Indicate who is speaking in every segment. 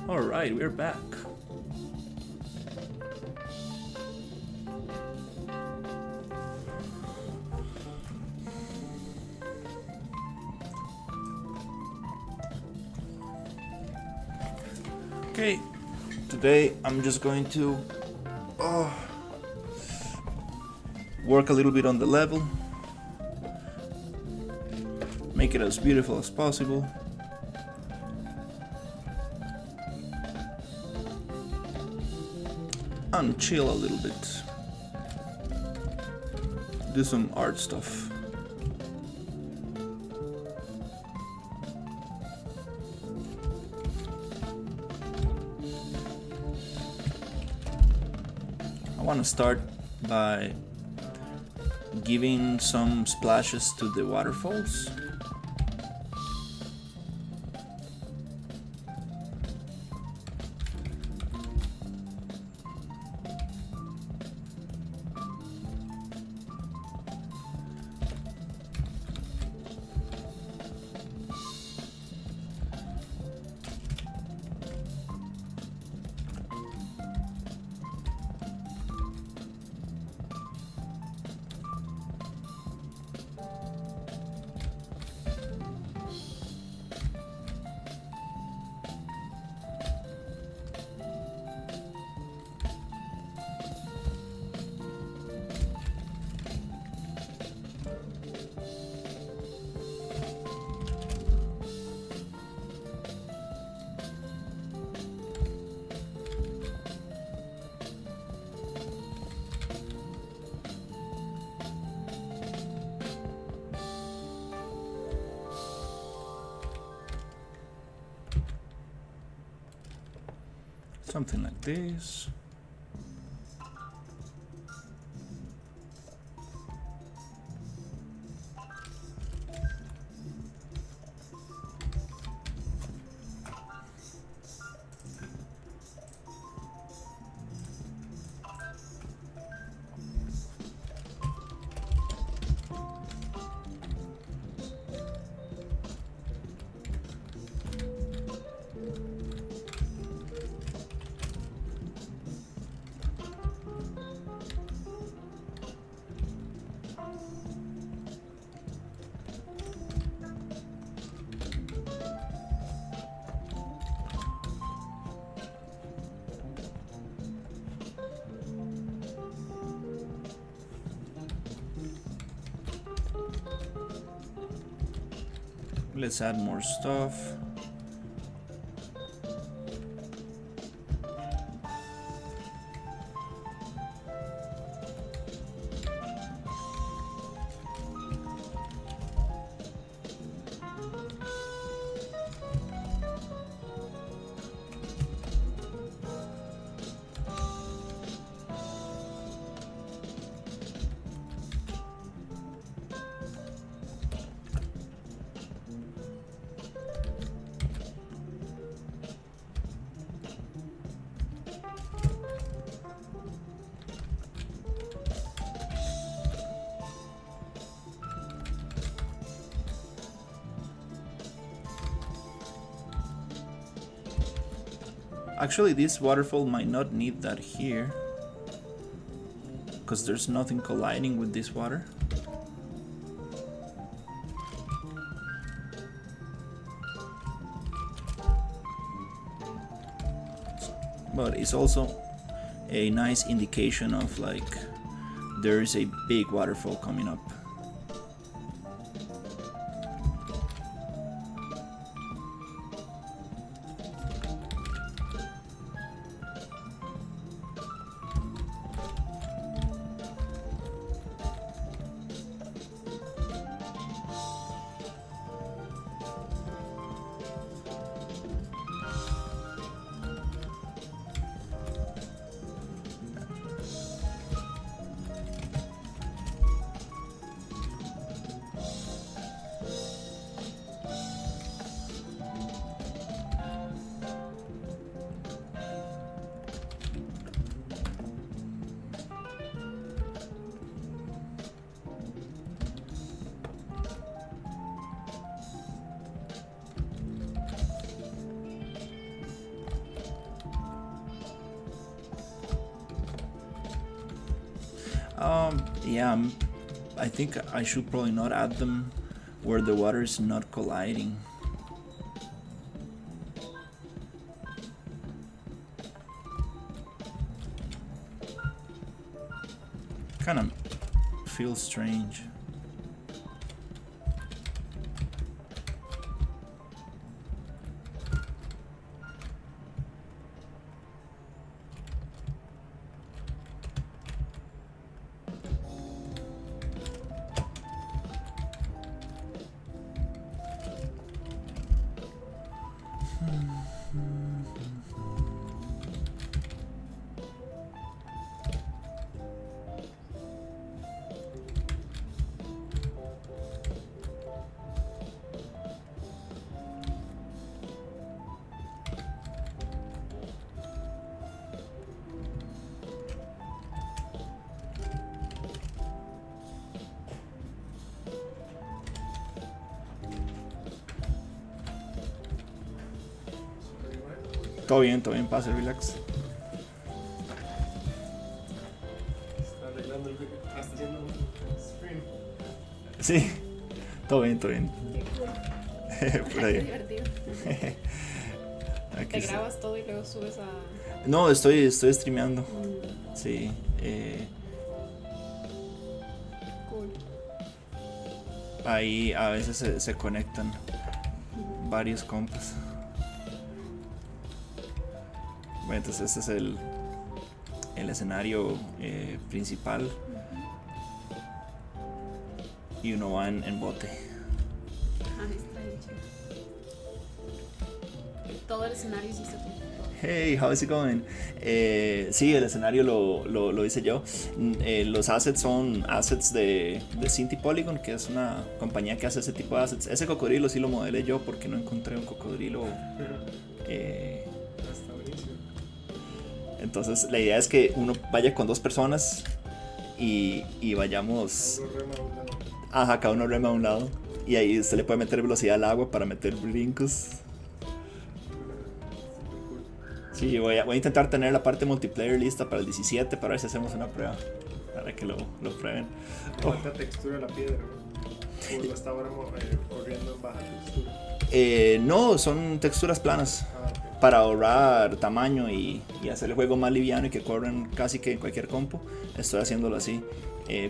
Speaker 1: Alright, we're back. Okay, today I'm just going to work a little bit on the level, make it as beautiful as possible. And chill a little bit. Do some art stuff. I want to start by giving some splashes to the waterfalls. Something like this. Let's add more stuff. Actually, this waterfall might not need that here, because there's nothing colliding with this water. But it's also a nice indication of like there is a big waterfall coming up. Yeah, I think I should probably not add them where the water is not colliding. Kind of feels strange. Todo bien, pase, relax.
Speaker 2: Está arreglando está haciendo un stream.
Speaker 1: Sí, todo bien. Por ahí.
Speaker 3: Qué divertido.
Speaker 1: Aquí
Speaker 3: Te
Speaker 1: está.
Speaker 3: grabas todo y luego subes a...
Speaker 1: No, estoy streameando. Sí.
Speaker 3: Cool.
Speaker 1: Ahí a veces se conectan varios compas. Bueno, entonces este es el escenario principal. Y uno va en bote.
Speaker 3: Está bien chido. Todo el escenario hiciste tú.
Speaker 1: Hey, how's it going? Sí, el escenario lo hice yo. Los assets son assets de Cinti Polygon, que es una compañía que hace ese tipo de assets. Ese cocodrilo sí lo modelé yo porque no encontré un cocodrilo.
Speaker 2: Está buenísimo.
Speaker 1: Entonces la idea es que uno vaya con 2 personas y vayamos.
Speaker 2: Algo rema a un lado.
Speaker 1: Ajá, cada uno rema a un lado. Y ahí usted le puede meter velocidad al agua para meter brincos. Sí, voy a intentar tener la parte multiplayer lista para el 17 para ver si hacemos una prueba. Para que lo prueben.
Speaker 2: ¿Cuánta textura la piedra? ¿O lo está ahora corriendo en baja textura?
Speaker 1: No, son texturas planas.
Speaker 2: Ok.
Speaker 1: Para ahorrar tamaño y hacer el juego más liviano y que corran casi que en cualquier compu. Estoy haciéndolo así.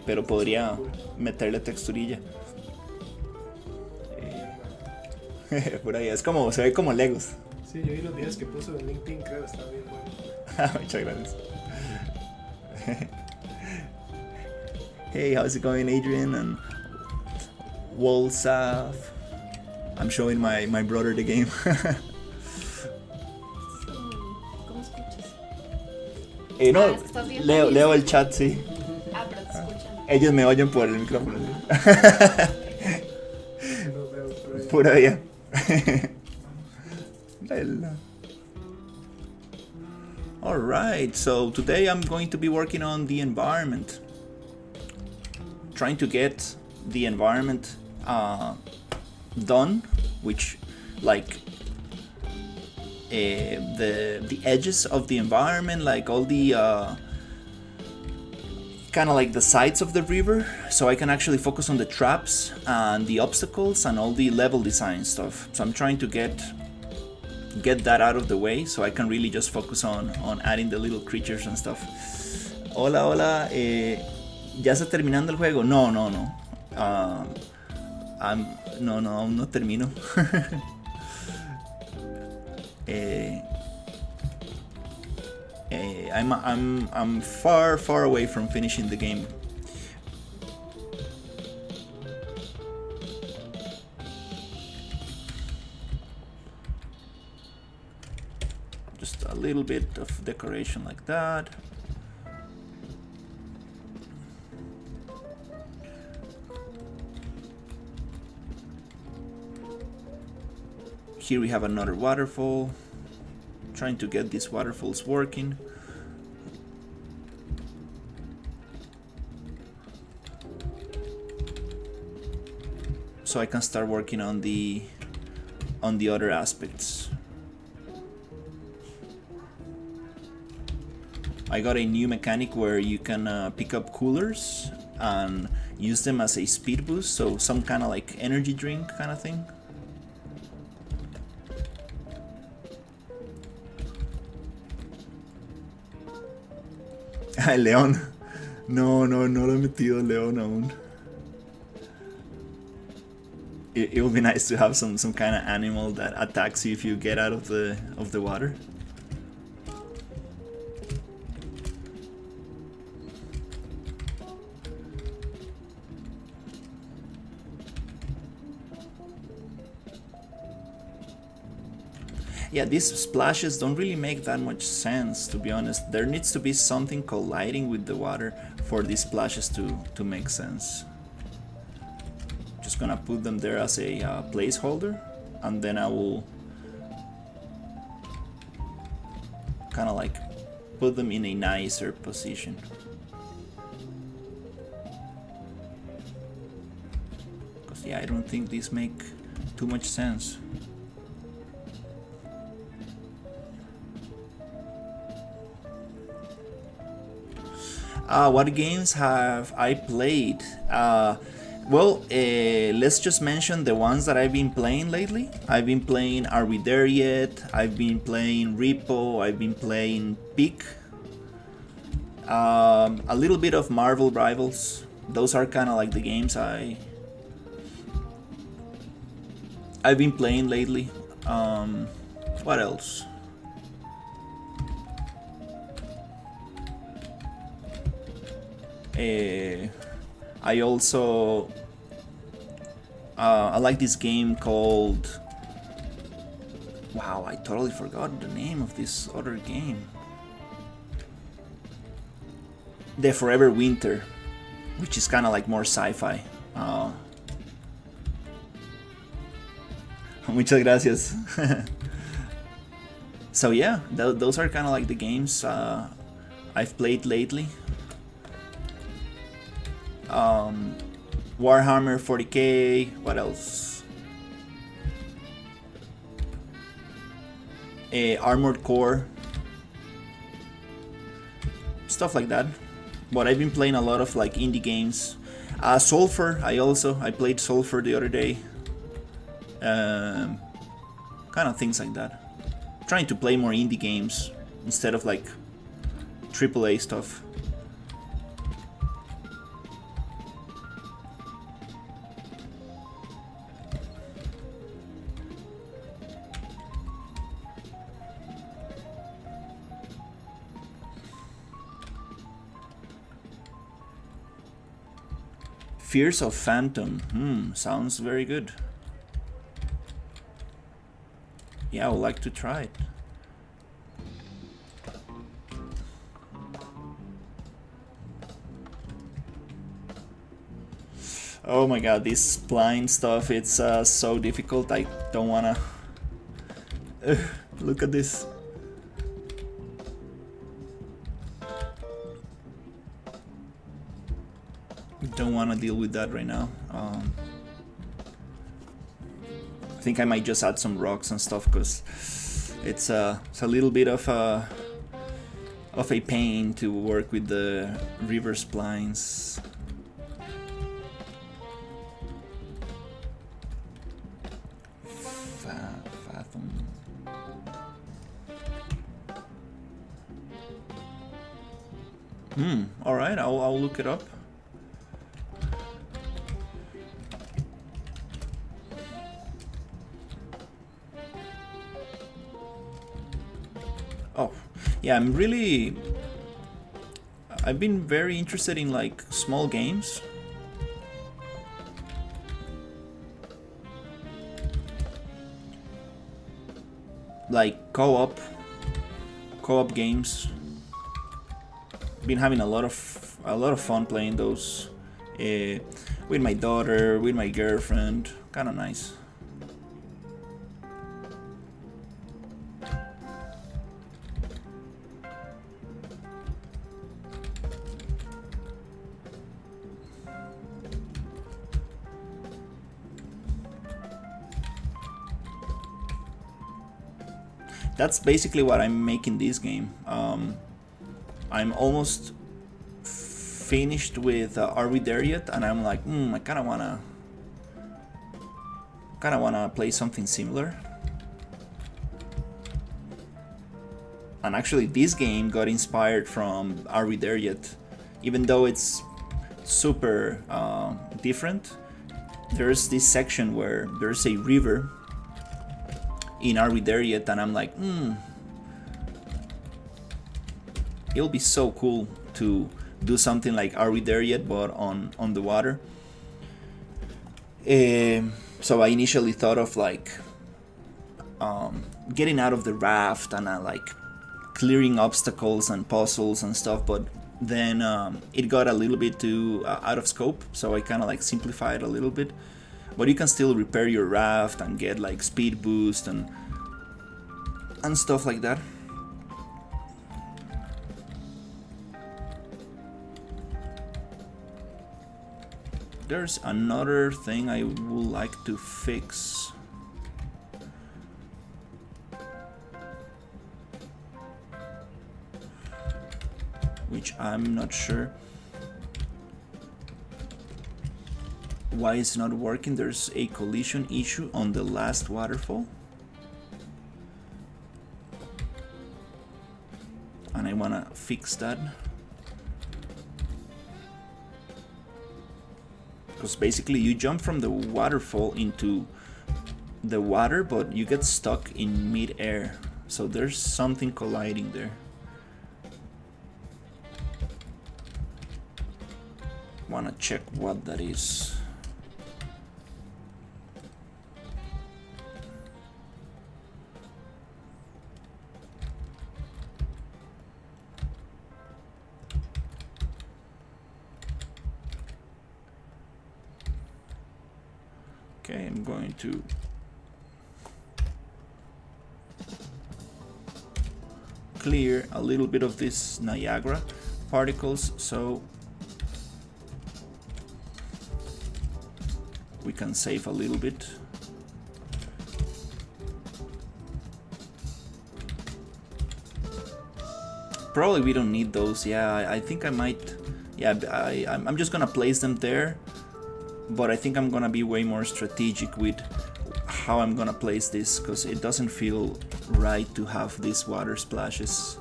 Speaker 1: Pero podría meterle texturilla. Por ahí, es como, se ve como Legos.
Speaker 2: Sí, yo vi los videos que puso en LinkedIn, creo, estaba bien bueno.
Speaker 1: Muchas gracias. Hey, how's it going, Adrian and Wolsaf? I'm showing my brother the game.
Speaker 3: ¿Cómo escuchas?
Speaker 1: No,
Speaker 3: ¿estás viendo
Speaker 1: leo el chat, sí.
Speaker 3: Ah, pero te escuchan.
Speaker 1: Ellos me oyen por el micrófono. ¿Sí?
Speaker 2: Los veo por ahí.
Speaker 1: Por allá. Alright, so today I'm going to be working on the environment. Trying to get the environment done, which like the edges of the environment, like all the kind of like the sides of the river, so I can actually focus on the traps and the obstacles and all the level design stuff. So I'm trying to get that out of the way so I can really just focus on adding the little creatures and stuff. Hola, ¿ya está terminando el juego? No. Aún no termino. I'm far away from finishing the game. Just a little bit of decoration like that. Here we have another waterfall. Trying to get these waterfalls working. So I can start working on the other aspects. I got a new mechanic where you can pick up coolers and use them as a speed boost, so some kind of like energy drink kind of thing. El león. No lo he metido el león aún. It would be nice to have some kind of animal that attacks you if you get out of the water. Yeah, these splashes don't really make that much sense, to be honest. There needs to be something colliding with the water for these splashes to make sense. Just gonna put them there as a placeholder, and then I will kind of like put them in a nicer position. Because yeah, I don't think these make too much sense. What games have I played? Well, let's just mention the ones that I've been playing lately. I've been playing Are We There Yet? I've been playing Repo. I've been playing Peak. A little bit of Marvel Rivals. Those are kind of like the games I've been playing lately. What else? I also I like this game called, wow, I totally forgot the name of this other game. The Forever Winter, which is kind of like more sci-fi. Muchas gracias. So yeah, those are kind of like the games I've played lately. Warhammer 40k, what else? Armored Core, stuff like that. But I've been playing a lot of like indie games. Sulfur, I played Sulfur the other day. Kind of things like that. Trying to play more indie games instead of like AAA stuff. Fears of Phantom. Sounds very good. Yeah, I would like to try it. Oh my god, this blind stuff, it's so difficult. I don't wanna... look at this. Don't want to deal with that right now. I think I might just add some rocks and stuff because it's a little bit of a pain to work with the river splines. Fathom. All right, I'll look it up. Oh, yeah, I've been very interested in like small games. Like co-op games. Been having a lot of fun playing those with my daughter, with my girlfriend. Kind of nice. That's basically what I'm making this game. I'm almost finished with Are We There Yet? And I'm like, I kind of wanna play something similar. And actually this game got inspired from Are We There Yet? Even though it's super different, there's this section where there's a river in Are We There Yet? And I'm like, it'll be so cool to do something like Are We There Yet? But on the water. So I initially thought of like getting out of the raft and like clearing obstacles and puzzles and stuff, but then it got a little bit too out of scope, so I kind of like simplified a little bit. But you can still repair your raft and get like speed boost and stuff like that. There's another thing I would like to fix. Which I'm not sure why it's not working. There's a collision issue on the last waterfall. And I wanna fix that. Because basically you jump from the waterfall into the water, but you get stuck in mid-air. So there's something colliding there. Wanna check what that is. Okay, I'm going to clear a little bit of this Niagara particles so we can save a little bit. Probably we don't need those. Yeah, I think I might. Yeah, I'm just gonna place them there, but I think I'm gonna be way more strategic with how I'm gonna place this, because it doesn't feel right to have these water splashes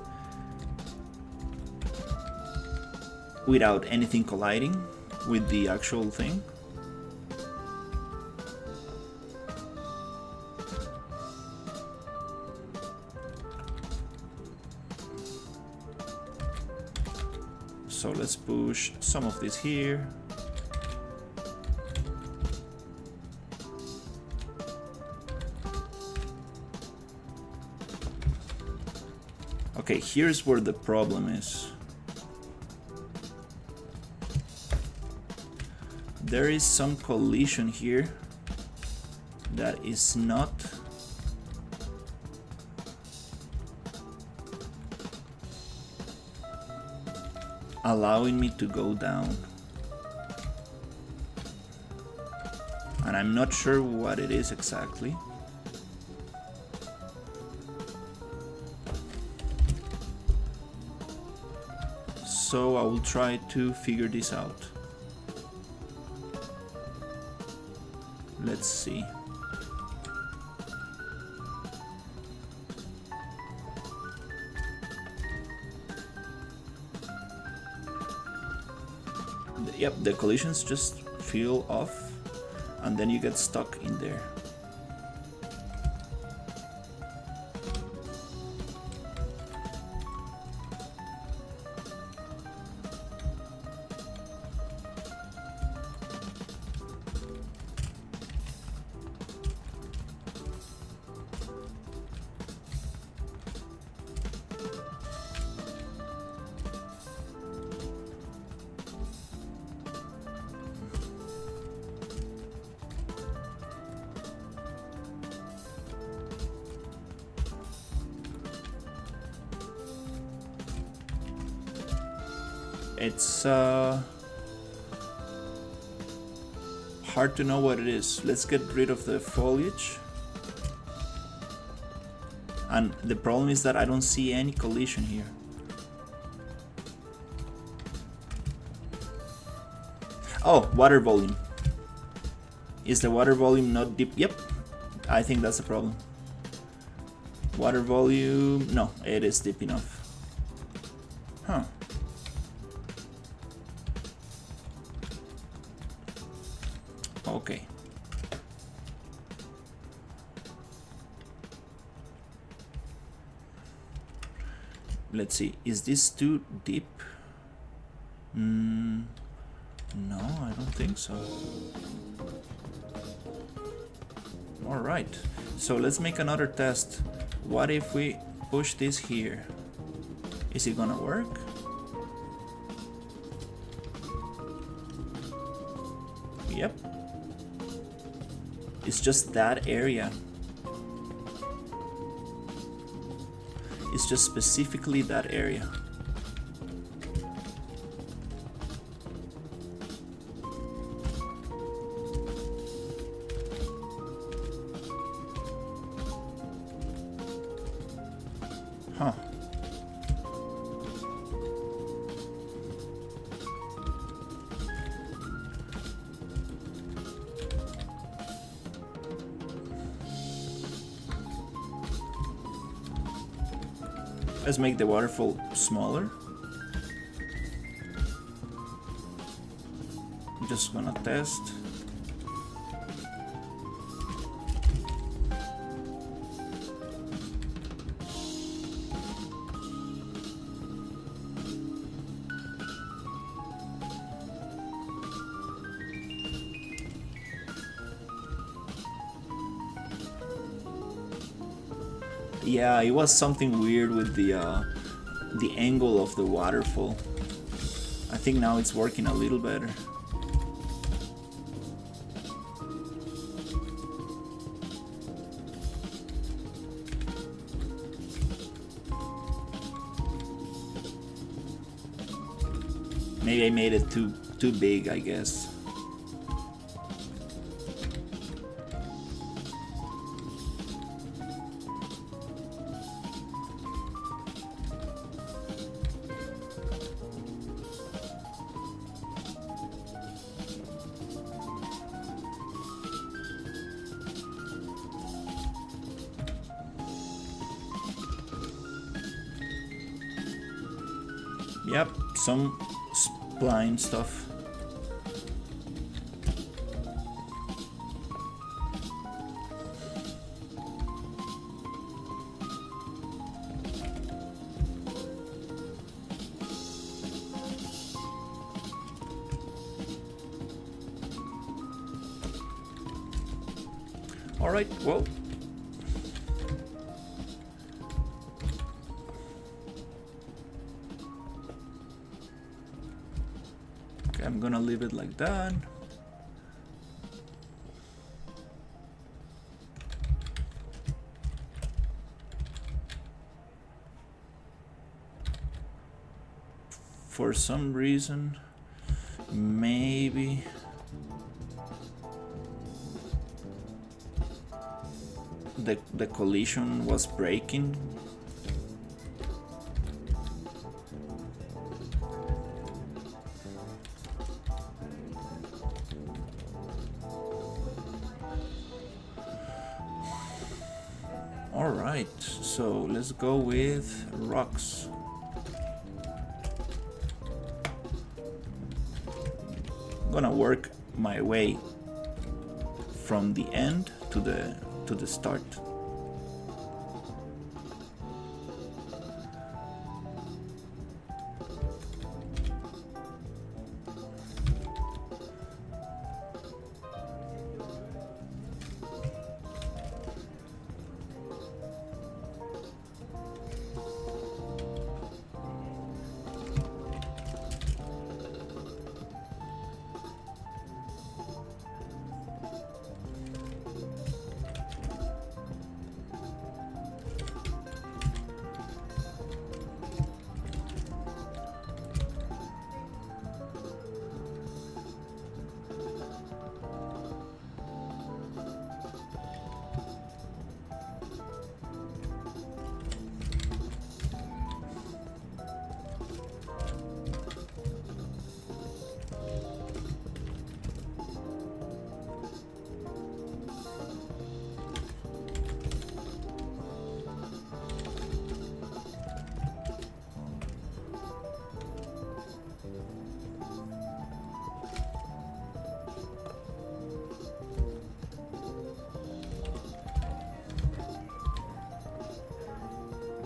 Speaker 1: without anything colliding with the actual thing. So let's push some of this here. Okay, here's where the problem is. There is some collision here that is not allowing me to go down, and I'm not sure what it is exactly. So I will try to figure this out. Let's see. Yep, the collisions just feel off, and then you get stuck in there. It's hard to know what it is. Let's get rid of the foliage. And the problem is that I don't see any collision here. Oh, water volume. Is the water volume not deep? Yep, I think that's a problem. Water volume, no, it is deep enough. Huh. Okay. Let's see, is this too deep? No, I don't think so. Alright, so let's make another test. What if we push this here? Is it gonna work? Yep. It's just that area. It's just specifically that area. Huh. Let's make the waterfall smaller. I'm just gonna test. Yeah, it was something weird with the angle of the waterfall. I think now it's working a little better. Maybe I made it too big, I guess. Yep, some spline stuff. All right, well. I'm gonna leave it like that. For some reason, maybe the collision was breaking. Alright, so let's go with rocks. I'm gonna work my way from the end to the start.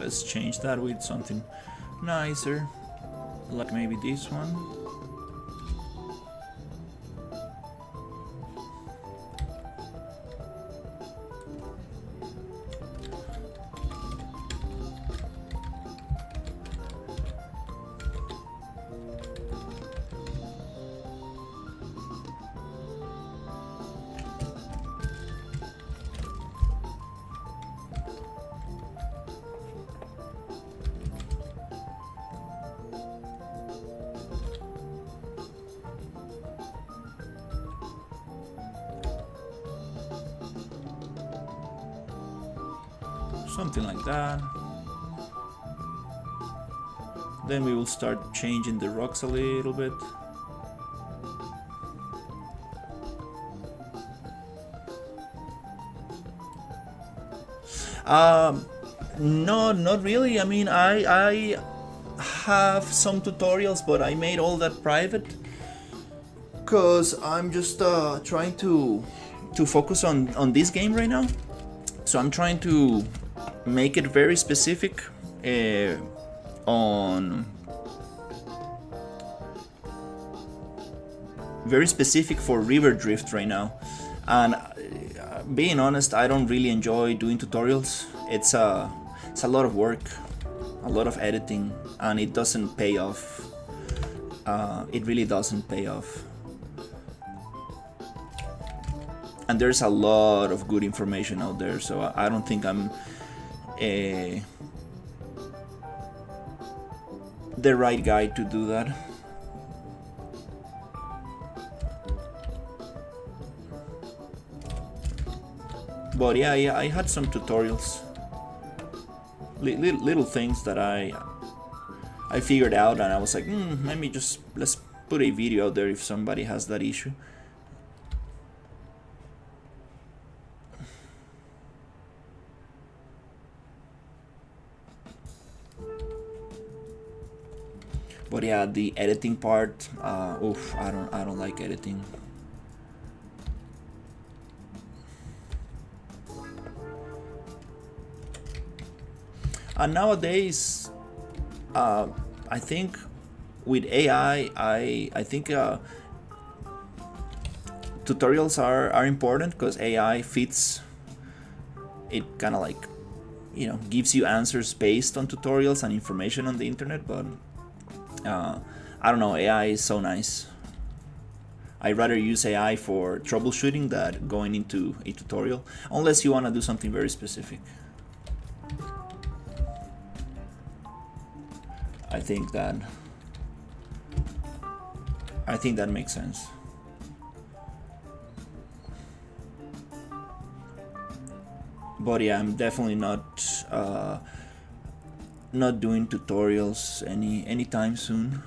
Speaker 1: Let's change that with something nicer, like maybe this one. Something like that. Then we will start changing the rocks a little bit. No, not really. I mean, I have some tutorials, but I made all that private because I'm just trying to focus on this game right now. So I'm trying to make it very specific for river drift right now. And being honest, I don't really enjoy doing tutorials. It's a lot of work, a lot of editing, and it doesn't pay off. It really doesn't pay off. And there's a lot of good information out there, so I don't think I'm the right guy to do that. But yeah, I had some tutorials, little things that I figured out, and I was like, maybe let's put a video out there if somebody has that issue. But yeah, the editing part, I don't like editing. And nowadays, I think with AI, I think tutorials are important because AI fits. It kind of like, gives you answers based on tutorials and information on the internet, but I don't know, AI is so nice. I'd rather use AI for troubleshooting than going into a tutorial, unless you want to do something very specific. I think that makes sense. But yeah, I'm definitely not doing tutorials anytime soon.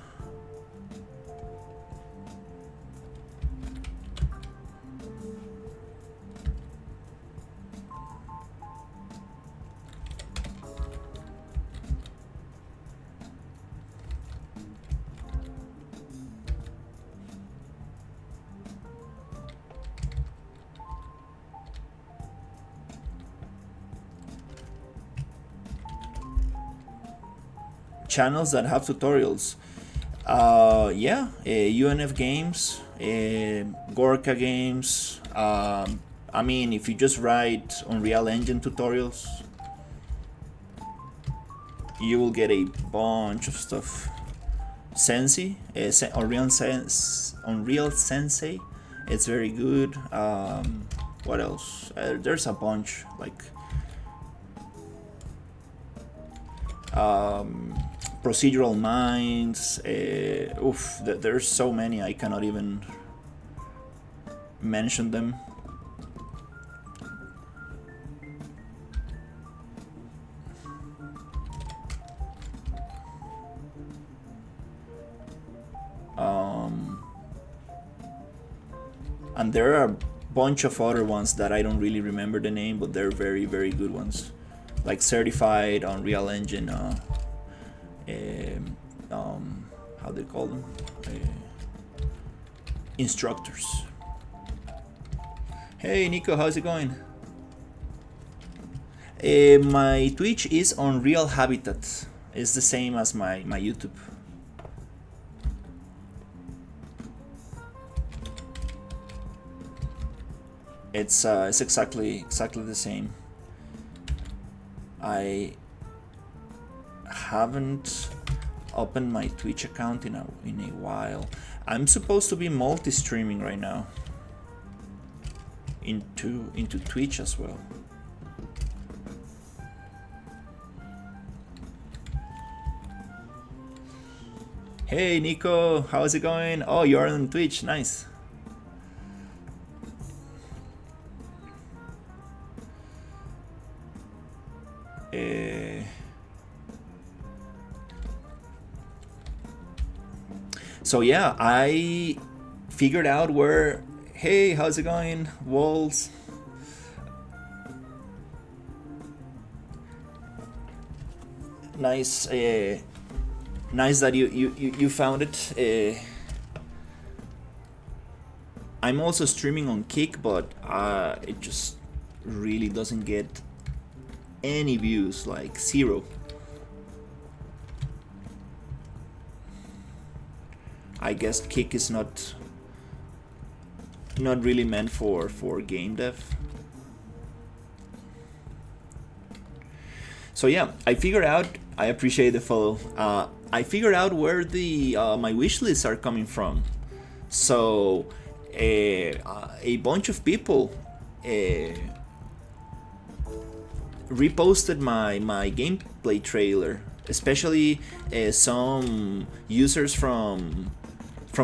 Speaker 1: Channels that have tutorials, UNF Games, Gorka Games. I mean, if you just write Unreal Engine tutorials, you will get a bunch of stuff. Sensei, Unreal Sensei, it's very good. What else? There's a bunch, like Procedural Minds. There's so many, I cannot even mention them. And there are a bunch of other ones that I don't really remember the name, but they're very, very good ones, like Certified Unreal Engine, how they call them, instructors. Hey Nico, how's it going? My Twitch is on Real Habitat. It's the same as my YouTube. It's exactly the same. I haven't opened my Twitch account in a while. I'm supposed to be multi-streaming right now into Twitch as well. Hey Nico, how's it going? Oh, you're on Twitch, nice. So yeah, I figured out where. Hey, how's it going, Walls? Nice, nice that you found it. I'm also streaming on Kick, but it just really doesn't get any views, like 0. I guess Kick is not really meant for game dev. So yeah, I figured out. I appreciate the follow. I figured out where the my wish lists are coming from. So a bunch of people reposted my gameplay trailer, especially some users from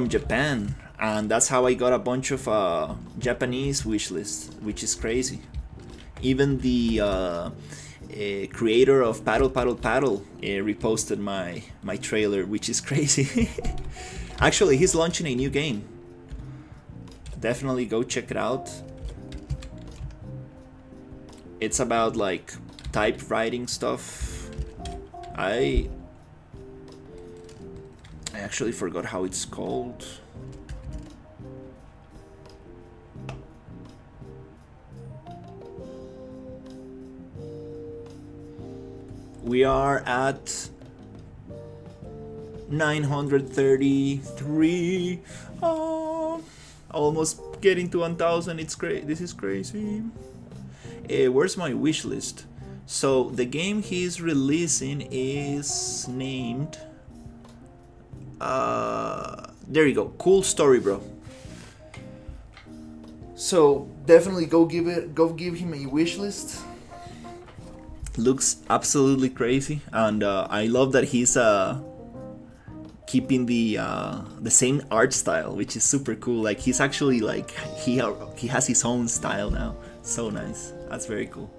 Speaker 1: Japan, and that's how I got a bunch of Japanese wish lists, which is crazy. Even the creator of Paddle reposted my trailer, which is crazy. Actually, he's launching a new game. Definitely go check it out. It's about like typewriting stuff. I actually forgot how it's called. We are at 933. Oh, almost getting to 1,000. It's great. This is crazy. Where's my wish list? So the game he's releasing is named. There you go. Cool story, bro. So definitely go give him a wish list. Looks absolutely crazy, and I love that he's keeping the same art style, which is super cool. Like he's actually like he has his own style now. So nice. That's very cool.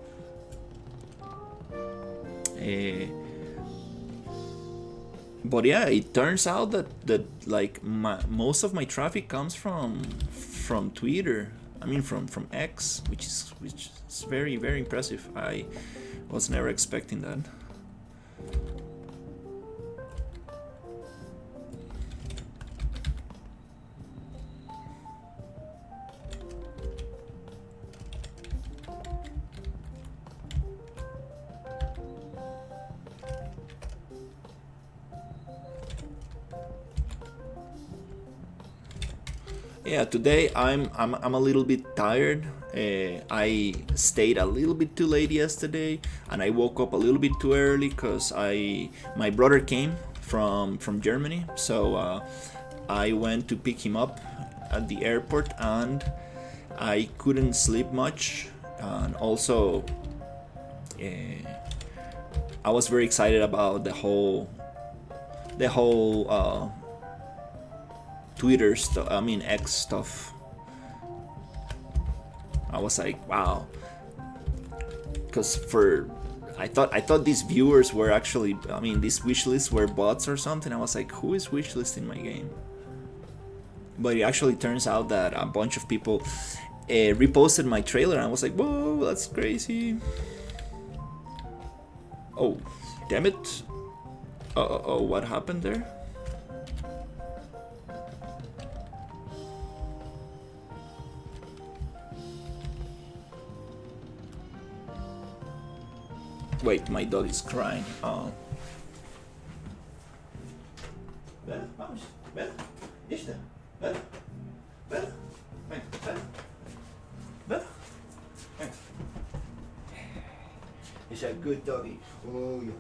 Speaker 1: But yeah, it turns out that like most of my traffic comes from Twitter. I mean from X, which is very, very impressive. I was never expecting that. Yeah, today I'm a little bit tired. I stayed a little bit too late yesterday, and I woke up a little bit too early because my brother came from Germany, so I went to pick him up at the airport, and I couldn't sleep much, and also I was very excited about the whole Twitter stuff, I mean X stuff. I was like, wow, because I thought these viewers were actually, I mean, these wishlists were bots or something. I was like, who is wishlisting my game? But it actually turns out that a bunch of people reposted my trailer, and I was like, whoa, that's crazy. Oh, damn it. Oh, what happened there? Wait, my dog is crying. Oh. Bella, vamos. Bella, lista. Bella, Bella, ven, Bella, Bella, ven. It's a good doggy. Oh, yeah.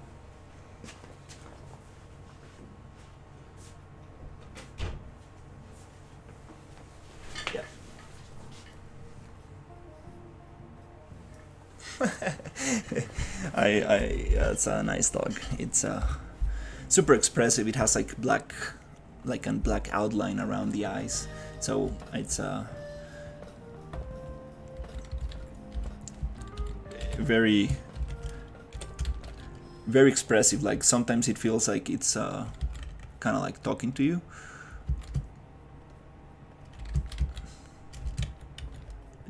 Speaker 1: It's a nice dog. It's super expressive. It has like a black outline around the eyes. So it's very, very expressive. Like sometimes it feels like it's kind of like talking to you.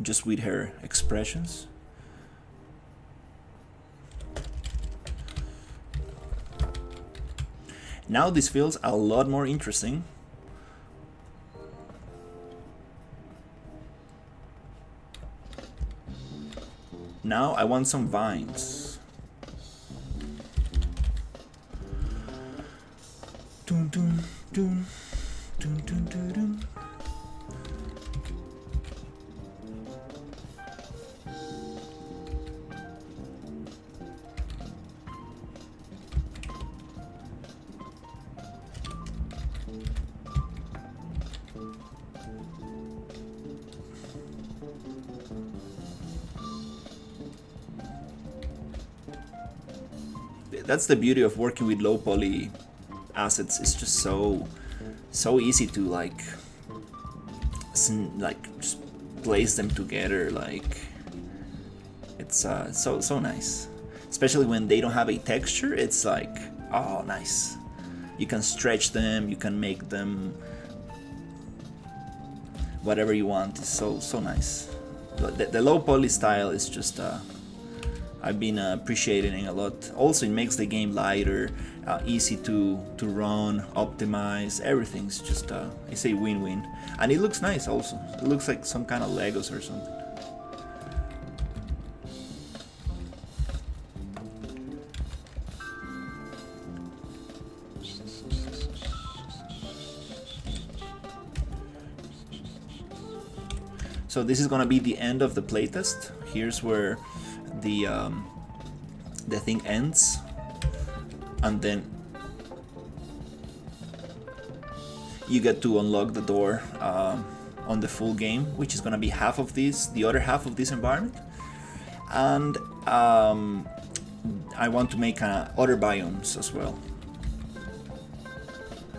Speaker 1: Just with her expressions. Now this feels a lot more interesting. Now I want some vines. Dun, dun, dun, dun, dun, dun, dun. That's the beauty of working with low poly assets. It's just so easy to like just place them together. Like it's so nice, especially when they don't have a texture. It's like, oh, nice. You can stretch them, you can make them whatever you want. It's so nice. The low poly style is just I've been appreciating it a lot. Also, it makes the game lighter, easy to run, optimize. Everything's just it's a win-win, and it looks nice. Also, it looks like some kind of Legos or something. So this is gonna be the end of the playtest. Here's where the thing ends, and then you get to unlock the door on the full game, which is gonna be half of this, the other half of this environment, and I want to make other biomes as well.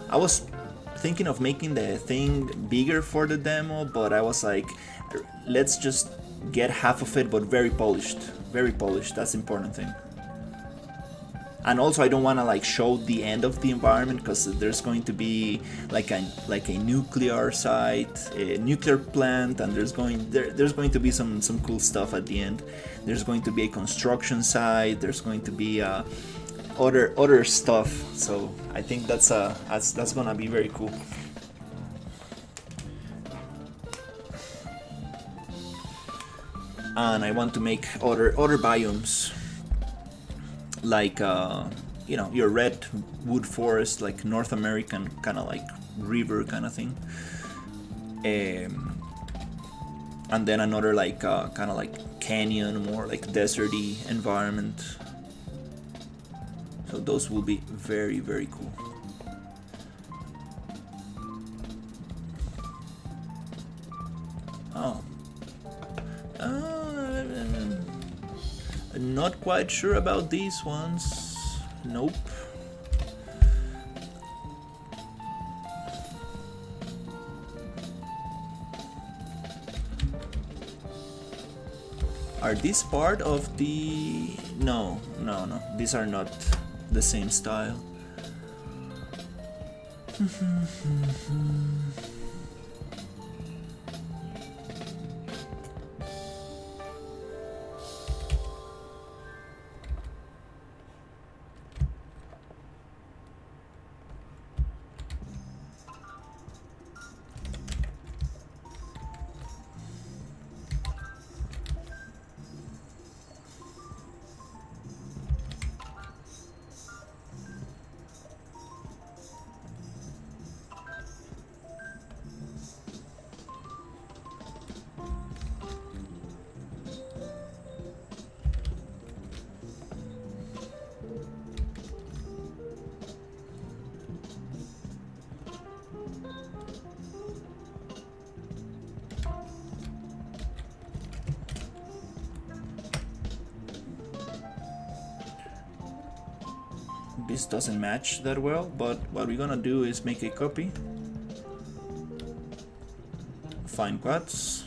Speaker 1: I was thinking of making the thing bigger for the demo, but I was like, let's just get half of it, but very polished. Very polished, that's the important thing. And also I don't want to like show the end of the environment, because there's going to be like a nuclear site, a nuclear plant, and there's going to be some cool stuff at the end. There's going to be a construction site, there's going to be other stuff. So I think that's gonna be very cool. And I want to make other biomes, like you know, your redwood forest, like North American kind of like river kind of thing, and then another like kind of like canyon, more like deserty environment. So those will be very, very cool. Oh. Not quite sure about these ones. Nope. Are these part of the... No. These are not the same style. this doesn't match that well, but what we're gonna do is make a copy, find quads,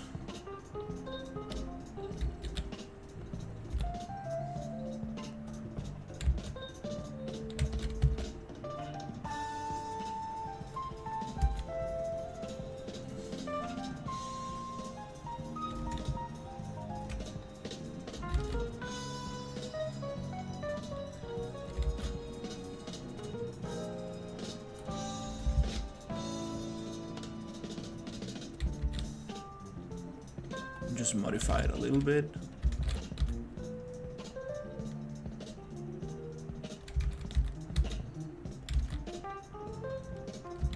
Speaker 1: just modify it a little bit.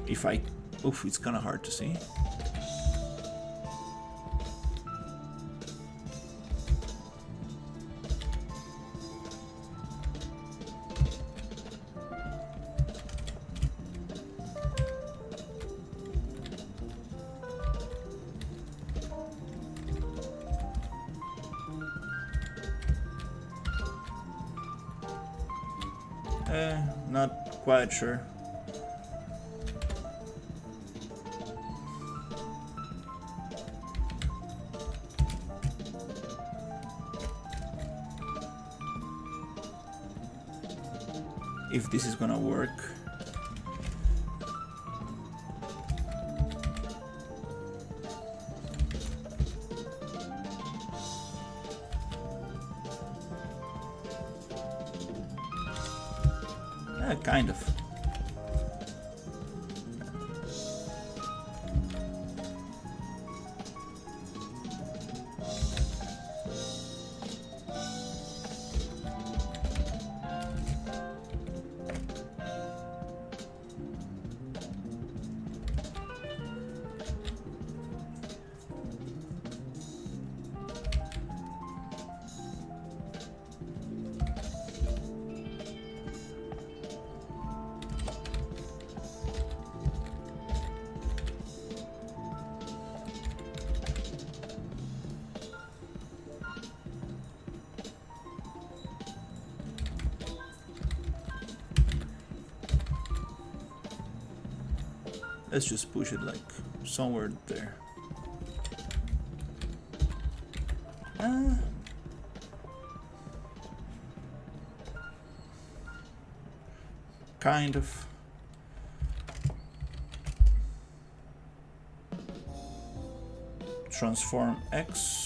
Speaker 1: If I, oof, it's kind of hard to see. Not quite sure. If this is gonna work. Kind of. Let's just push it like somewhere there. Kind of. Transform X.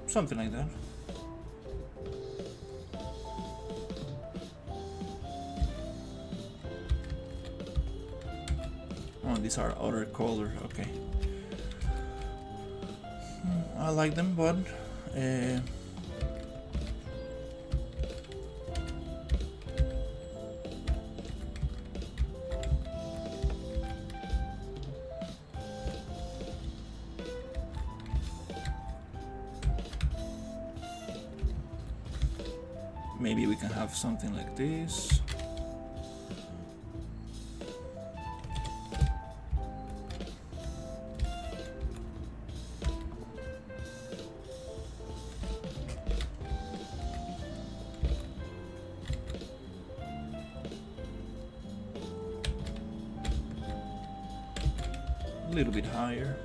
Speaker 1: Something like that. Oh, these are other color. Okay. I like them, but maybe we can have something like this. A little bit higher.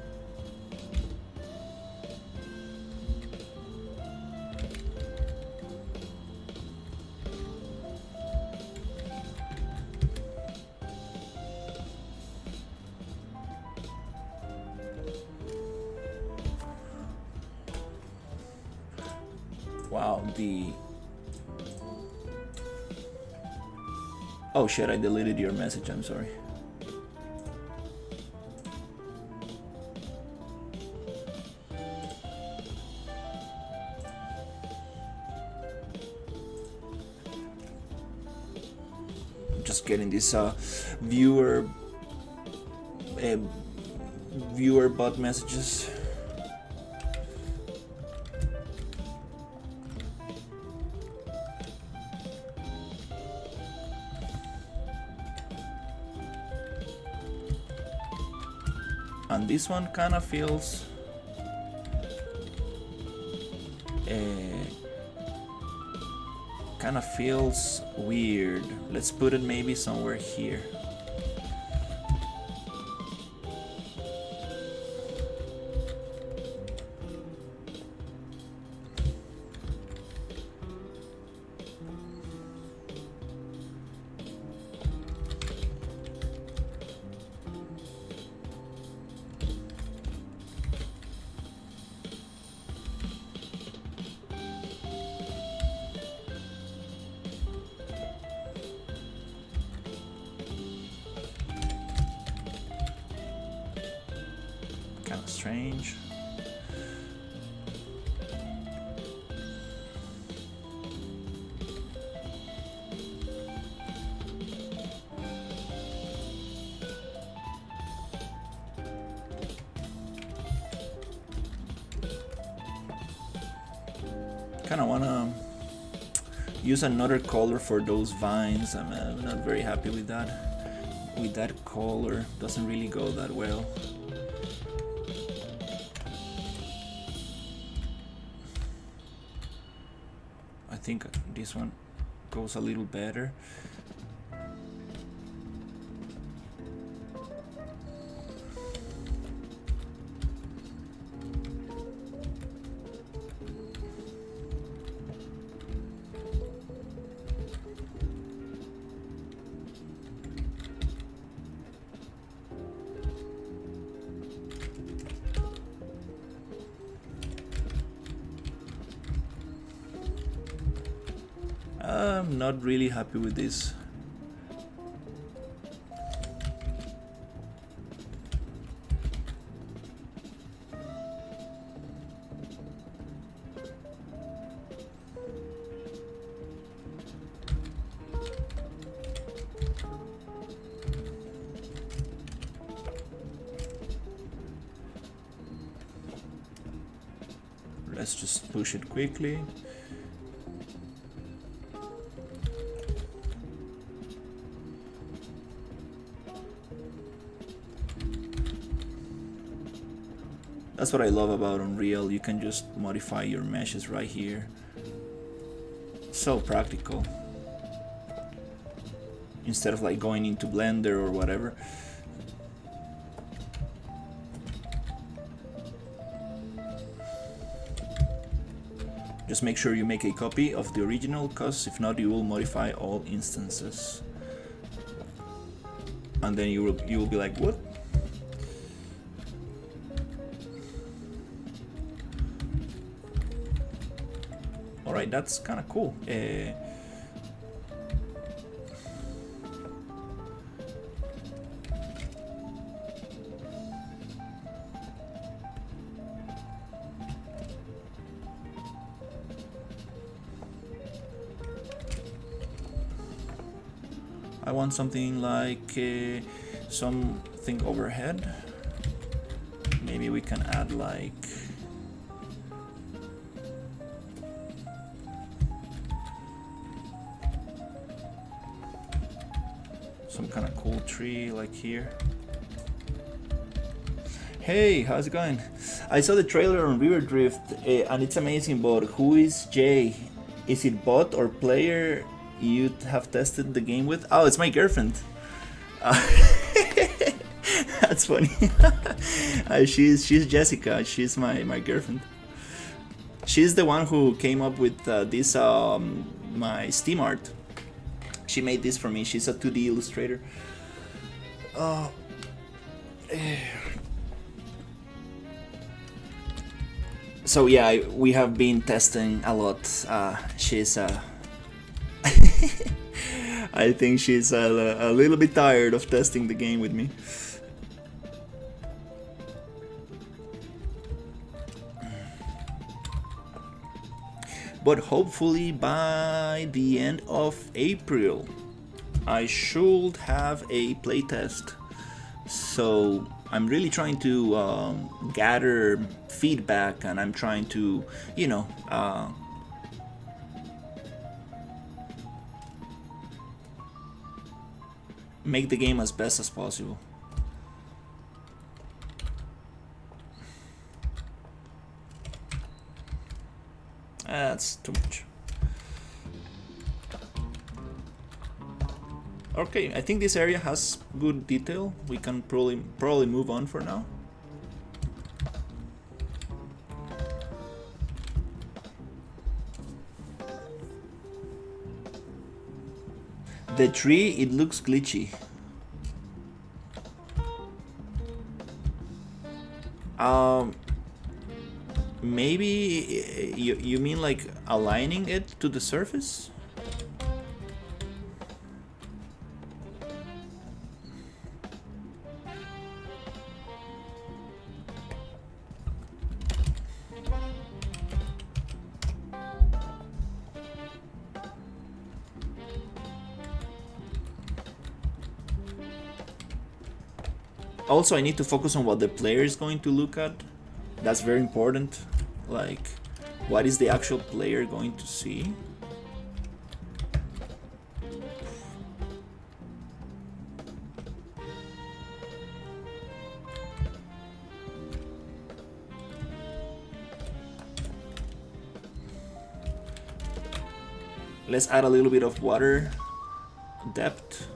Speaker 1: Wow, oh shit, I deleted your message, I'm sorry. getting this viewer bot messages. And this one kind of feels weird. Let's put it maybe somewhere here. Strange. Kind of want to use another color for those vines. I'm not very happy with that. With that color, doesn't really go that well. I think this one goes a little better. I'm not really happy with this. Let's just push it quickly. That's what I love about Unreal. You can just modify your meshes right here. So practical. Instead of like going into Blender or whatever. Just make sure you make a copy of the original, because if not you will modify all instances. And then you will be like, what? Alright, that's kind of cool. I want something like something overhead. Maybe we can add like some kind of cool tree like here. Hey, how's it going? I saw the trailer on River Drift and it's amazing, but who is Jay? Is it bot or player you have tested the game with? Oh, it's my girlfriend. That's funny. She's Jessica. She's my girlfriend. She's the one who came up with this my Steam art. She made this for me. She's a 2D illustrator. So yeah, we have been testing a lot. She's I think she's a little bit tired of testing the game with me. But hopefully by the end of April I should have a playtest. So I'm really trying to gather feedback, and I'm trying to, make the game as best as possible. That's too much. Okay, I think this area has good detail. We can probably move on for now. The tree, it looks glitchy. Maybe you mean like aligning it to the surface? Also, I need to focus on what the player is going to look at. That's very important. Like, what is the actual player going to see? Let's add a little bit of water depth.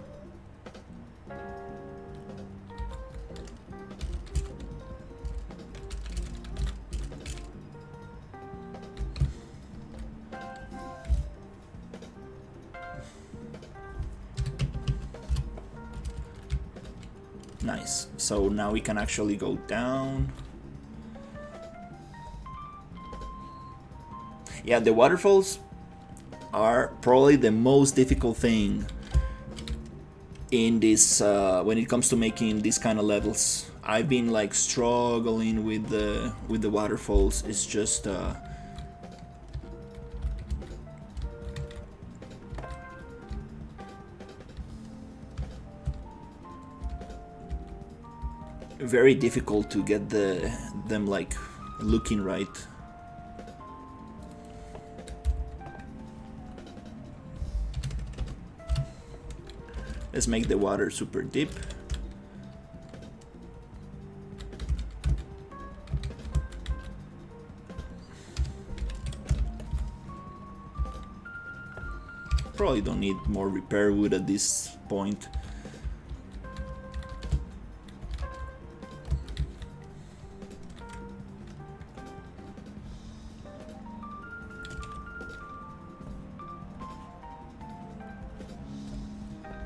Speaker 1: Nice. So now we can actually go down. Yeah, the waterfalls are probably the most difficult thing in this when it comes to making these kind of levels. I've been like struggling with the waterfalls. It's just very difficult to get them like looking right. Let's make the water super deep. Probably don't need more repair wood at this point.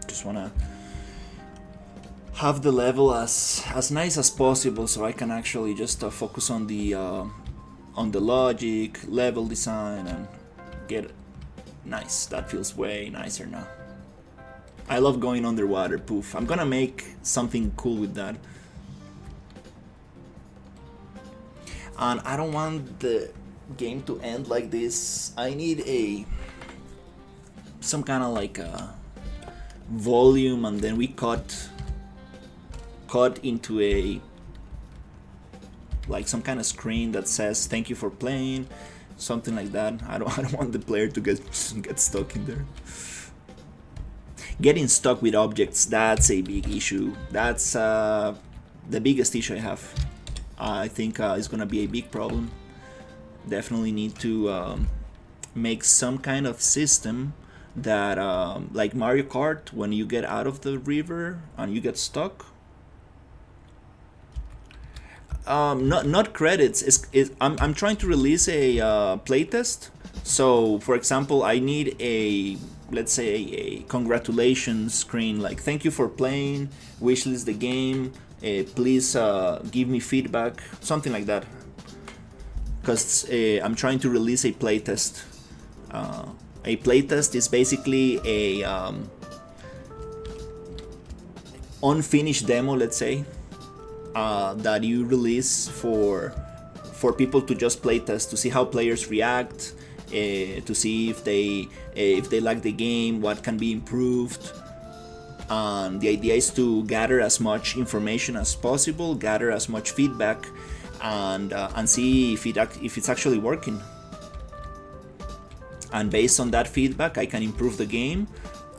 Speaker 1: Just wanna have the level as nice as possible, so I can actually just focus on the logic, level design, and get it nice. That feels way nicer now. I love going underwater. Poof. I'm gonna make something cool with that. And I don't want the game to end like this. I need some kind of like a volume, and then we cut into a like some kind of screen that says thank you for playing, something like that. I don't want the player to get stuck in there. Getting stuck with objects, that's a big issue. That's the biggest issue I have. I think it's gonna be a big problem. Definitely need to make some kind of system that like Mario Kart, when you get out of the river and you get stuck, not credits. I'm trying to release a playtest. So for example, I need let's say a congratulations screen, like thank you for playing, wishlist the game, please give me feedback, something like that, because I'm trying to release a playtest. A playtest is basically a unfinished demo, let's say, that you release for people to just playtest, to see how players react, to see if they like the game, what can be improved, and the idea is to gather as much information as possible, gather as much feedback, and see if it's actually working. And based on that feedback, I can improve the game.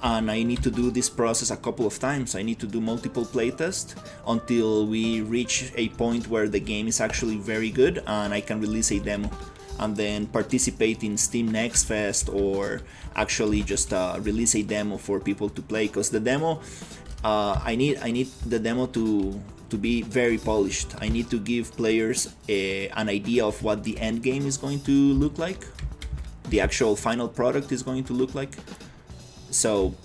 Speaker 1: And I need to do this process a couple of times. I need to do multiple playtests until we reach a point where the game is actually very good and I can release a demo and then participate in Steam Next Fest, or actually just release a demo for people to play. Because the demo, I need the demo to be very polished. I need to give players an idea of what the end game is going to look like, the actual final product is going to look like. So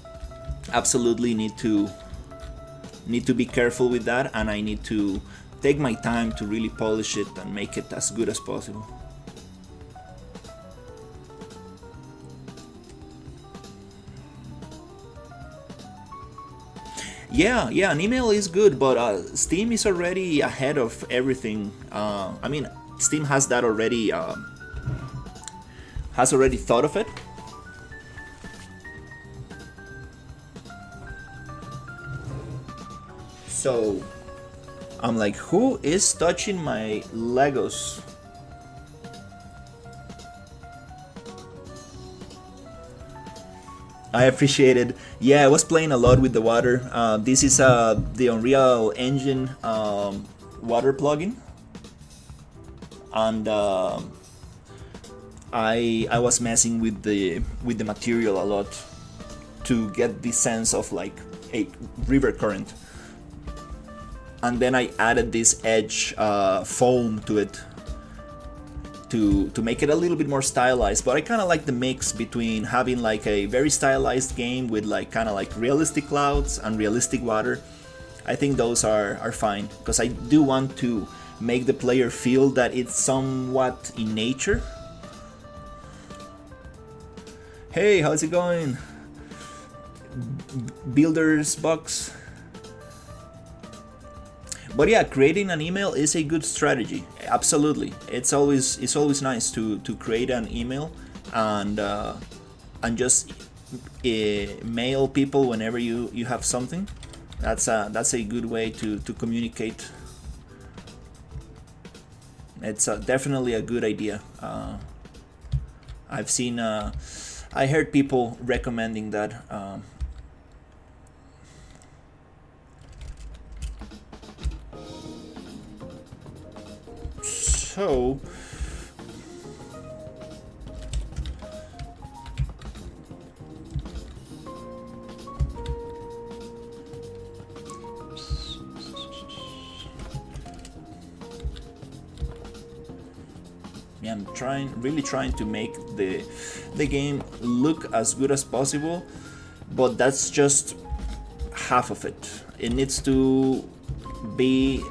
Speaker 1: absolutely need to be careful with that, and I need to take my time to really polish it and make it as good as possible. Yeah, an email is good, but Steam is already ahead of everything. I mean, Steam has that already, has already thought of it. So I'm like, who is touching my Legos? I appreciate it. Yeah, I was playing a lot with the water. This is the Unreal Engine water plugin, and I was messing with the material a lot to get this sense of like a river current. And then I added this edge foam to it to make it a little bit more stylized. But I kind of like the mix between having like a very stylized game with like kind of like realistic clouds and realistic water. I think those are fine, because I do want to make the player feel that it's somewhat in nature. Hey, how's it going? Builder's Box. But yeah, creating an email is a good strategy. Absolutely, it's always nice to create an email and just mail people whenever you have something. That's a good way to communicate. It's definitely a good idea. I've seen, I heard people recommending that. So yeah, I'm really trying to make the game look as good as possible, but that's just half of it. It needs to be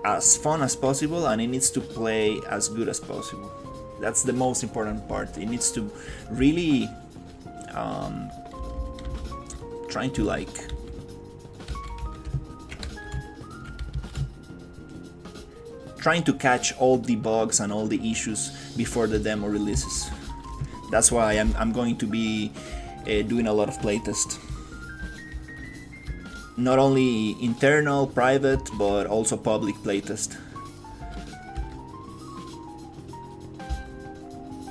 Speaker 1: as fun as possible, and it needs to play as good as possible. That's the most important part. It needs to really trying to like catch all the bugs and all the issues before the demo releases. That's why I'm going to be doing a lot of playtest. Not only internal, private, but also public playtest.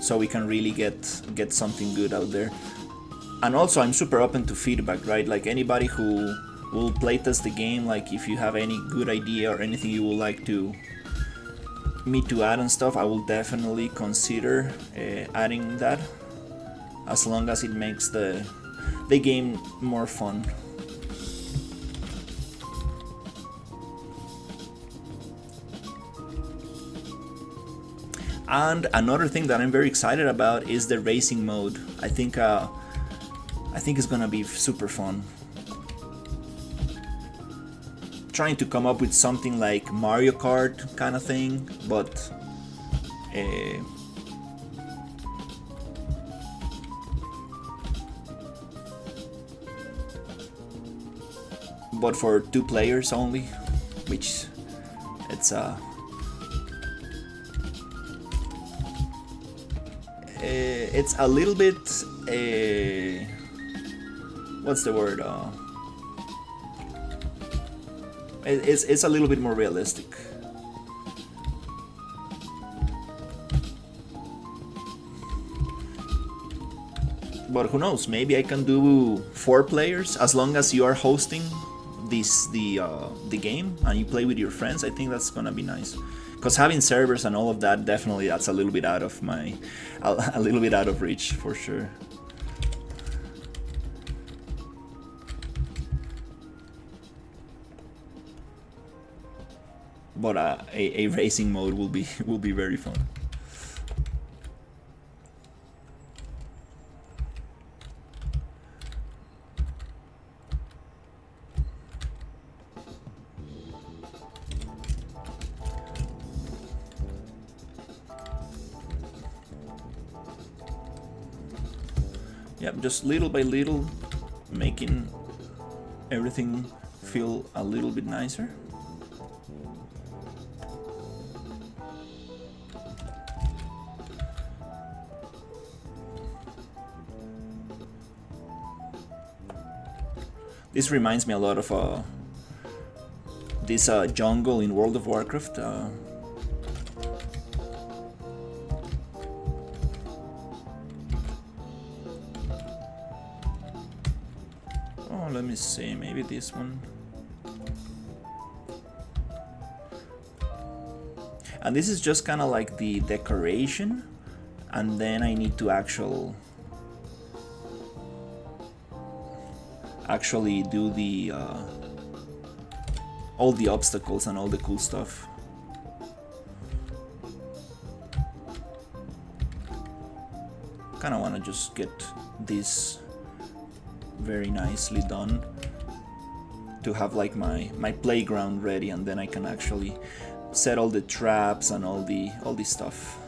Speaker 1: So we can really get something good out there. And also I'm super open to feedback, right? Like anybody who will playtest the game, like if you have any good idea or anything you would like me to add and stuff, I will definitely consider adding that, as long as it makes the game more fun. And another thing that I'm very excited about is the racing mode. I think it's gonna be super fun. Trying to come up with something like Mario Kart kind of thing, but for 2 players only, which it's a little bit what's the word? It's a little bit more realistic. But who knows? Maybe I can do 4 players as long as you are hosting the game and you play with your friends. I think that's gonna be nice. Because having servers and all of that, definitely that's a little bit out of a little bit out of reach for sure. But a racing mode will be very fun. Yep, just little by little, making everything feel a little bit nicer. This reminds me a lot of this jungle in World of Warcraft. Oh, let me see, maybe this one. And this is just kind of like the decoration, and then I need to actually do the all the obstacles and all the cool stuff. Kind of want to just get this very nicely done to have like my playground ready, and then I can actually set all the traps and all the stuff.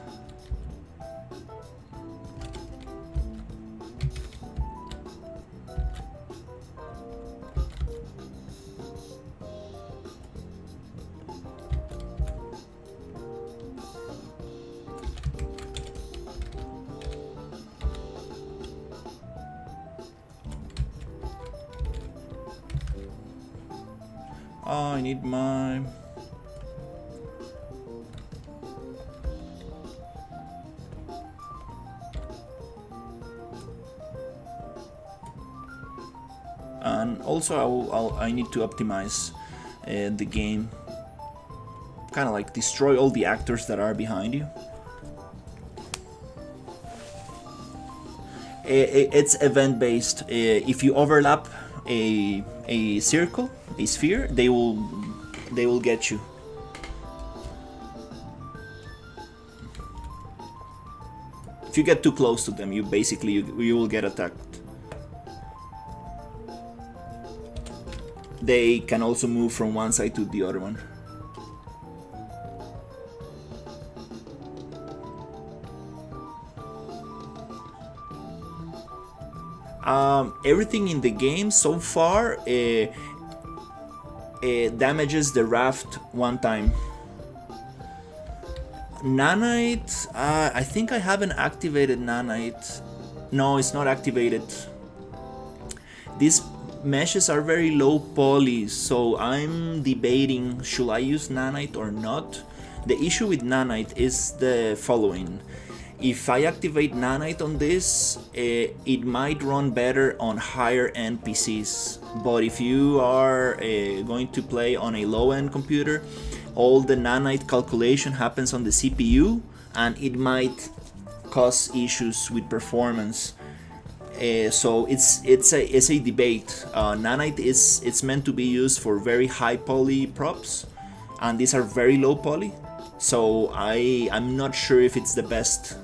Speaker 1: Oh, I need my... And also I need to optimize the game. Kind of like destroy all the actors that are behind you. It's event based. If you overlap a circle, a sphere, they will get you. If you get too close to them, you will get attacked. They can also move from one side to the other one. Everything in the game so far damages the raft one time. Nanite, I think I haven't activated Nanite. No, it's not activated. These meshes are very low poly, so I'm debating should I use Nanite or not. The issue with Nanite is the following. If I activate Nanite on this, it might run better on higher end PCs, but if you are going to play on a low end computer, all the Nanite calculation happens on the CPU, and it might cause issues with performance. So it's a debate. Nanite it's meant to be used for very high poly props, and these are very low poly. So I'm not sure if it's the best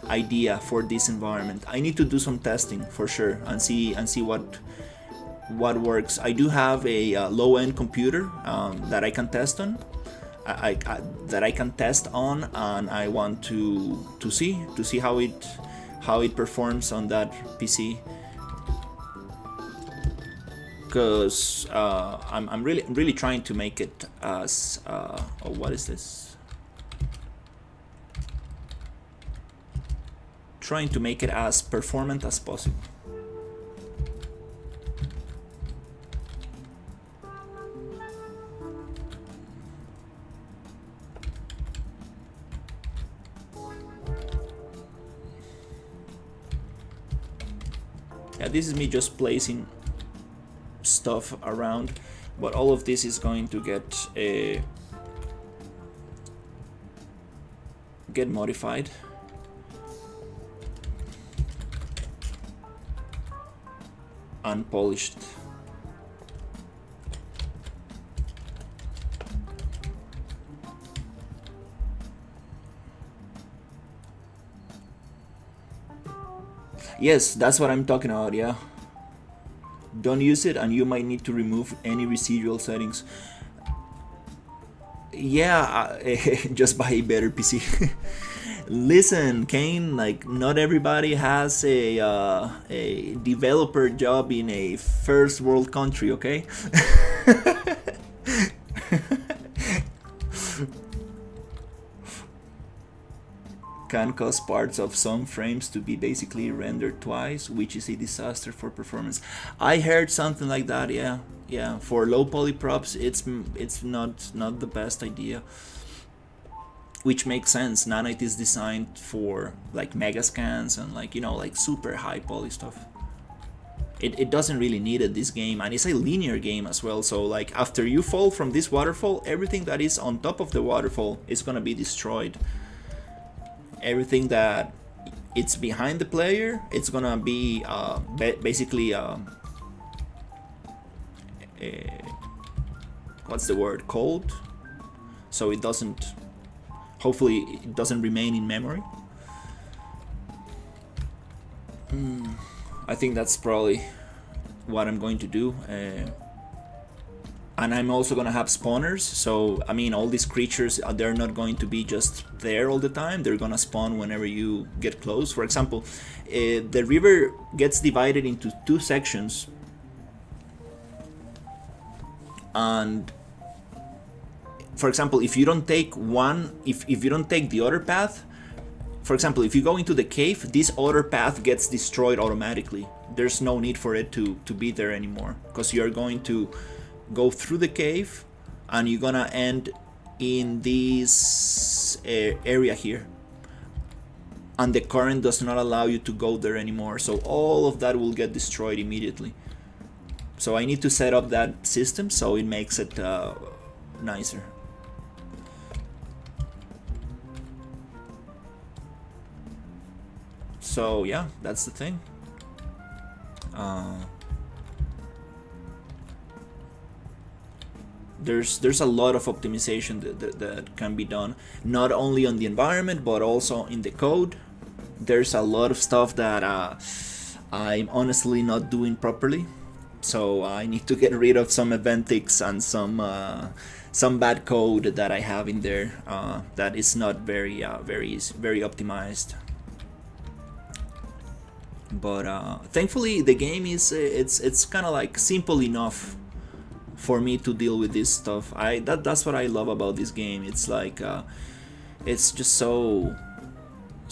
Speaker 1: idea for this environment. I need to do some testing for sure and see what works. I do have a low-end computer that I can test on. That I can test on, and I want to see how it performs on that PC. Because I'm really trying to make it as oh, what is this? Trying to make it as performant as possible. Yeah, this is me just placing stuff around, but all of this is going to get modified. Unpolished. Yes, that's what I'm talking about, yeah. Don't use it and you might need to remove any residual settings. Yeah, just buy a better PC. Listen, Kane, like not everybody has a developer job in a first world country, okay? Can cause parts of some frames to be basically rendered twice, which is a disaster for performance. I heard something like that, yeah. Yeah, for low poly props, it's not the best idea. Which makes sense. Nanite is designed for like mega scans and like, you know, like super high poly stuff. It doesn't really need it, this game, and it's a linear game as well, so like after you fall from this waterfall, everything that is on top of the waterfall is gonna be destroyed. Everything that it's behind the player, it's gonna be basically what's the word, cold, so it doesn't, hopefully it doesn't remain in memory. I think that's probably what I'm going to do. And I'm also gonna have spawners, so I mean all these creatures, they're not going to be just there all the time, they're gonna spawn whenever you get close. For example, the river gets divided into two sections, and for example, if you don't take one, if you don't take the other path, for example, if you go into the cave, this other path gets destroyed automatically. There's no need for it to be there anymore, because you're going to go through the cave and you're gonna end in this area here, and the current does not allow you to go there anymore, so all of that will get destroyed immediately. So I need to set up that system so it makes it nicer. So yeah, that's the thing. There's a lot of optimization that can be done, not only on the environment but also in the code. There's a lot of stuff that I'm honestly not doing properly, so I need to get rid of some event ticks and some bad code that I have in there that is not very optimized. But thankfully the game is it's kind of like simple enough for me to deal with this stuff. That's what I love about this game. It's like it's just so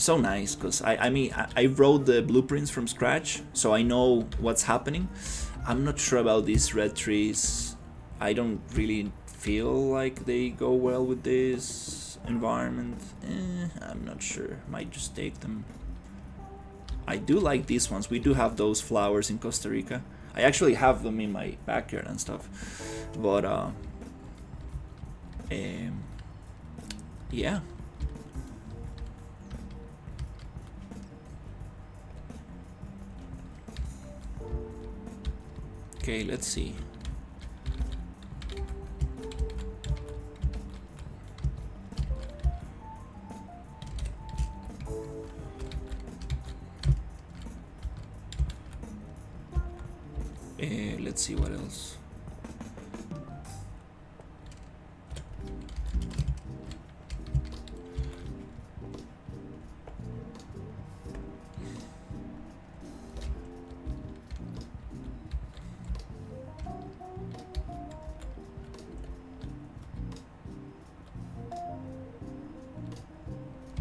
Speaker 1: nice, because I mean I wrote the blueprints from scratch, so I know what's happening. I'm not sure about these red trees. I don't really feel like they go well with this environment. I'm not sure. Might just take them. I do like these ones. We do have those flowers in Costa Rica. I actually have them in my backyard and stuff. But yeah. Okay, let's see. Let's see what else.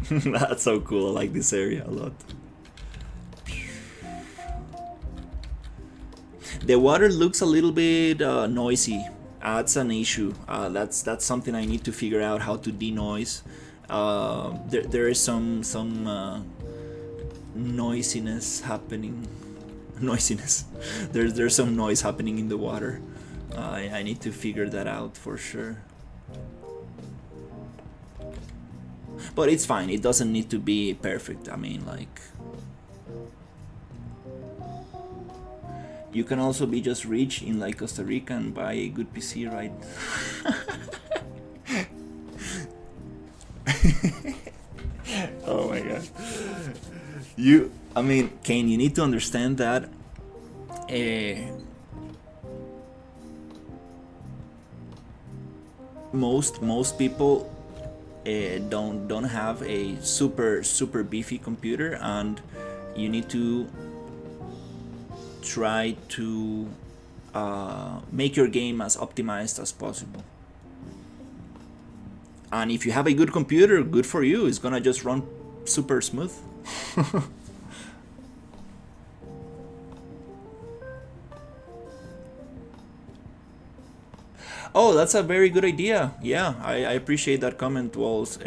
Speaker 1: That's so cool. I like this area a lot. The water looks a little bit noisy. That's an issue. That's something I need to figure out how to denoise. There is some noisiness happening. noisiness. There's some noise happening in the water. I need to figure that out for sure. But it's fine. It doesn't need to be perfect. I mean, like, you can also be just rich in like Costa Rica and buy a good PC, right? Oh my god. I mean, Kane, you need to understand that most people don't have a super beefy computer, and you need to try to make your game as optimized as possible. And if you have a good computer, good for you. It's gonna just run super smooth. Oh, that's a very good idea. Yeah, I appreciate that comment, Walls.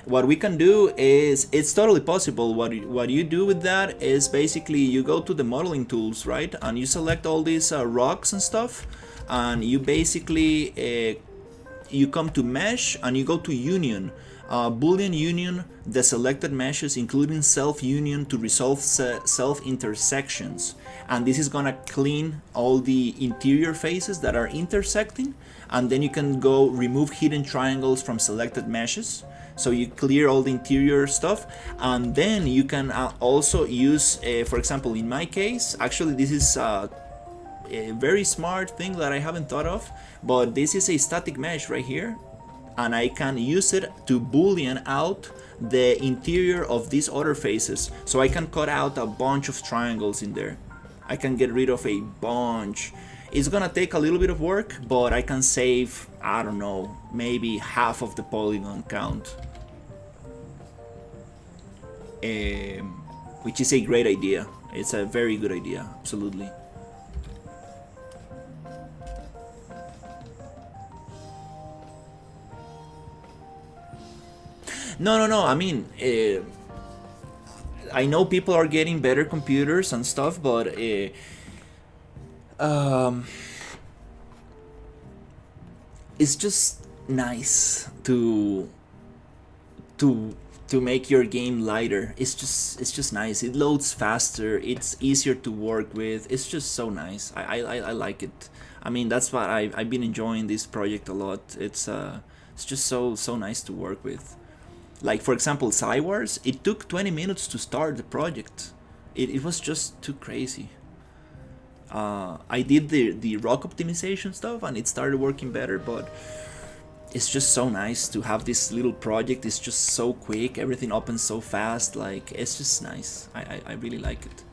Speaker 1: What we can do is, it's totally possible. What you do with that is basically you go to the modeling tools, right? And you select all these rocks and stuff, and you basically you come to mesh and you go to union. Boolean union the selected meshes, including self union, to resolve self intersections. And this is gonna clean all the interior faces that are intersecting, and then you can go remove hidden triangles from selected meshes, so you clear all the interior stuff. And then you can also use, for example, in my case, actually this is a very smart thing that I haven't thought of, but this is a static mesh right here, and I can use it to boolean out the interior of these other faces, so I can cut out a bunch of triangles in there. I can get rid of a bunch. It's gonna take a little bit of work, but I can save, I don't know, maybe half of the polygon count, which is a great idea. It's a very good idea, absolutely. No. I mean, I know people are getting better computers and stuff, but it's just nice to make your game lighter. It's just nice. It loads faster. It's easier to work with. It's just so nice. I like it. I mean, that's why I've been enjoying this project a lot. It's just so nice to work with. Like, for example, Cywars, it took 20 minutes to start the project. It was just too crazy. I did the rock optimization stuff and it started working better, but it's just so nice to have this little project. It's just so quick, everything opens so fast, like, it's just nice. I really like it.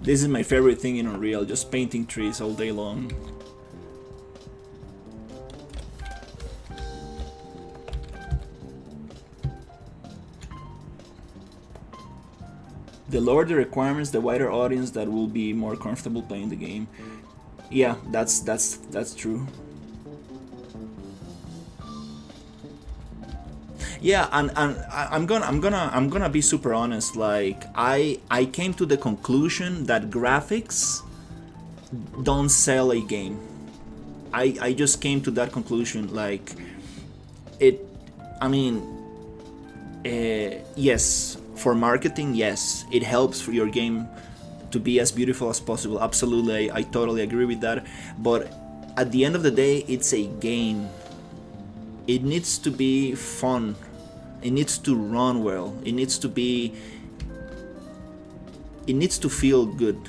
Speaker 1: This is my favorite thing in Unreal, just painting trees all day long. The lower the requirements, the wider audience that will be more comfortable playing the game. Yeah, that's true. Yeah, and I'm gonna be super honest. Like, I came to the conclusion that graphics don't sell a game. I just came to that conclusion. Like, I mean, yes, for marketing, yes, it helps for your game to be as beautiful as possible. Absolutely, I totally agree with that. But at the end of the day, it's a game. It needs to be fun. It needs to run well. It needs to feel good.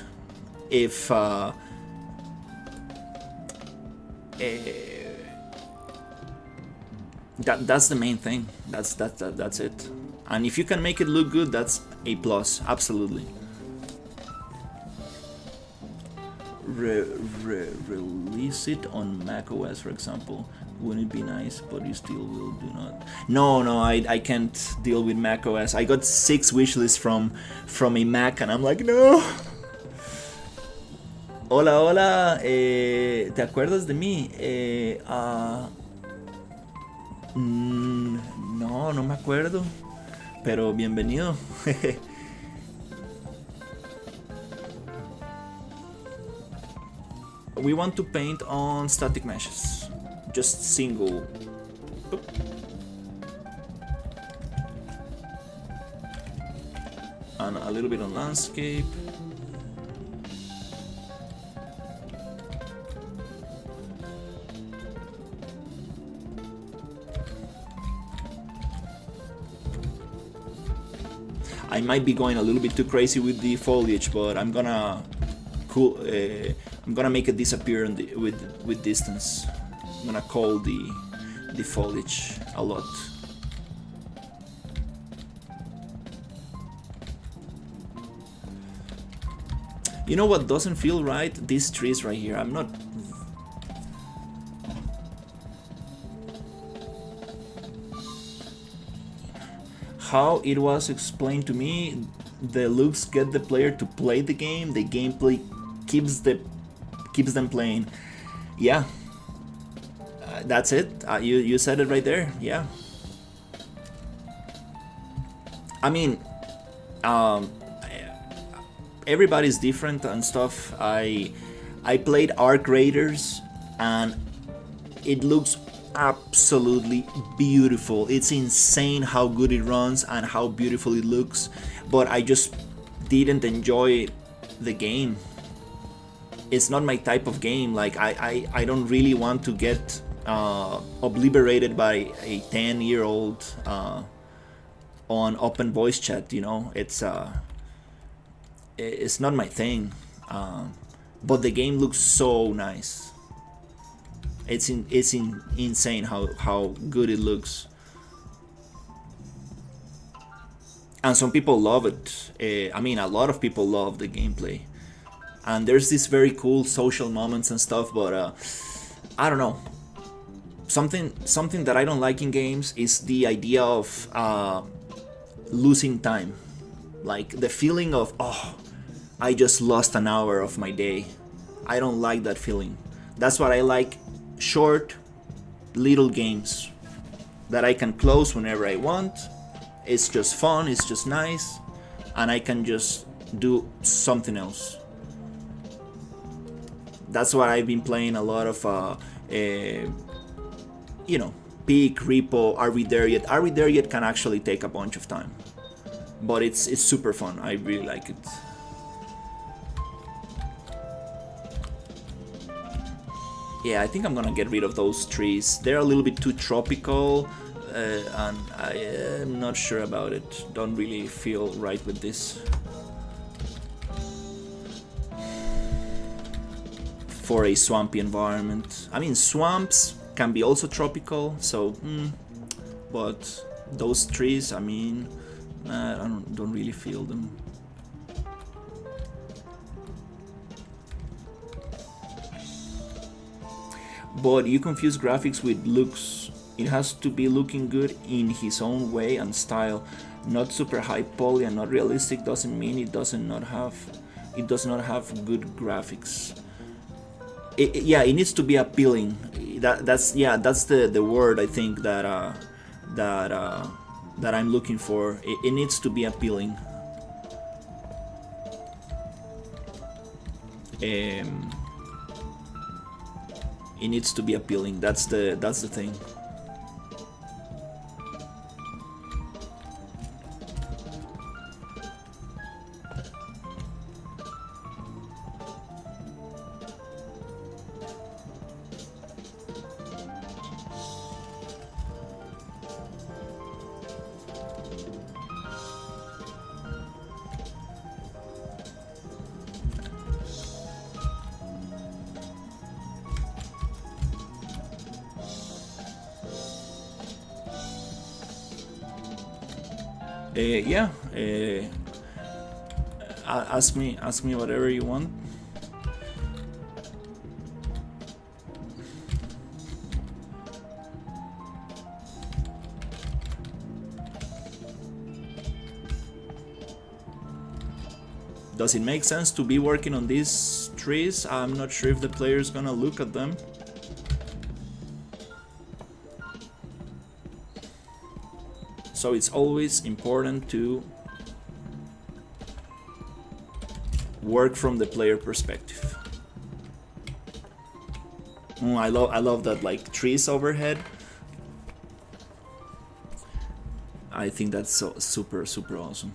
Speaker 1: If that's the main thing. That's it. And if you can make it look good, that's A plus, absolutely. Release it on macOS, for example. Wouldn't it be nice? But you still will do not. No, I can't deal with macOS. I got 6 wishlists from a Mac, and I'm like, no. Hola, ¿te acuerdas de mí? No me acuerdo. Pero bienvenido. We want to paint on static meshes. Just single. Oop. And a little bit on landscape. I might be going a little bit too crazy with the foliage, but I'm gonna I'm gonna make it disappear with distance. I'm gonna call the foliage a lot. You know what doesn't feel right? These trees right here. I'm not. How it was explained to me, the looks get the player to play the game. The gameplay keeps them playing. Yeah, that's it. You said it right there. Yeah. I mean, everybody's different and stuff. I played Arc Raiders, and it looks absolutely beautiful. It's insane how good it runs and how beautiful it looks, but I just didn't enjoy the game. It's not my type of game. Like I don't really want to get obliterated by a 10-year-old on open voice chat, you know. It's not my thing, but the game looks so nice. It's insane how good it looks, and some people love it. I mean, a lot of people love the gameplay, and there's this very cool social moments and stuff. But I don't know. Something that I don't like in games is the idea of losing time, like the feeling of, oh, I just lost an hour of my day. I don't like that feeling. That's what I like. Short, little games that I can close whenever I want. It's just fun, it's just nice, and I can just do something else. That's why I've been playing a lot of you know, Peak, Repo, Are We There Yet? Are We There Yet can actually take a bunch of time, but it's super fun. I really like it. Yeah, I think I'm gonna get rid of those trees. They're a little bit too tropical, and I am not sure about it. Don't really feel right with this. For a swampy environment. I mean, swamps can be also tropical, so, but those trees, I mean, I don't really feel them. But you confuse graphics with looks. It has to be looking good in his own way and style. Not super high poly and not realistic doesn't mean it does not have good graphics. Yeah, it needs to be appealing. That's the word I think that I'm looking for. It needs to be appealing. It needs to be appealing. That's the thing. Yeah, ask me whatever you want. Does it make sense to be working on these trees? I'm not sure if the player is gonna look at them. So it's always important to work from the player perspective. I love that, like, trees overhead. I think that's so super awesome.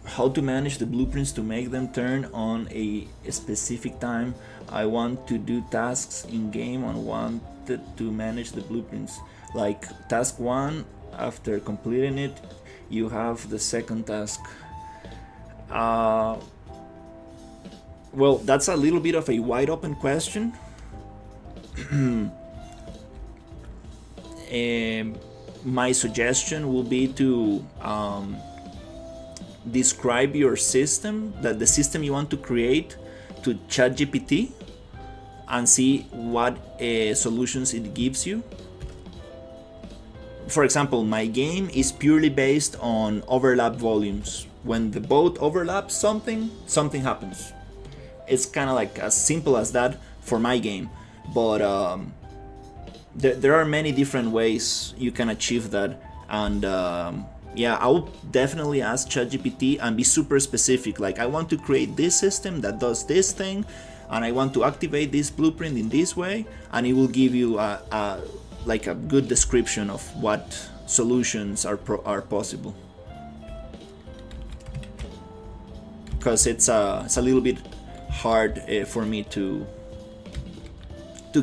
Speaker 1: How to manage the blueprints to make them turn on a specific time. I want to do tasks in game and wanted to manage the blueprints. Like task 1, after completing it, you have the second task. Well, that's a little bit of a wide open question. My suggestion will be to describe your system, the system you want to create, to ChatGPT and see what solutions it gives you. For example, my game is purely based on overlap volumes. When the boat overlaps something happens. It's kind of like as simple as that for my game, but there are many different ways you can achieve that. And yeah, I would definitely ask ChatGPT and be super specific. Like, I want to create this system that does this thing, and I want to activate this blueprint in this way, and it will give you like a good description of what solutions are possible. Because it's a little bit hard for me to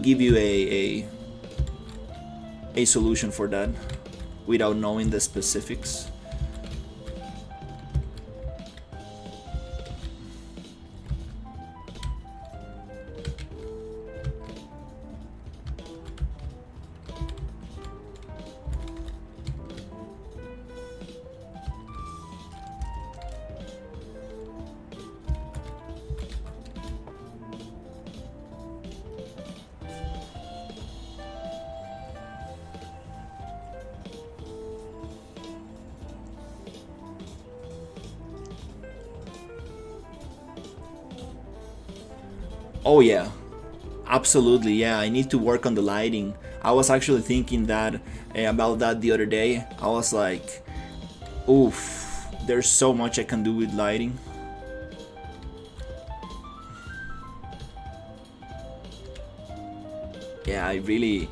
Speaker 1: give you a solution for that without knowing the specifics. Oh yeah, absolutely, yeah, I need to work on the lighting. I was actually thinking that about that the other day. I was like, oof, there's so much I can do with lighting. Yeah, I really...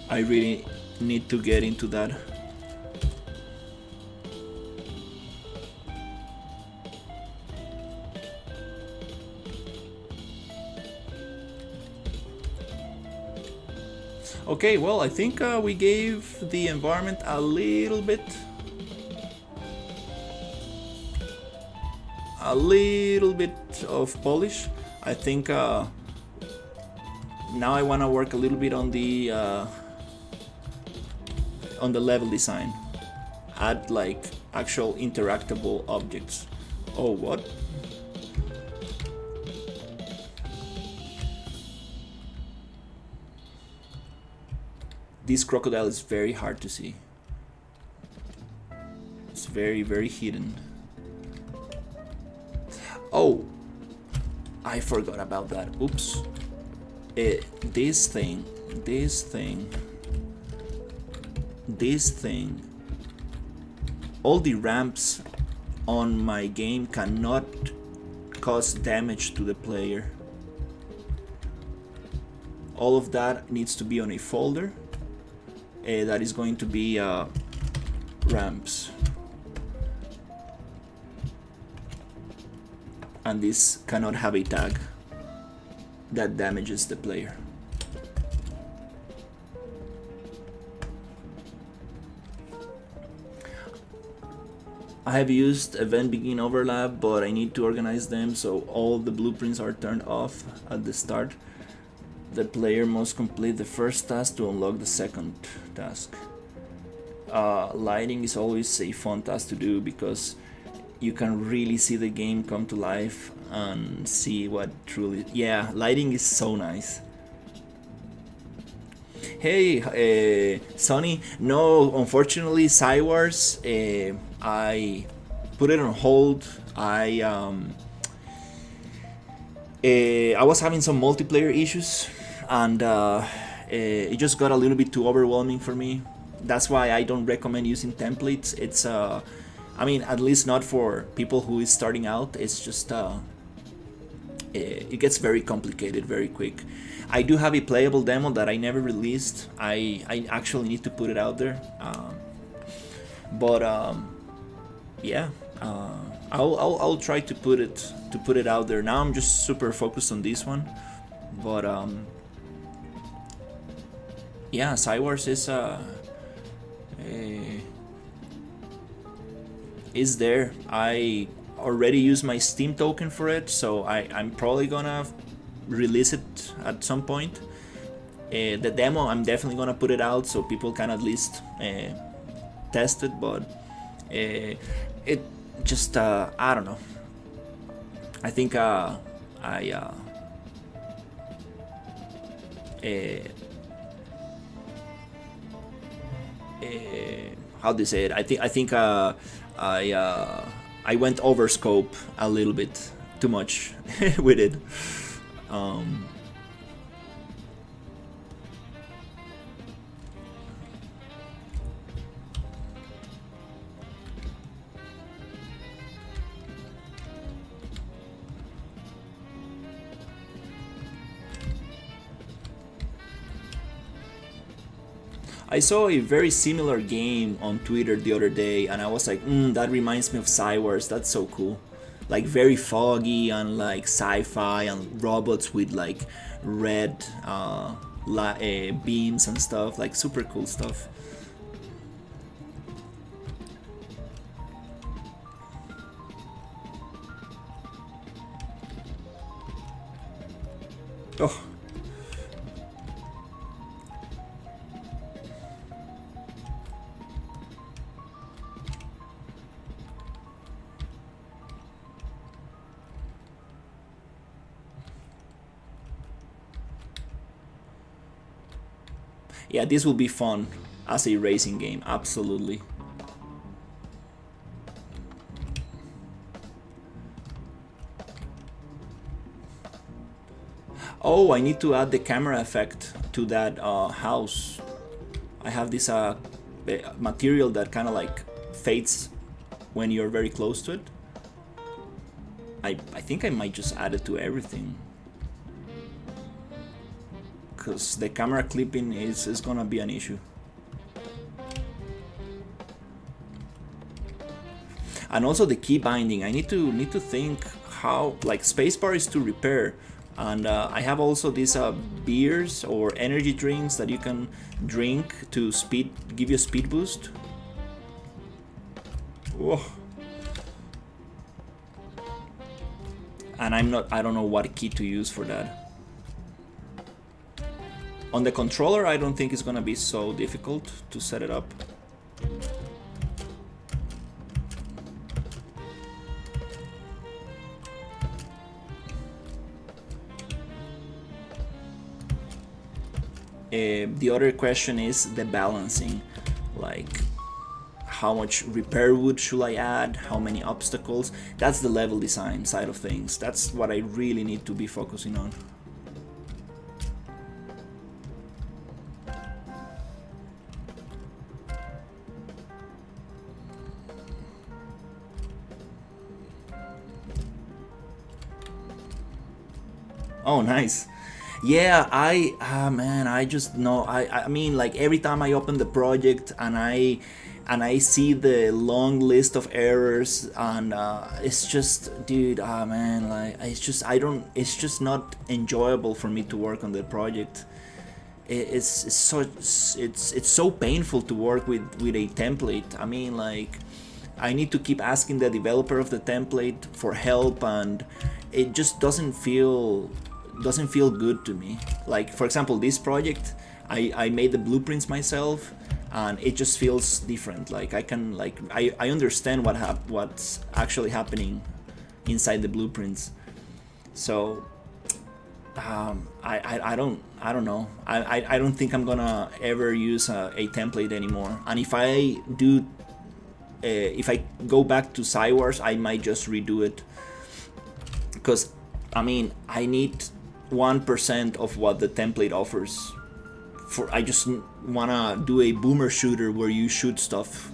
Speaker 1: I really need to get into that. Okay, well, I think we gave the environment a little bit of polish. I think now I want to work a little bit on the level design. Add like actual interactable objects. Oh, what? This crocodile is very hard to see. It's very, very hidden. Oh, I forgot about that. Oops. This thing. this thing, all the ramps on my game cannot cause damage to the player. All of that needs to be on a folder that is going to be ramps. And this cannot have a tag that damages the player. I have used event begin overlap, but I need to organize them so all the blueprints are turned off at the start. The player must complete the first task to unlock the second task. Lighting is always a fun task to do because you can really see the game come to life and see what truly... Yeah, lighting is so nice. Hey, Sonny. No, unfortunately, Cywars, I put it on hold. I was having some multiplayer issues, and it just got a little bit too overwhelming for me. That's why I don't recommend using templates. It's I mean, at least not for people who is starting out. It's just it gets very complicated very quick. I do have a playable demo that I never released. I actually need to put it out there. Yeah, I'll try to put it out there. Now I'm just super focused on this one, but yeah, Cywars is there. I already used my Steam token for it, so I'm probably gonna release it at some point. The demo, I'm definitely gonna put it out so people can at least test it, but it just I don't know. I think how do you say it? I think I went over scope a little bit too much with it. I saw a very similar game on Twitter the other day, and I was like, that reminds me of Cywars. That's so cool. Like very foggy and like sci-fi and robots with like red beams and stuff. Like super cool stuff. Oh. Yeah, this will be fun as a racing game, absolutely. Oh, I need to add the camera effect to that house. I have this material that kind of like fades when you're very close to it. I think I might just add it to everything, because the camera clipping is gonna be an issue. And also the key binding. I need to think how, like, spacebar is to repair, and I have also these beers or energy drinks that you can drink to give you a speed boost. Whoa. And I don't know what key to use for that. On the controller, I don't think it's gonna be so difficult to set it up. The other question is the balancing, like how much repair wood should I add, how many obstacles. That's the level design side of things. That's what I really need to be focusing on. Oh, nice. Yeah, man, I just know. I mean, like every time I open the project and I see the long list of errors, and it's just, dude, man, like it's just I don't. It's just not enjoyable for me to work on the project. It's so painful to work with a template. I mean, like I need to keep asking the developer of the template for help, and it just doesn't feel good to me. Like for example, this project, I made the blueprints myself, and it just feels different. Like I understand what's actually happening inside the blueprints. So I don't know. I don't think I'm gonna ever use a template anymore. And if I do, if I go back to Cywars, I might just redo it, because I mean I need 1% of what the template offers. I just wanna do a boomer shooter where you shoot stuff.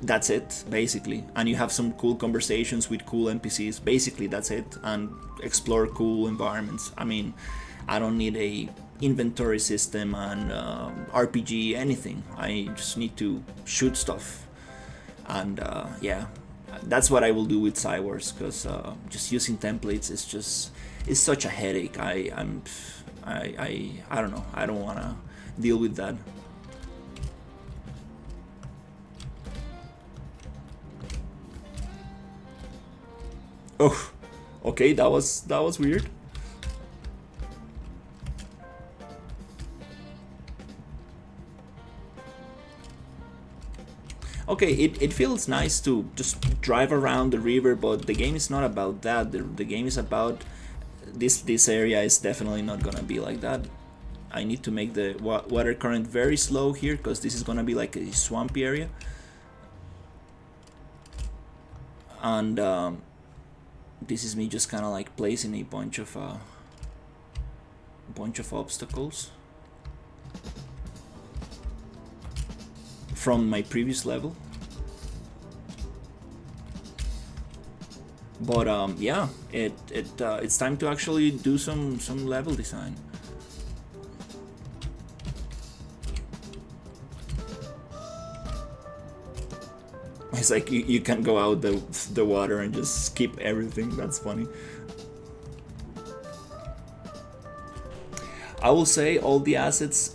Speaker 1: That's it, basically, and you have some cool conversations with cool NPCs. Basically, that's it, and explore cool environments. I mean, I don't need a inventory system and RPG, anything. I just need to shoot stuff, and yeah, that's what I will do with Cywars, because just using templates is such a headache. I don't know. I don't wanna deal with that. Oh, okay, that was weird. Okay, it feels nice to just drive around the river, but the game is not about that. The game is about this area is definitely not gonna be like that. I need to make the water current very slow here, because this is gonna be like a swampy area. And this is me just kind of like placing a bunch of obstacles from my previous level. But yeah, it's time to actually do some level design. It's like you can go out the water and just skip everything. That's funny. I will say all the assets,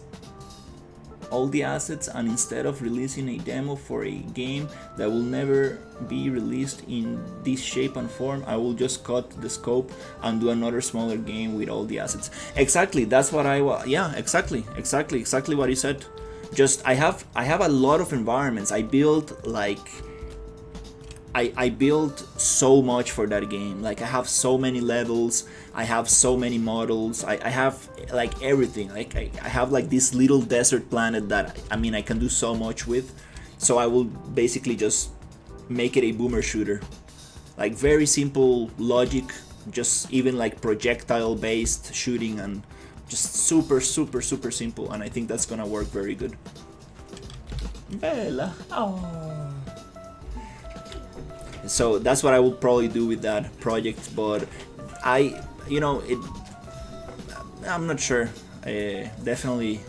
Speaker 1: and instead of releasing a demo for a game that will never be released in this shape and form, I will just cut the scope and do another smaller game with all the assets. Exactly, that's what yeah, exactly what you said. Just I have a lot of environments. I built like I built so much for that game. Like I have so many levels, I have so many models, I have like everything. Like I have like this little desert planet that I mean I can do so much with. So I will basically just make it a boomer shooter. Like very simple logic, just even like projectile based shooting, and just super simple, and I think that's gonna work very good. Bella. Oh. So that's what I will probably do with that project, but I'm not sure. Definitely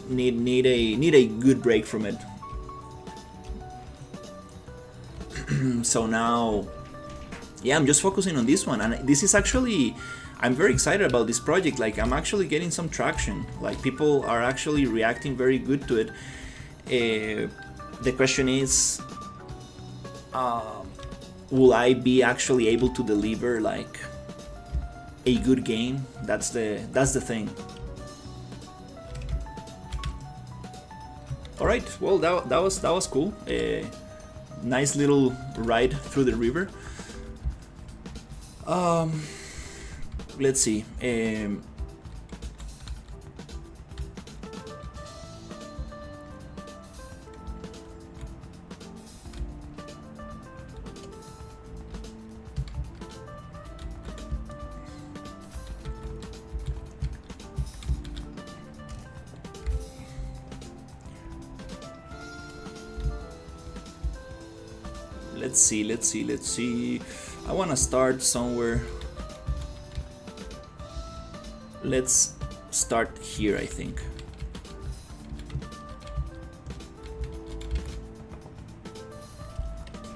Speaker 1: need a good break from it. So now, yeah, I'm just focusing on this one, and this is actually, I'm very excited about this project. Like I'm actually getting some traction. Like people are actually reacting very good to it. The question is, will I be actually able to deliver like a good game? That's the thing. All right, well that was cool. Nice little ride through the river. Let's see. Let's see. I want to start somewhere. let's start here, I think.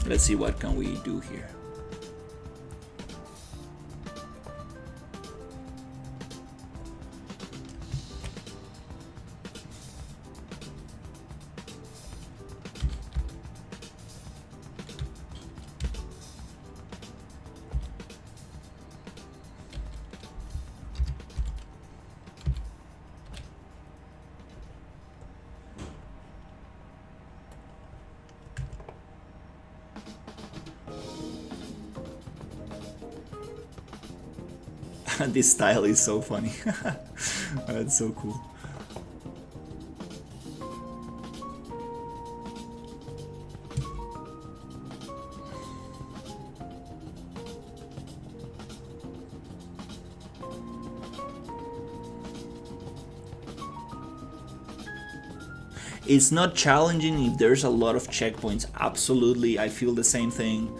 Speaker 1: Let's see what can we do here. This style is so funny. That's so cool. It's not challenging if there's a lot of checkpoints. Absolutely, I feel the same thing.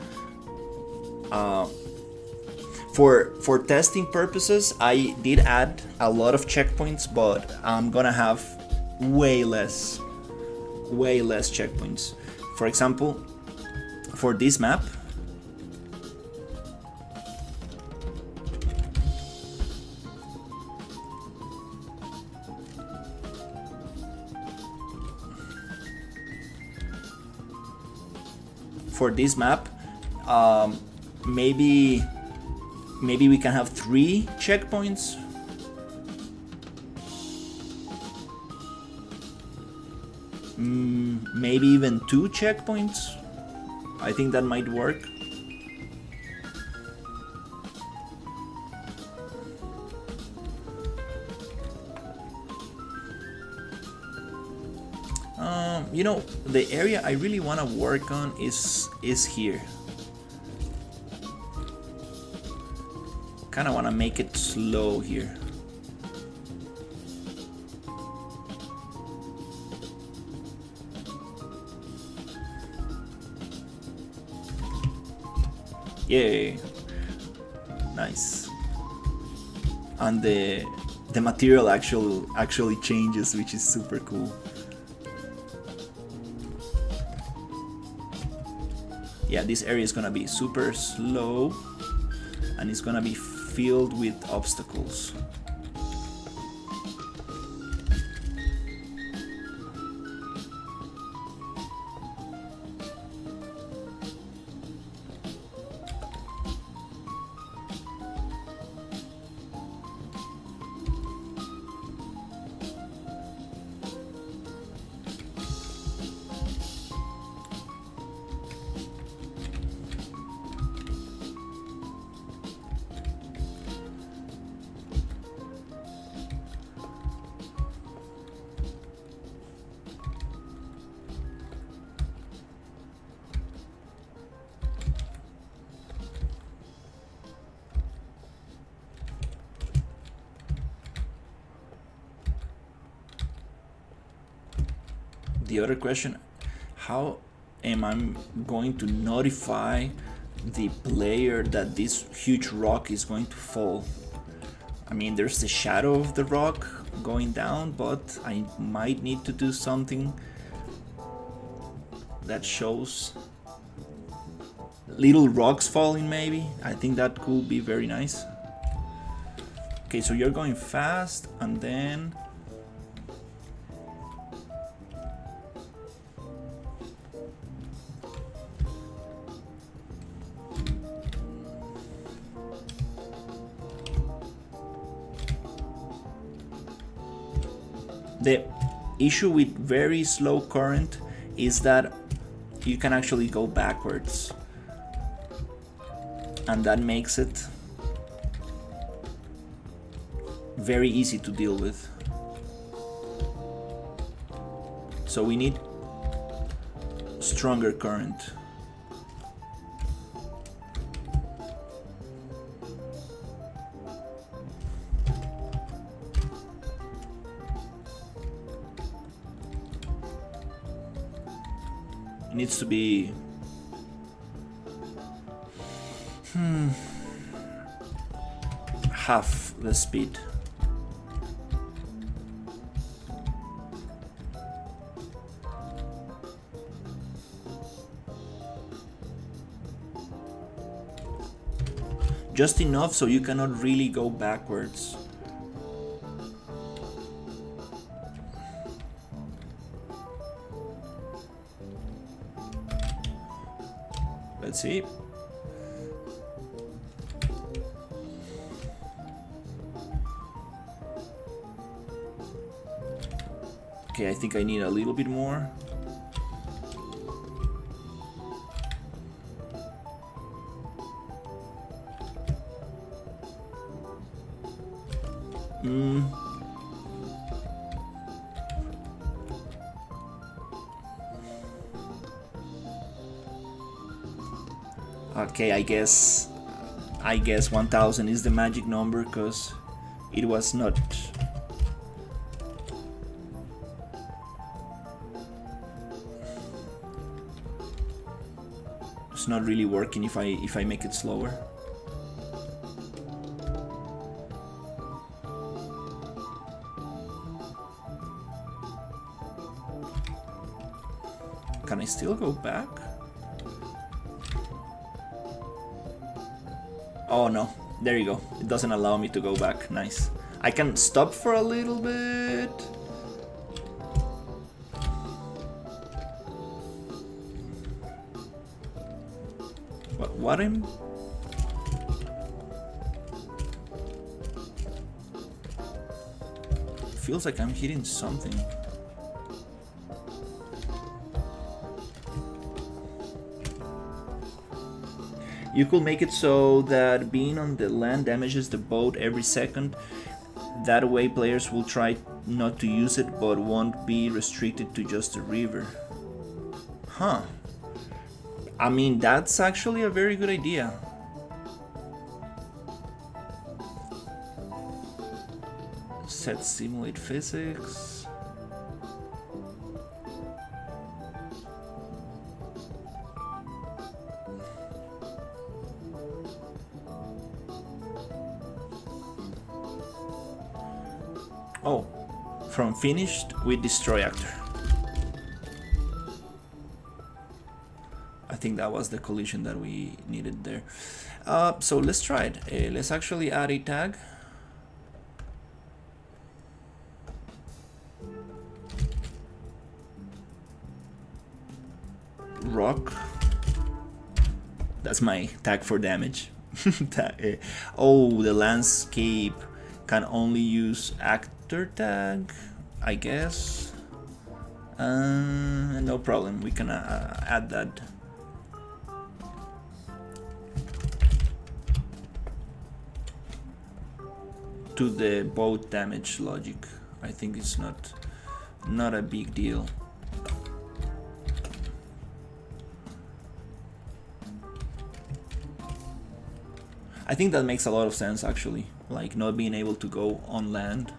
Speaker 1: For testing purposes, I did add a lot of checkpoints, but I'm gonna have way less checkpoints. For example, for this map, maybe we can have 3 checkpoints. Maybe even 2 checkpoints. I think that might work. You know, the area I really want to work on is here. Kind of want to make it slow here. Yay! Nice. And the material actually changes, which is super cool. Yeah, this area is gonna be super slow, and it's gonna be filled with obstacles. The other question, how am I going to notify the player that this huge rock is going to fall? I mean, there's the shadow of the rock going down, but I might need to do something that shows little rocks falling, maybe. I think that could be very nice. Okay, so you're going fast, and then the issue with very slow current is that you can actually go backwards, and that makes it very easy to deal with. So we need stronger current. Needs to be half the speed. just enough so you cannot really go backwards. Let's see. Okay, I think I need a little bit more. Okay, I guess 1000 is the magic number because it was not. It's not really working if I make it slower. Can I still go back? Oh no, there you go. It doesn't allow me to go back. Nice. I can stop for a little bit. What am... Feels like I'm hitting something. You could make it so that being on the land damages the boat every second. That way players will try not to use it but won't be restricted to just the river. Huh. I mean, that's actually a very good idea. Set simulate physics. Oh, from finished with destroy actor. I think that was the collision that we needed there. So let's try it. Let's actually add a tag. Rock. That's my tag for damage. Oh, the landscape can only use actor tag, I guess. No problem, we can add that. To the boat damage logic. I think it's not a big deal. I think that makes a lot of sense actually, like not being able to go on land.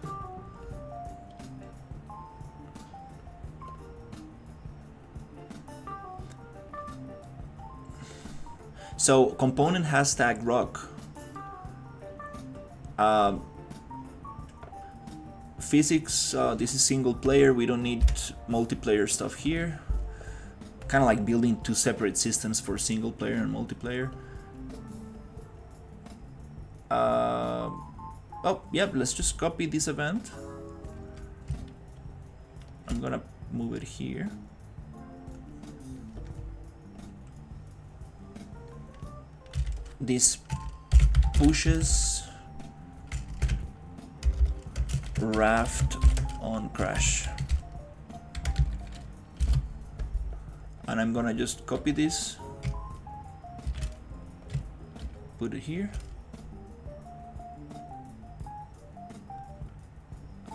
Speaker 1: So component hashtag rock. Physics, this is single player, we don't need multiplayer stuff here. Kind of like building two separate systems for single player and multiplayer. Oh, yep, let's just copy this event. I'm gonna move it here. This pushes raft on crash. And I'm gonna just copy this, put it here.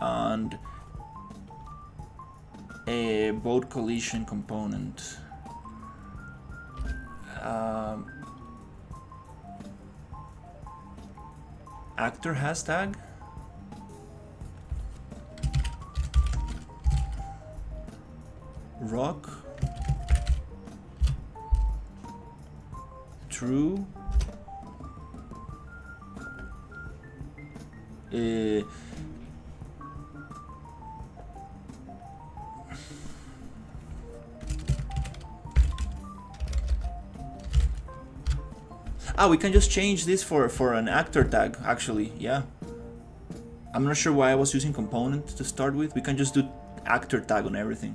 Speaker 1: And a boat collision component. Actor hashtag. Rock. True. Ah, we can just change this for an actor tag, actually, yeah. I'm not sure why I was using component to start with. We can just do actor tag on everything.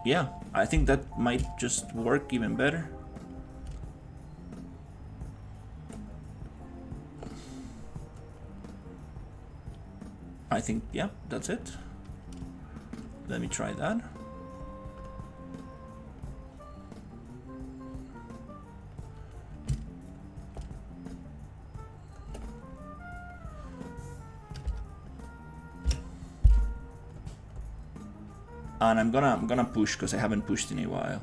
Speaker 1: Yeah, I think that might just work even better. I think, yeah, that's it. Let me try that. And I'm gonna push because I haven't pushed in a while.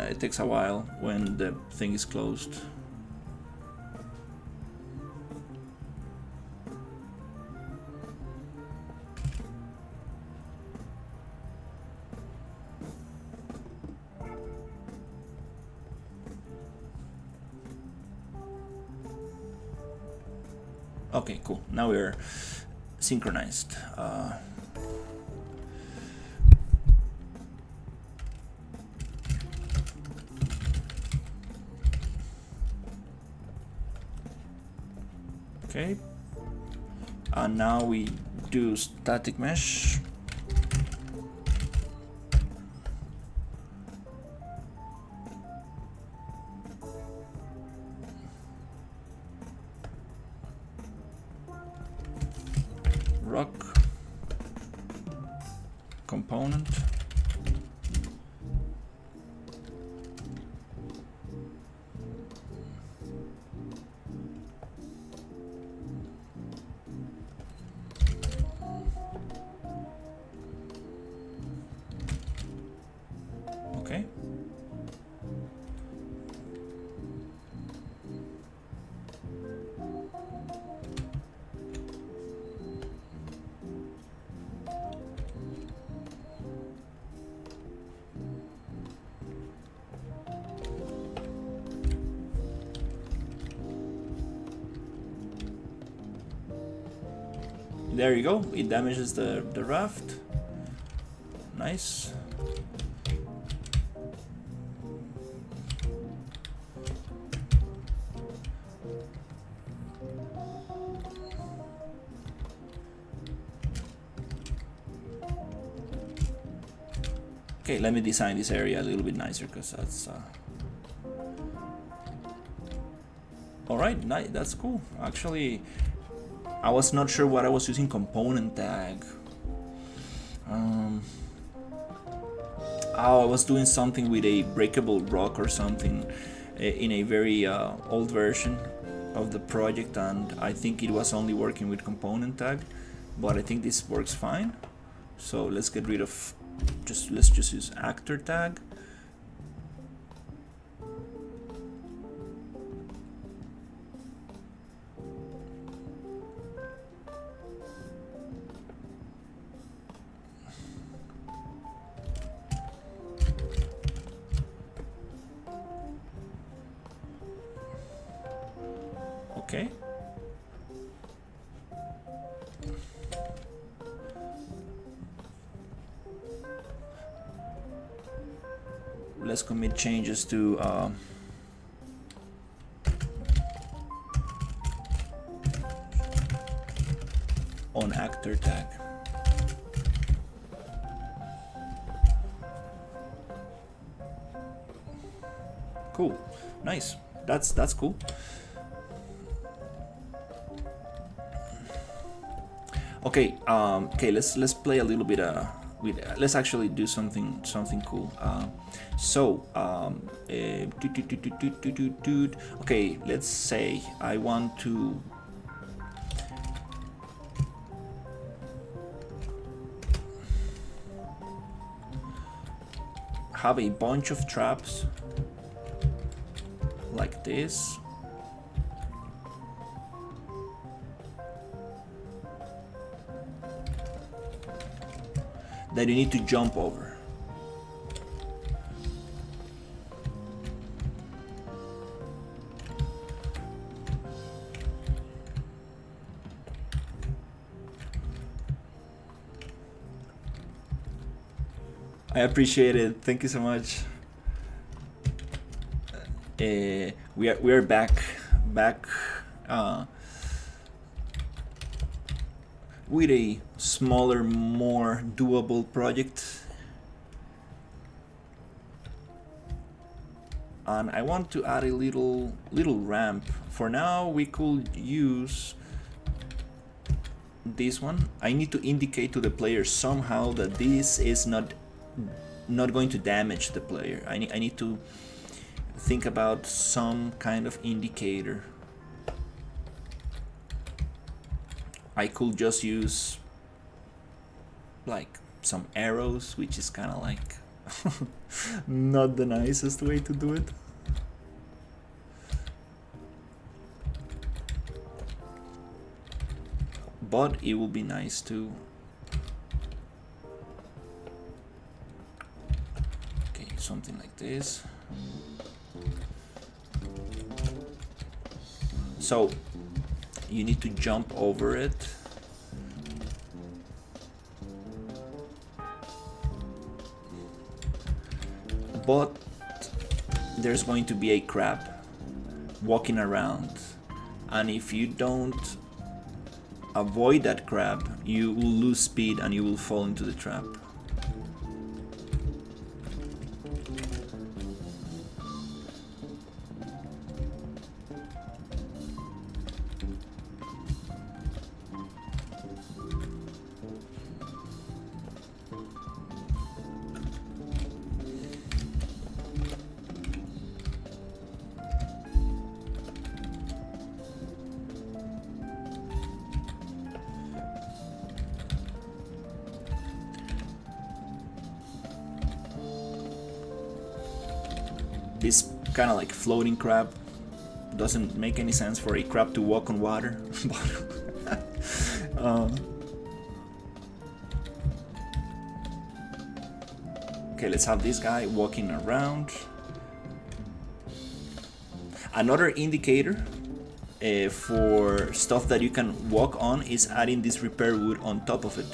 Speaker 1: It takes a while when the thing is closed. Okay, cool. Now we're synchronized. Okay, and now we do static mesh. Rock component. Okay. There you go, it damages the raft. Nice. Okay, let me design this area a little bit nicer because that's alright, nice, that's cool. Actually, I was not sure what I was using component tag. Oh, I was doing something with a breakable rock or something in a very old version of the project, and I think it was only working with component tag, but I think this works fine. So let's get rid of let's just use actor tag. Okay. Let's commit changes to on actor tag. Cool, nice. That's cool. Okay, okay. Let's play a little bit with. Let's actually do something cool. Okay, let's say I want to. have a bunch of traps like this. That you need to jump over. I appreciate it. Thank you so much. We are back with a smaller, more doable project, and I want to add a little ramp. For now, we could use this one. I need to indicate to the player somehow that this is not going to damage the player. I need to think about some kind of indicator. I could just use like some arrows, which is kind of like not the nicest way to do it. But it will be nice to. Okay, something like this. So you need to jump over it. But there's going to be a crab walking around, and if you don't avoid that crab, you will lose speed and you will fall into the trap. This kind of like floating crab doesn't make any sense for a crab to walk on water. Okay, let's have this guy walking around. Another indicator for stuff that you can walk on is adding this repair wood on top of it.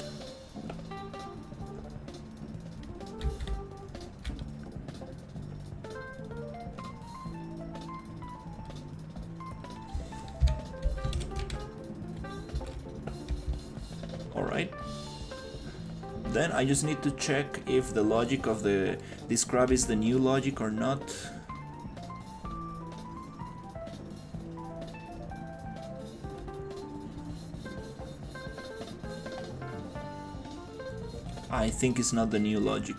Speaker 1: Then I just need to check if the logic of this crab is the new logic or not. I think it's not the new logic.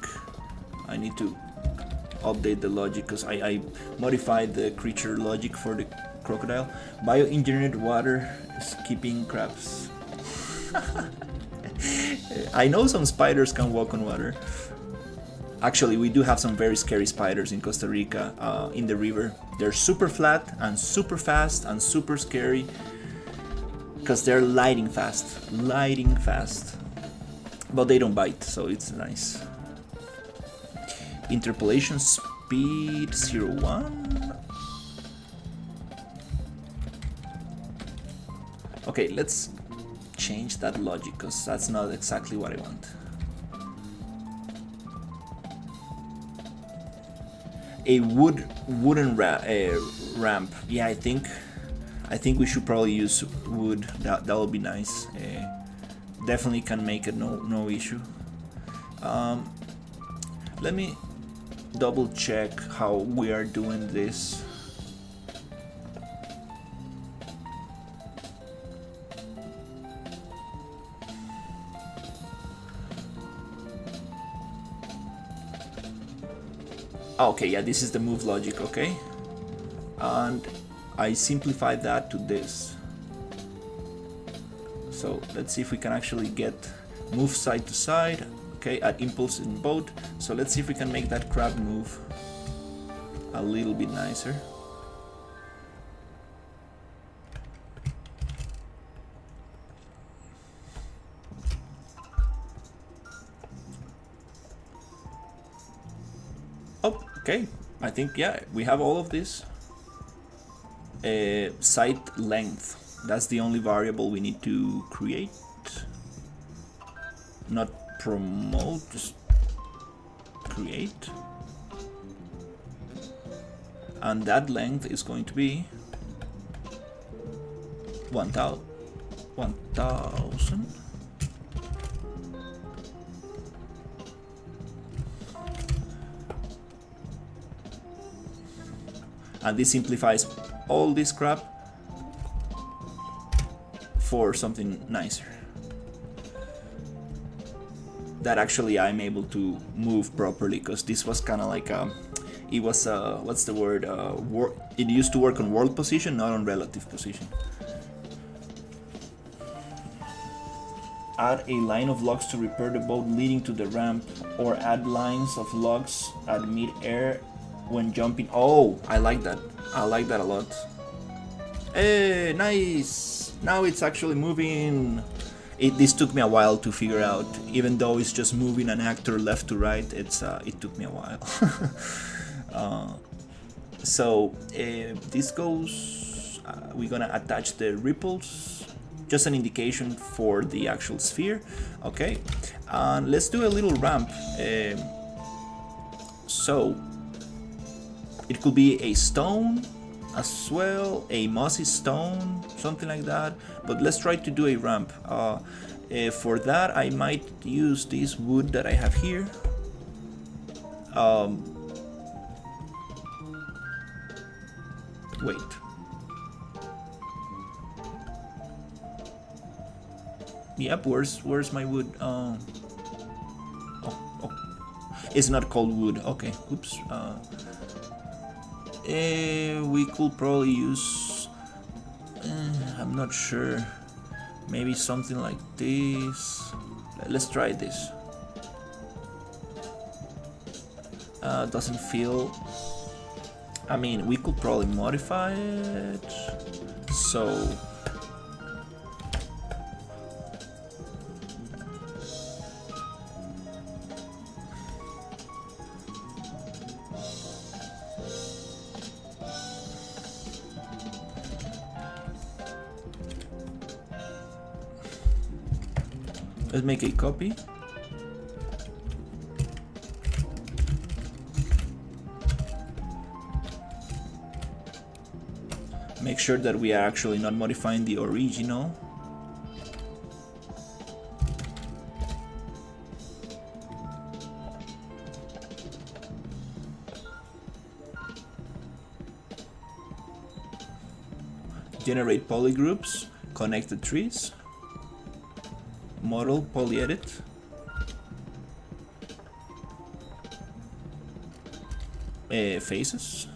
Speaker 1: I need to update the logic because I modified the creature logic for the crocodile. Bioengineered water is keeping crabs. I know some spiders can walk on water. Actually, we do have some very scary spiders in Costa Rica, in the river. They're super flat and super fast and super scary because they're lightning fast. But they don't bite, so it's nice. Interpolation speed 0.1. Okay, let's change that logic because that's not exactly what I want. A wooden ramp. Yeah, I think we should probably use wood. That will be nice. Definitely can make it no issue. Let me double check how we are doing this. Okay, yeah, this is the move logic, okay? And I simplified that to this. So let's see if we can actually get move side to side. Okay, add impulse in boat. So let's see if we can make that crab move a little bit nicer. Oh, okay. I think, yeah, we have all of this. Site length. That's the only variable we need to create. Not promote, just create. And that length is going to be 1000. And this simplifies all this crap for something nicer. That actually I'm able to move properly, because this was kind of like it was what's the word? It used to work on world position, not on relative position. Add a line of logs to repair the boat leading to the ramp, or add lines of logs at mid-air when jumping. Oh, I like that. I like that a lot. Hey, nice! Now it's actually moving. This took me a while to figure out. Even though it's just moving an actor left to right, it took me a while. So this goes. We're gonna attach the ripples, just an indication for the actual sphere. Okay, and let's do a little ramp. So it could be a stone as well, a mossy stone, something like that. But let's try to do a ramp. For that, I might use this wood that I have here. Wait. Yep, where's my wood? Oh. It's not called wood. Okay, oops. We could probably use. I'm not sure. Maybe something like this. Let's try this. Doesn't feel. I mean, we could probably modify it. So. Let's make a copy. Make sure that we are actually not modifying the original. Generate polygroups, connect the trees. Model polyedit. Faces,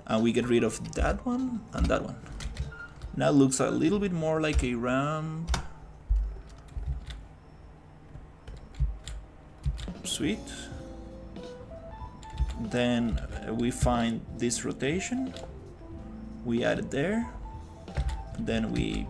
Speaker 1: and we get rid of that one and that one. Now it looks a little bit more like a ramp. Sweet. Then we find this rotation, we add it there, then we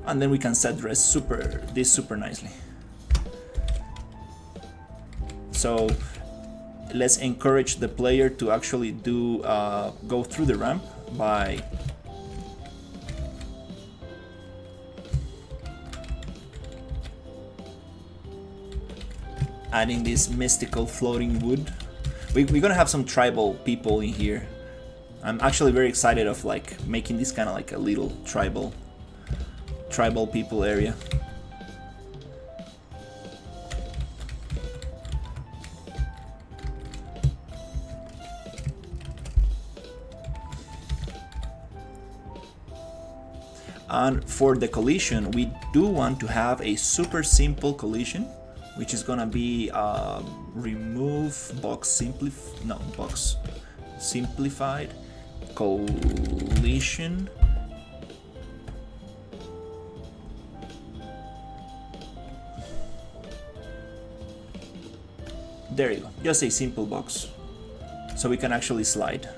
Speaker 1: and then we can set this super nicely. So let's encourage the player to actually go through the ramp by adding this mystical floating wood. We're gonna have some tribal people in here. I'm actually very excited of like making this kind of like a little tribal people area. And for the collision, we do want to have a super simple collision, which is gonna be remove box simplified collision. There you go, just a simple box, so we can actually slide.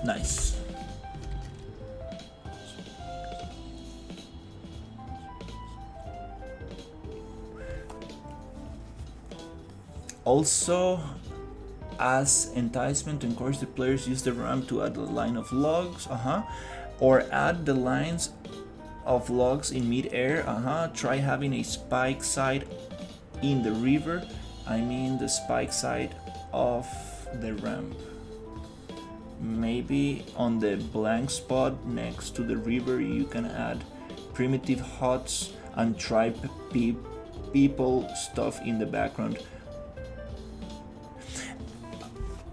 Speaker 1: Nice. Also, as enticement to encourage the players, use the ramp to add a line of logs, or add the lines of logs in mid-air, try having a spike side in the river, I mean the spike side of the ramp. Maybe on the blank spot next to the river you can add primitive huts and tribe people stuff in the background.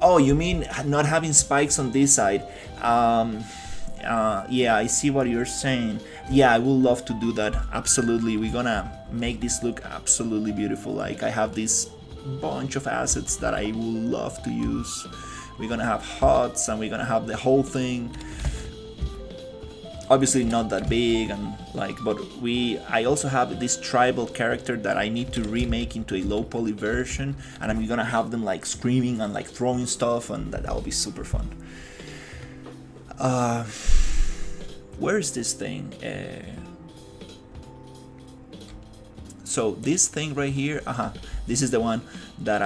Speaker 1: Oh, you mean not having spikes on this side? Yeah, I see what you're saying. Yeah, I would love to do that. Absolutely, we're gonna make this look absolutely beautiful. Like, I have this bunch of assets that I would love to use. We're gonna have huts and we're gonna have the whole thing. Obviously not that big, and like, but I also have this tribal character that I need to remake into a low poly version, and I'm gonna have them like screaming and like throwing stuff, and that'll be super fun. Where is this thing? So this thing right here, this is the one that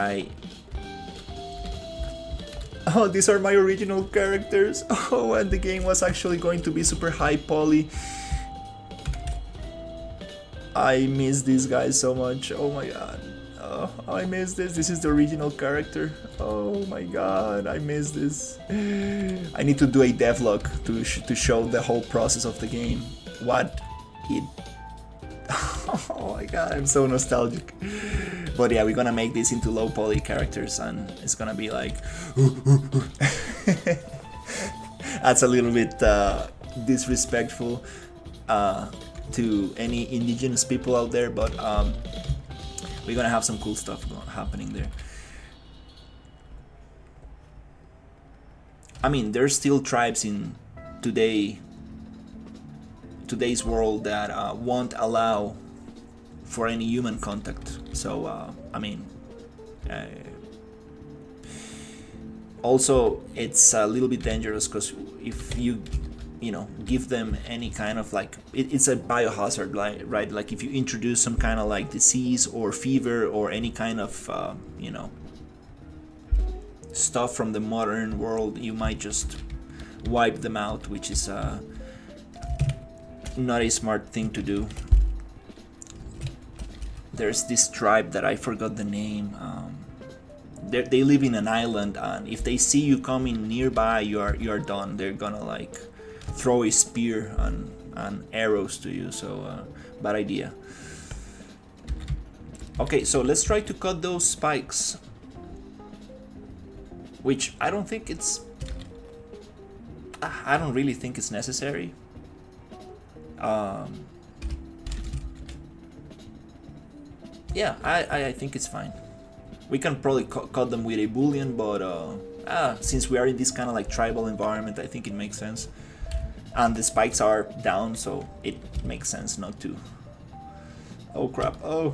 Speaker 1: oh, these are my original characters. Oh, and the game was actually going to be super high poly. I miss these guys so much. Oh my god. Oh, I miss this. This is the original character. Oh my god, I miss this. I need to do a devlog to show the whole process of the game. What it... Oh my god, I'm so nostalgic. But yeah, we're gonna make this into low poly characters, and it's gonna be like... That's a little bit disrespectful to any indigenous people out there, but we're gonna have some cool stuff happening there. I mean, there's still tribes in today's world that won't allow for any human contact. So I mean, also it's a little bit dangerous, because if you know, give them any kind of like, it's a biohazard, right? Like if you introduce some kind of like disease or fever or any kind of you know, stuff from the modern world, you might just wipe them out, which is not a smart thing to do. There's this tribe that I forgot the name. They live in an island, and if they see you coming nearby, you are done. They're gonna like throw a spear and arrows to you. So bad idea. Okay, so let's try to cut those spikes, which I don't think it's... I don't really think it's necessary. Yeah, I think it's fine. We can probably cut them with a boolean, but since we are in this kind of like tribal environment, I think it makes sense. And the spikes are down, so it makes sense not to. Oh crap, oh.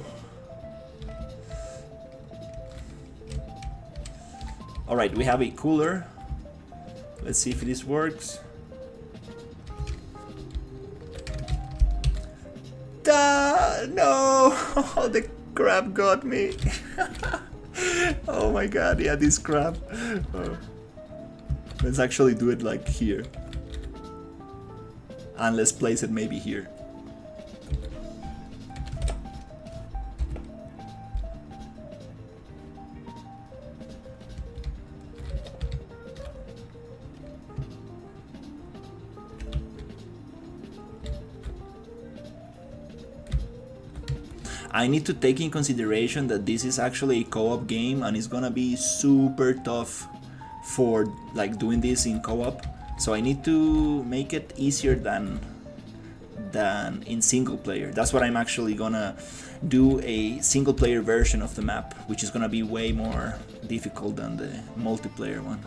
Speaker 1: Alright, we have a cooler. Let's see if this works. No! The crab got me. Oh my god, yeah, this crab. Oh. Let's actually do it like here. And let's place it maybe here. I need to take in consideration that this is actually a co-op game, and it's gonna be super tough for like doing this in co-op. So I need to make it easier than in single player. That's what I'm actually gonna do, a single player version of the map, which is gonna be way more difficult than the multiplayer one.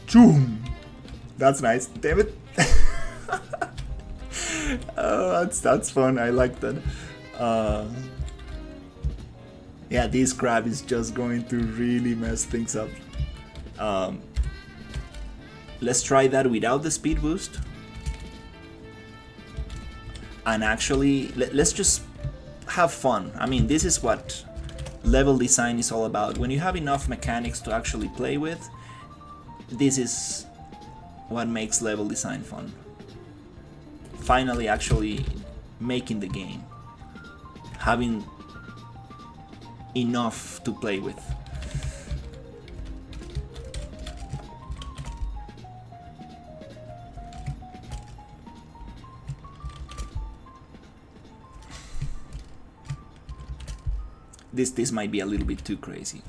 Speaker 1: Choom! That's nice. Damn it. Oh, that's fun. I like that. Yeah, this crab is just going to really mess things up. Let's try that without the speed boost. And actually, let's just have fun. I mean, this is what level design is all about. When you have enough mechanics to actually play with, this is what makes level design fun. Finally actually making the game, having enough to play with. This might be a little bit too crazy.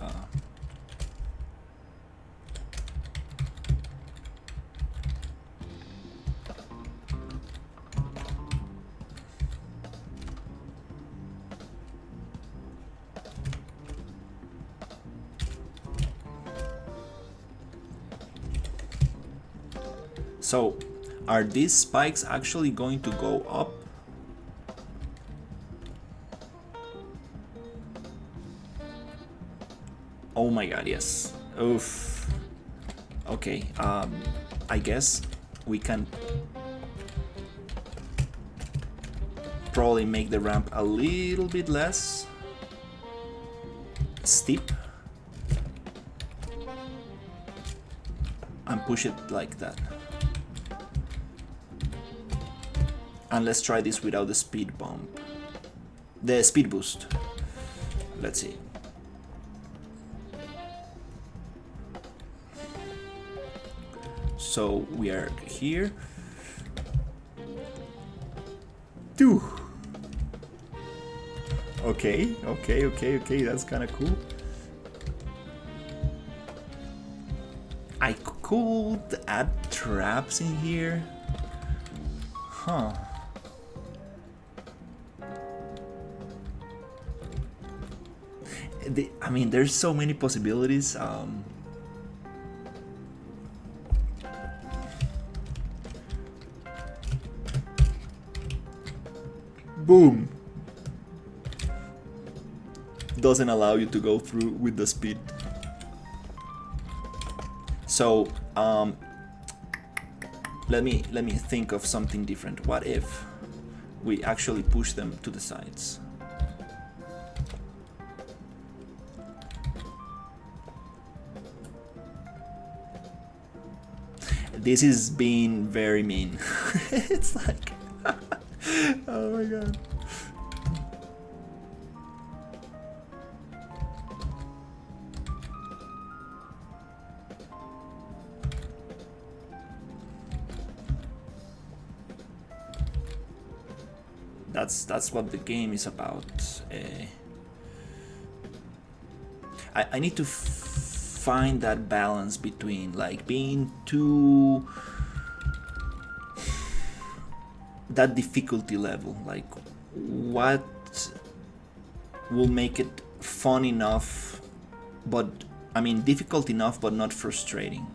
Speaker 1: So, are these spikes actually going to go up? Oh my god, yes. Oof. Okay, I guess we can probably make the ramp a little bit less steep and push it like that. And let's try this without the speed bump. The speed boost. Let's see. So we are here. Two. Okay, that's kind of cool. I could add traps in here. Huh. I mean, there's so many possibilities. Boom! Doesn't allow you to go through with the speed. So, let me think of something different. What if we actually push them to the sides? This is being very mean. It's like, oh my god. That's what the game is about. I need to find that balance between like being too that difficulty level, like what will make it fun enough, but I mean difficult enough but not frustrating.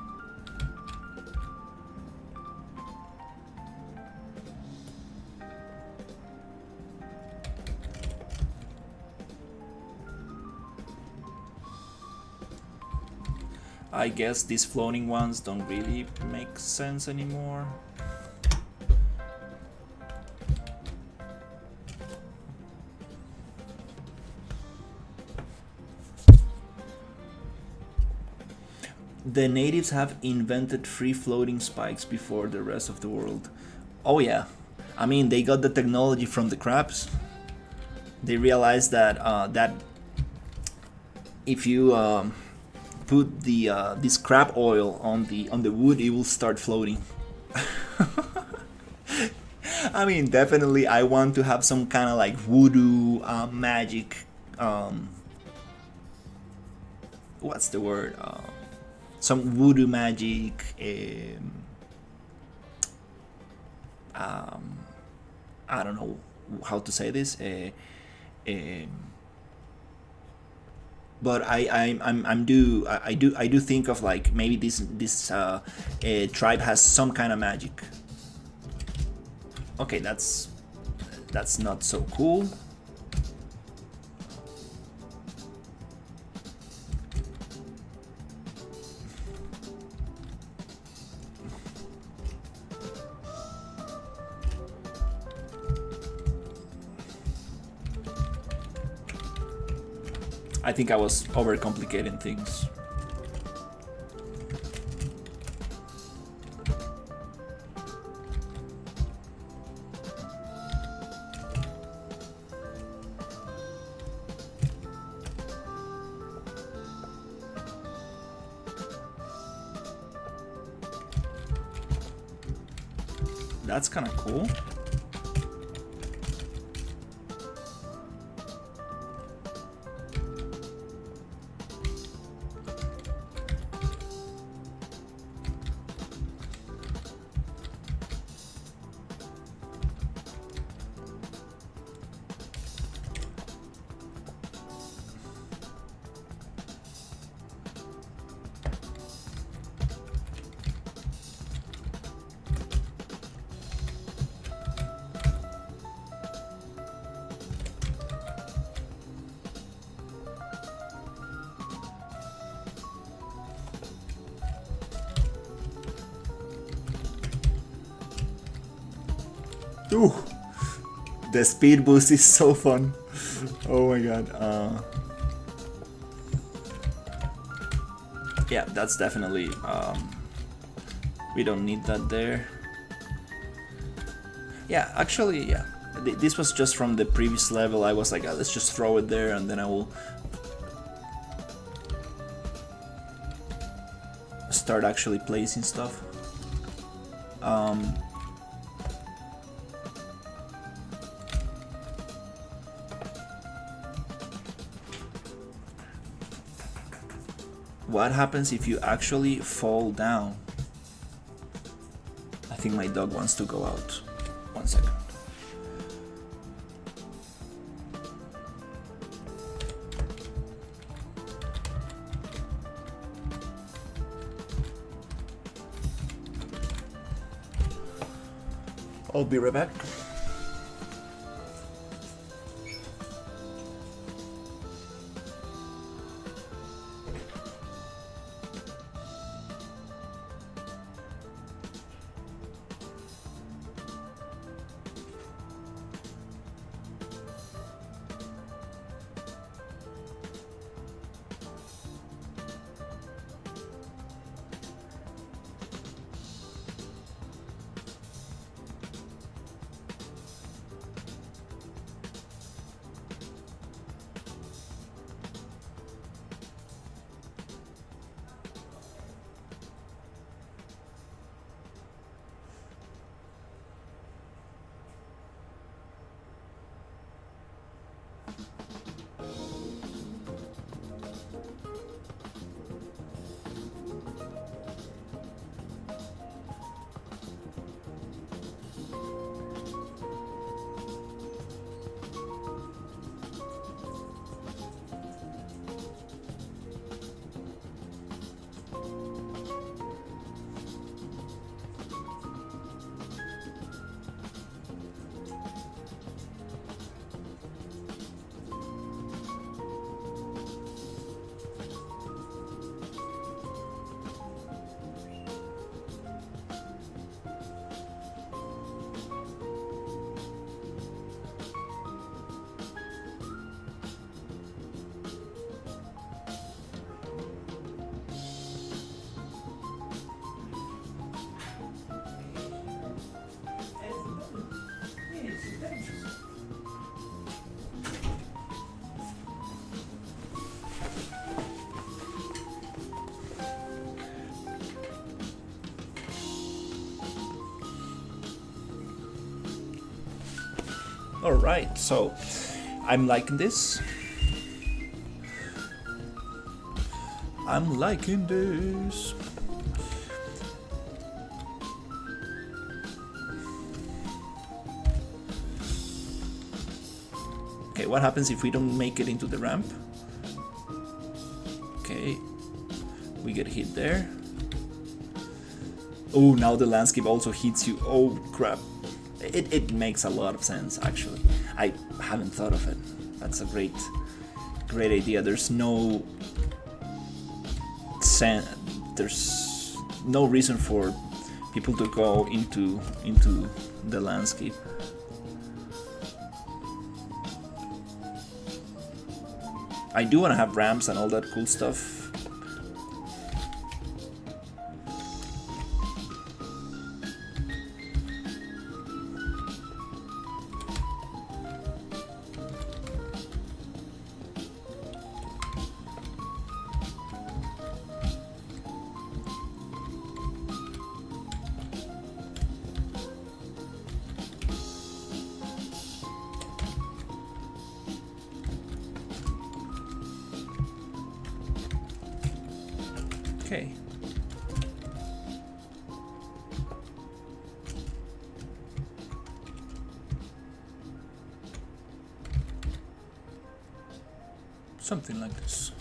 Speaker 1: I guess these floating ones don't really make sense anymore. The natives have invented free floating spikes before the rest of the world. Oh yeah, I mean they got the technology from the crabs. They realized that that if you put the this crab oil on the wood, it will start floating. I mean, definitely, I want to have some kind of like voodoo magic. What's the word? Some voodoo magic. I don't know how to say this. But I do think of like maybe this tribe has some kind of magic. Okay, that's not so cool. I think I was overcomplicating things. That's kind of cool. Ooh, the speed boost is so fun. Oh my god. Yeah, that's definitely we don't need that there. Yeah, actually, yeah. This was just from the previous level. I was like, let's just throw it there, and then I will start actually placing stuff. What happens if you actually fall down? I think my dog wants to go out. 1 second. I'll be right back. All right, so I'm liking this. I'm liking this. Okay, what happens if we don't make it into the ramp? Okay, we get hit there. Oh, now the landscape also hits you. Oh crap. It makes a lot of sense, actually. I haven't thought of it. That's a great idea. There's no reason for people to go into the landscape. I do want to have ramps and all that cool stuff. Okay. Something like this.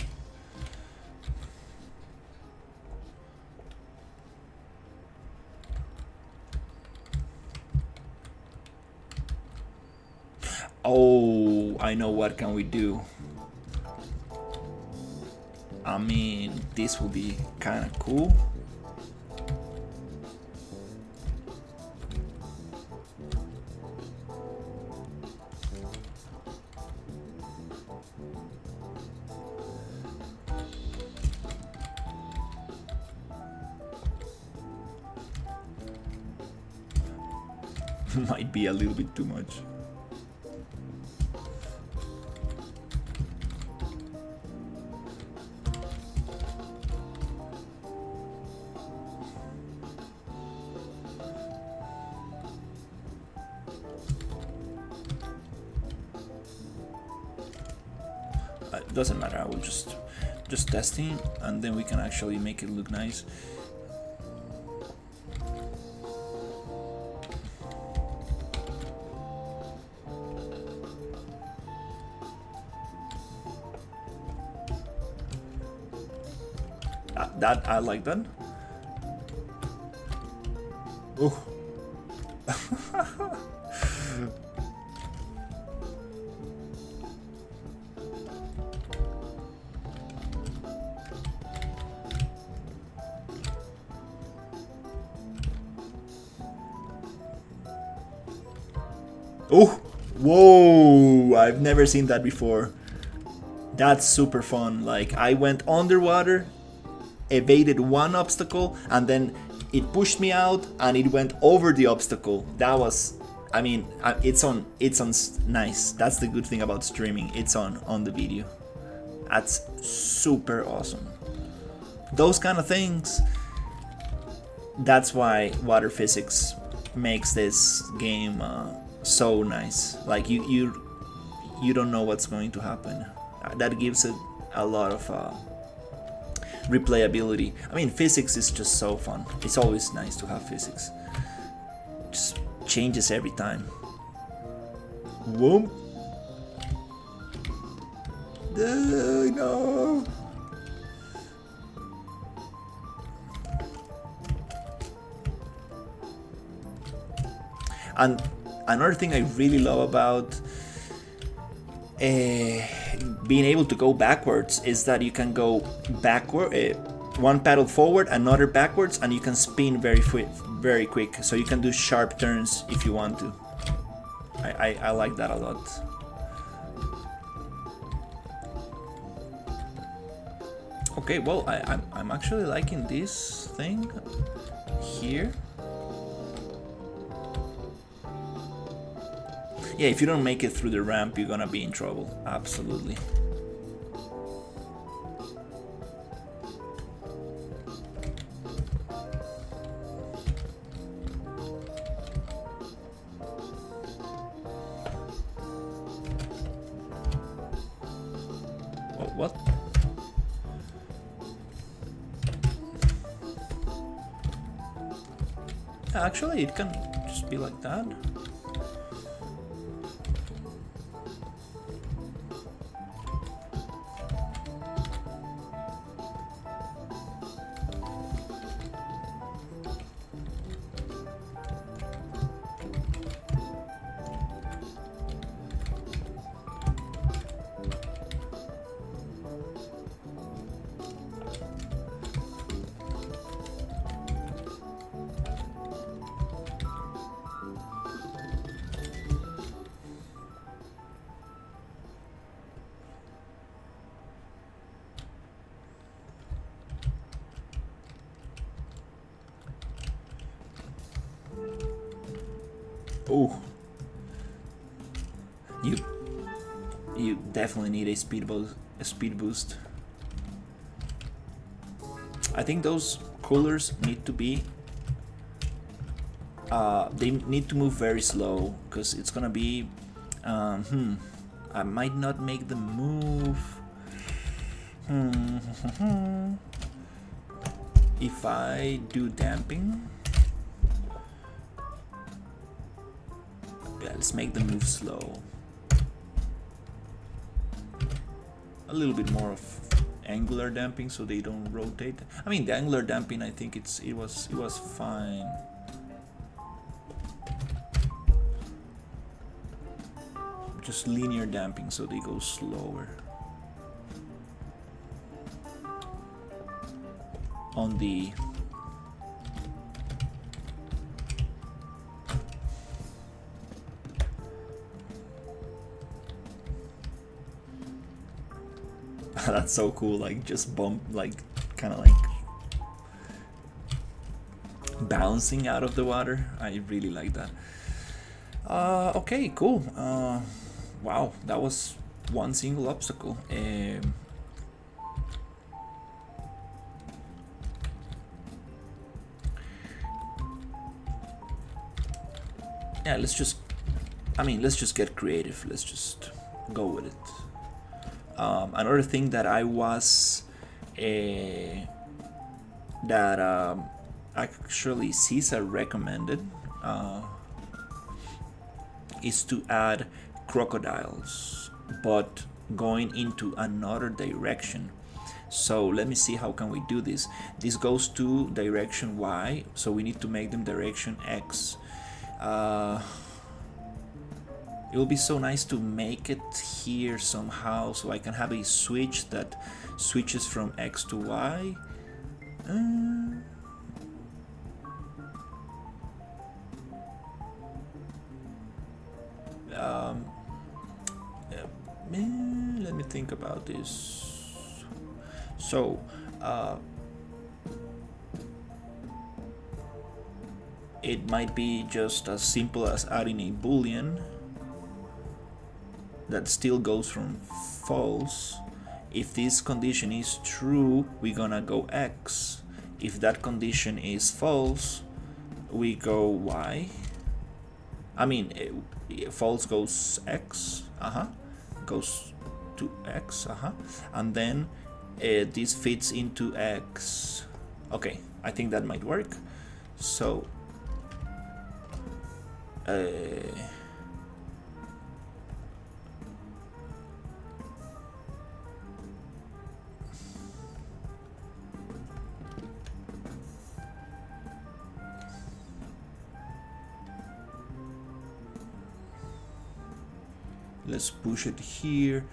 Speaker 1: Oh, I know what can we do. I mean, this will be kind of cool. Might be a little bit too much. It doesn't matter. I will just testing, and then we can actually make it look nice. That I like that. Oh. Oh, whoa, I've never seen that before. That's super fun. Like, I went underwater, evaded one obstacle, and then it pushed me out and it went over the obstacle. That was, I mean, it's on nice. That's the good thing about streaming. It's on the video. That's super awesome. Those kind of things, that's why water physics makes this game so nice. Like you don't know what's going to happen. That gives it a lot of replayability. I mean, physics is just so fun. It's always nice to have physics. Just changes every time. Whoop. No. And another thing I really love about being able to go backwards is that you can go backward, one paddle forward, another backwards, and you can spin very quick. So you can do sharp turns if you want to. I like that a lot. Okay, well, I'm actually liking this thing here. Yeah, if you don't make it through the ramp, you're gonna be in trouble. Absolutely. What? Actually, it can just be like that. Oh, you definitely need a speed boost. I think those coolers need to be they need to move very slow, because it's gonna be I might not make the move. If I do damping, yeah, let's make the move slow. A little bit more of angular damping so they don't rotate. I mean, the angular damping, I think it was fine. Just linear damping so they go slower. On the that's so cool, like just bump, like kind of like bouncing out of the water. I really like that. Okay, cool. Wow, that was one single obstacle. Yeah, let's just get creative. Let's just go with it. Another thing that I was that actually Caesar recommended is to add crocodiles, but going into another direction. So let me see, how can we do this? This goes to direction Y, so we need to make them direction X. It will be so nice to make it here somehow, so I can have a switch that switches from X to Y. Let me think about this. So, it might be just as simple as adding a boolean that still goes from false. If this condition is true, we're gonna go X. If that condition is false, we go Y. I mean, false goes X, goes to X, and then this fits into X. Okay, I think that might work. So let's push it here,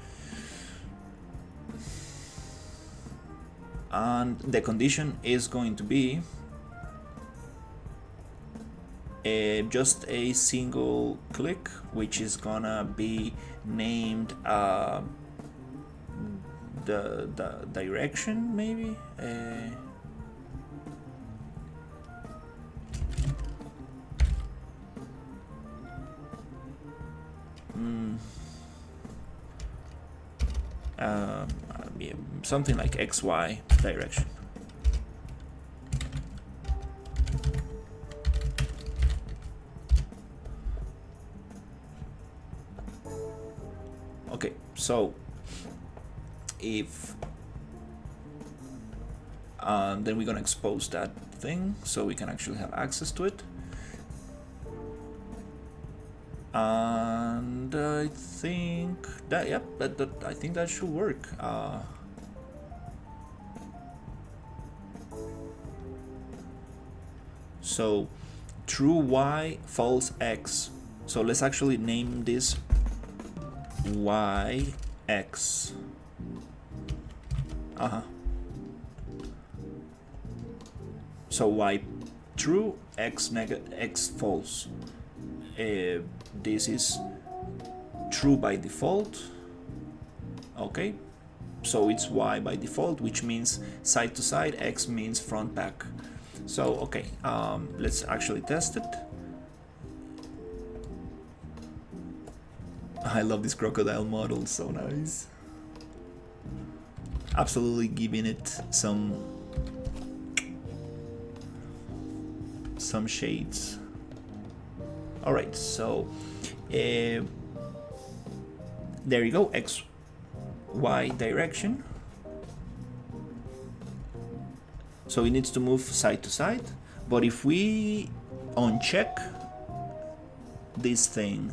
Speaker 1: and the condition is going to be just a single click, which is gonna be named the direction, maybe. Yeah, something like XY direction. Okay, so if then we're gonna expose that thing so we can actually have access to it. And I think that, yep, I think that should work. So true Y, false X. So let's actually name this YX. So Y true, X negative, X false. This is true by default. Okay, so it's Y by default, which means side to side. X means front back. So okay, let's actually test it. I love this crocodile model, so nice. Absolutely giving it some shades. All right, so there you go, X, Y direction. So it needs to move side to side, but if we uncheck this thing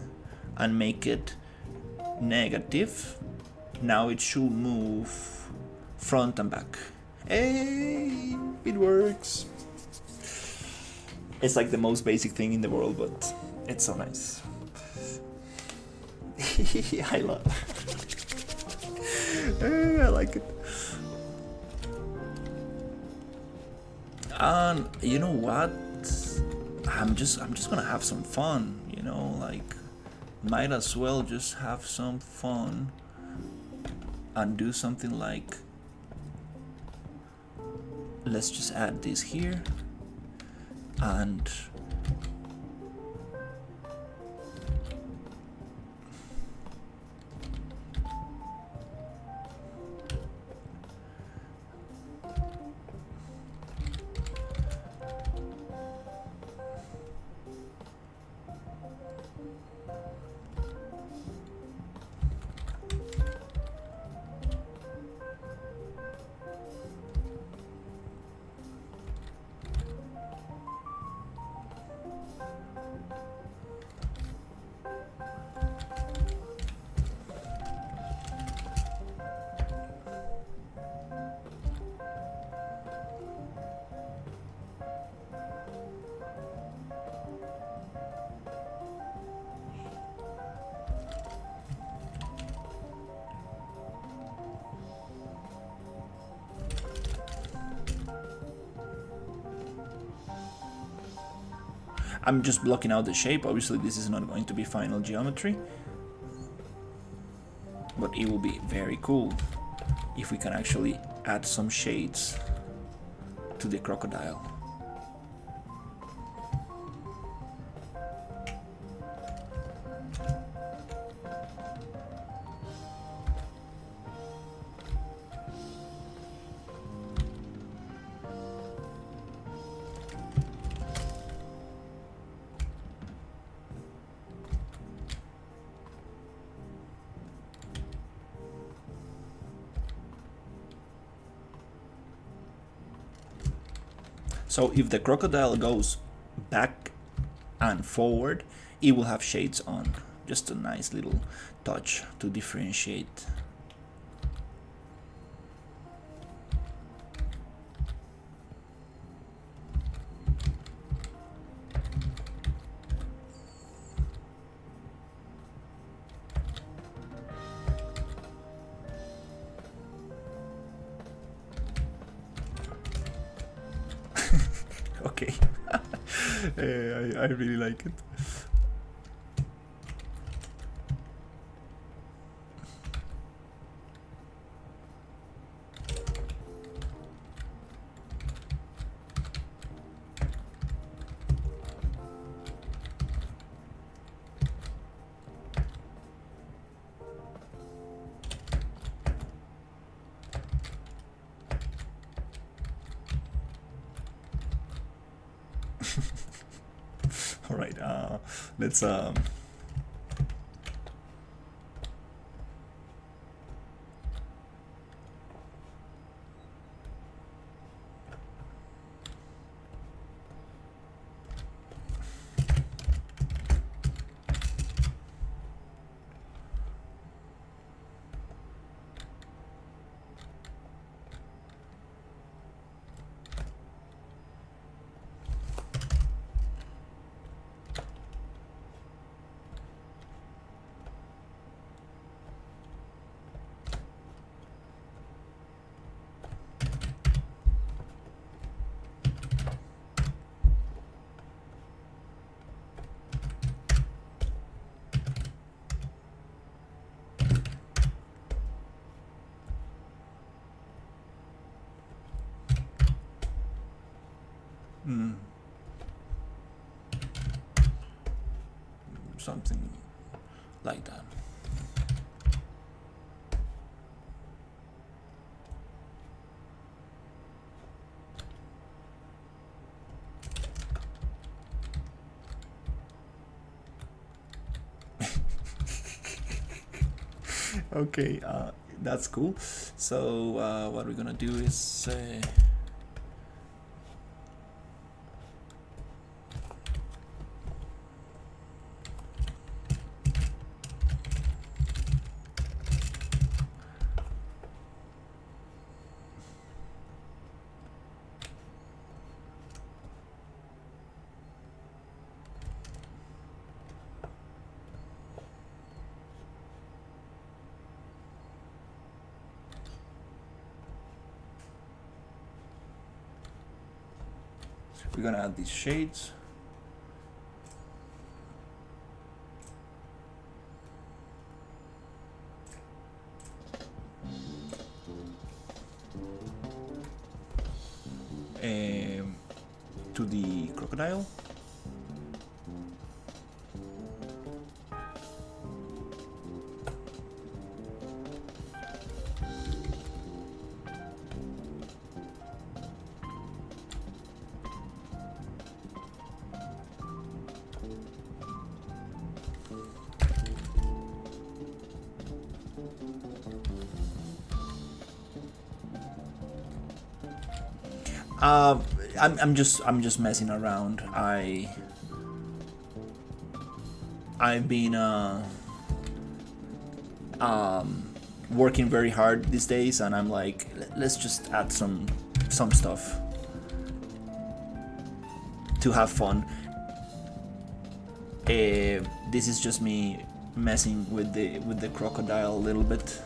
Speaker 1: and make it negative, now it should move front and back. Hey, it works. It's like the most basic thing in the world, but it's so nice. I love it. I like it. And you know what? I'm just gonna have some fun, you know, like might as well just have some fun and do something like, let's just add this here and I'm just blocking out the shape. Obviously this is not going to be final geometry, but it will be very cool if we can actually add some shades to the crocodile. So if the crocodile goes back and forward, it will have shades on. Just a nice little touch to differentiate. Okay. I really like it. All right, let's Something like that. Okay, that's cool. So what we're gonna do is we're gonna add these shades. To the crocodile. I'm just messing around. I've been working very hard these days, and I'm like, let's just add some stuff to have fun. This is just me messing with the crocodile a little bit.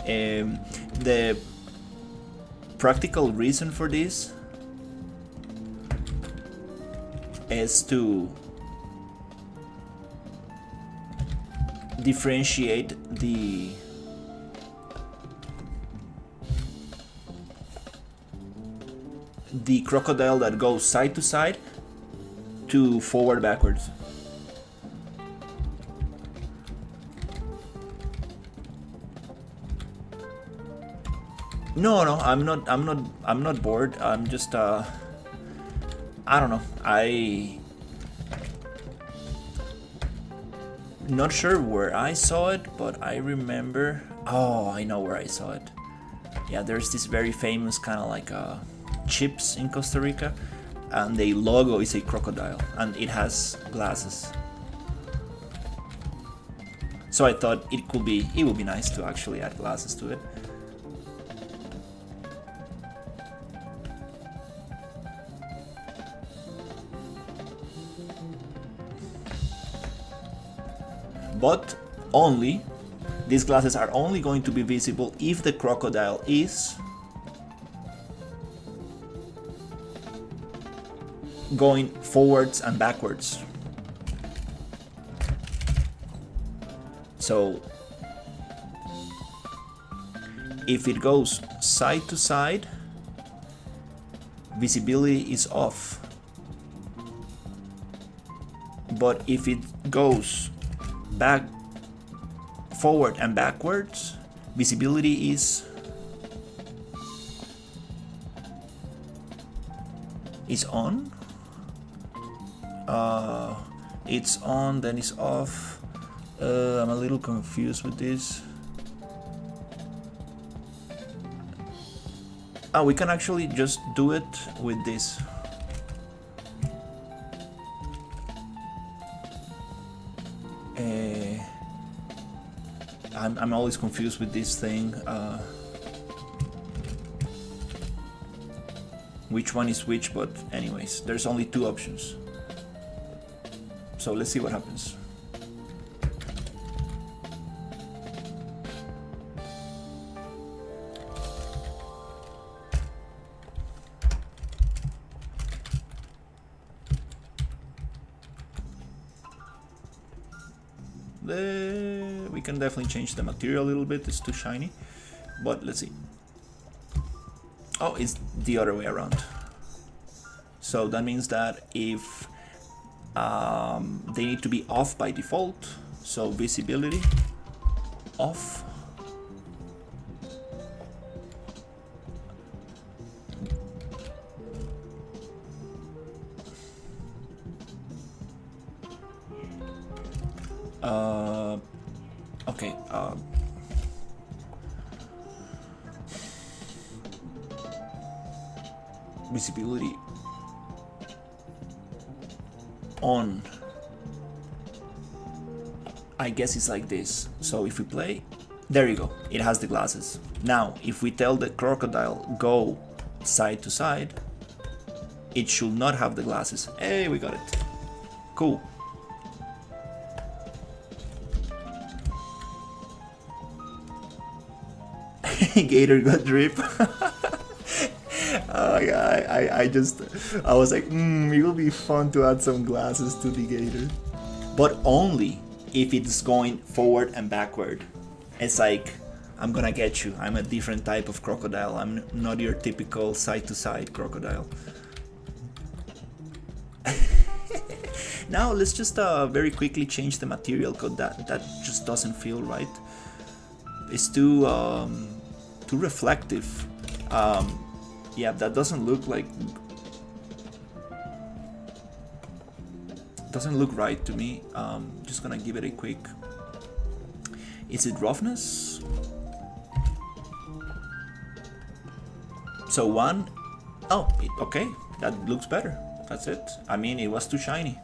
Speaker 1: The practical reason for this is to differentiate the crocodile that goes side to side to forward backwards. No, I'm not bored. I'm just I don't know. Not sure where I saw it, but I remember. Oh, I know where I saw it. Yeah, there's this very famous kind of like chips in Costa Rica, and the logo is a crocodile, and it has glasses. So I thought it would be nice to actually add glasses to it. But these glasses are only going to be visible if the crocodile is going forwards and backwards. So if it goes side to side, visibility is off. But if it goes forward and backwards, visibility is on. It's on, then it's off. I'm a little confused with this. We can actually just do it with this. I'm always confused with this thing. Which one is which, but anyways, there's only two options. So let's see what happens. We can definitely change the material a little bit, it's too shiny, but let's see. Oh, it's the other way around. So that means that if they need to be off by default, so visibility off. Okay. Visibility on. I guess it's like this. So if we play, there you go. It has the glasses. Now, if we tell the crocodile go side to side, it should not have the glasses. Hey, we got it. Cool. Gator got drip. Oh yeah, I was like, it will be fun to add some glasses to the gator, but only if it's going forward and backward. It's like, I'm gonna get you. I'm a different type of crocodile. I'm not your typical side-to-side crocodile. Now let's just very quickly change the material code. That just doesn't feel right. It's too reflective. Yeah, that doesn't look like, doesn't look right to me. Just gonna give it a quick. Is it roughness? So one. Oh, okay, that looks better. That's it. I mean, it was too shiny.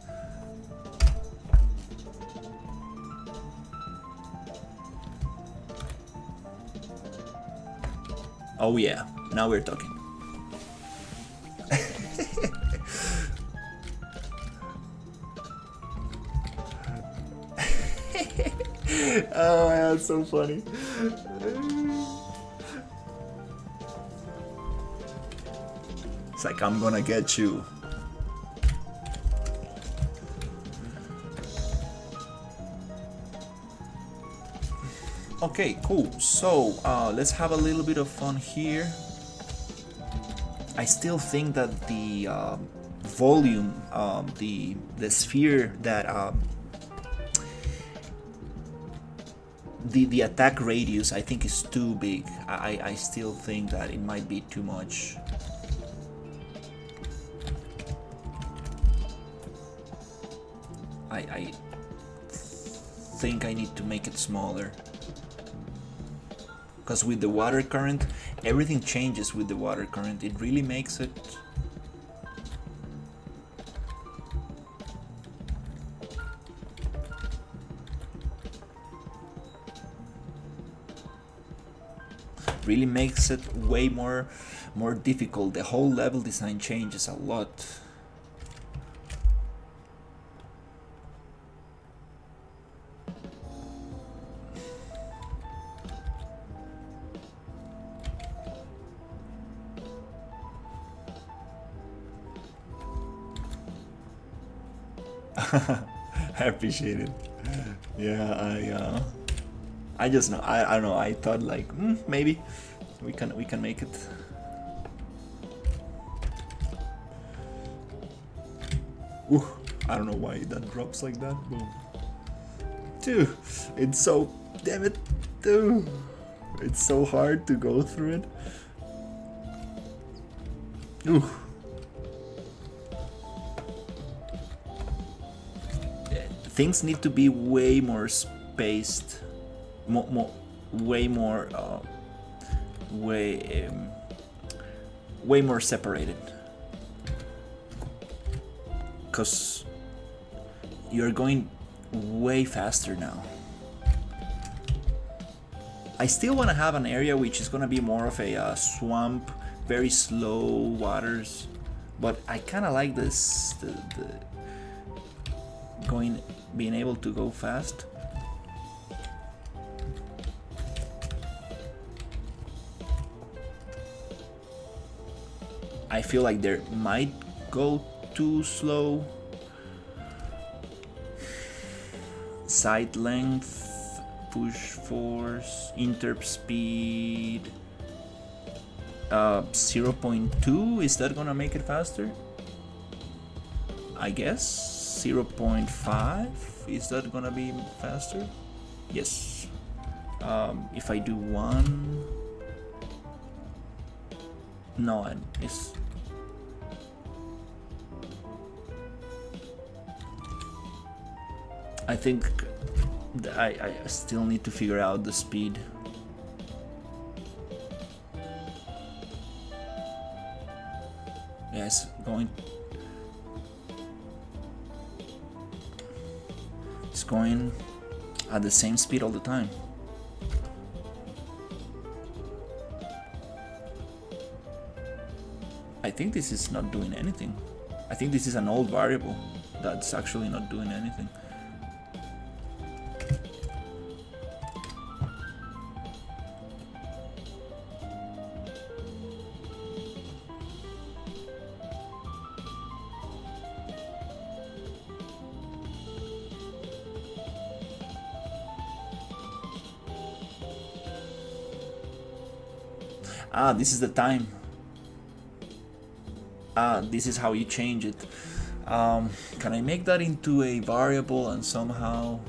Speaker 1: Oh yeah, now we're talking. Oh, that's so funny. It's like, I'm gonna get you. Okay, cool. So let's have a little bit of fun here. I still think that the volume, the sphere that the attack radius, I think is too big. I still think that it might be too much. I think I need to make it smaller. Because with the water current, everything changes with the water current. It really makes it... really makes it way more difficult. The whole level design changes a lot. I appreciate it. Yeah, I just know. I don't know. I thought like maybe we can make it. Ooh, I don't know why that drops like that. Boom. Dude, it's so, damn it, dude. It's so hard to go through it. Ooh. Things need to be way more spaced, way more separated, because you're going way faster now. I still want to have an area which is going to be more of a swamp, very slow waters, but I kind of like this, the being able to go fast. I feel like there might go too slow. Side length, push force, interp speed, 0.2, is that gonna make it faster? I guess 0.5. Is that gonna be faster? Yes. If I do 1, no, it's. I think I still need to figure out the speed. Yes, it's going at the same speed all the time. I think this is not doing anything. I think this is an old variable that's actually not doing anything. Ah, this is the time. Ah, this is how you change it. Can I make that into a variable and somehow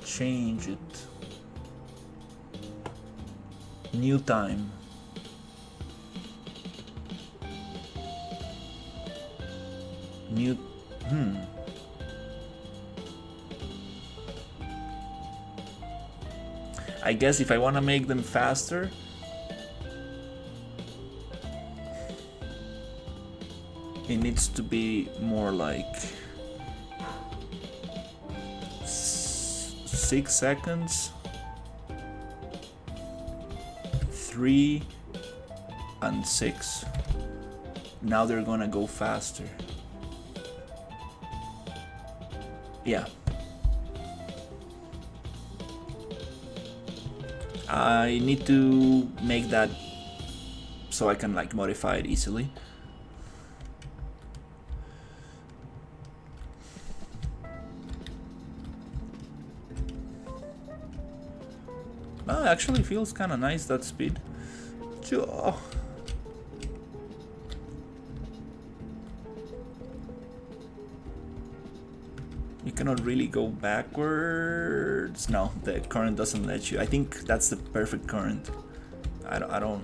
Speaker 1: change it? New time. New. I guess if I want to make them faster, it needs to be more like 6 seconds, 3 and 6. Now they're gonna go faster. Yeah. I need to make that so I can like modify it easily. Oh, it actually feels kind of nice, that speed. Oh. You cannot really go backwards. No, the current doesn't let you. I think that's the perfect current. I don't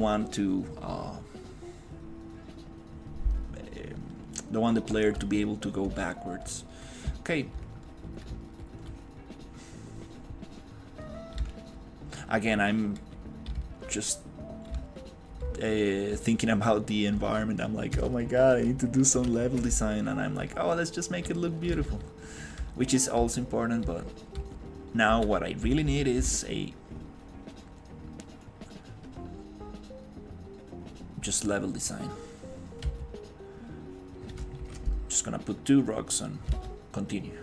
Speaker 1: want to don't want the player to be able to go backwards. Okay. Again, I'm just thinking about the environment. I'm like, oh my god, I need to do some level design, and I'm like, oh, let's just make it look beautiful, which is also important. But now what I really need is a just level design. Just gonna put 2 rocks and continue.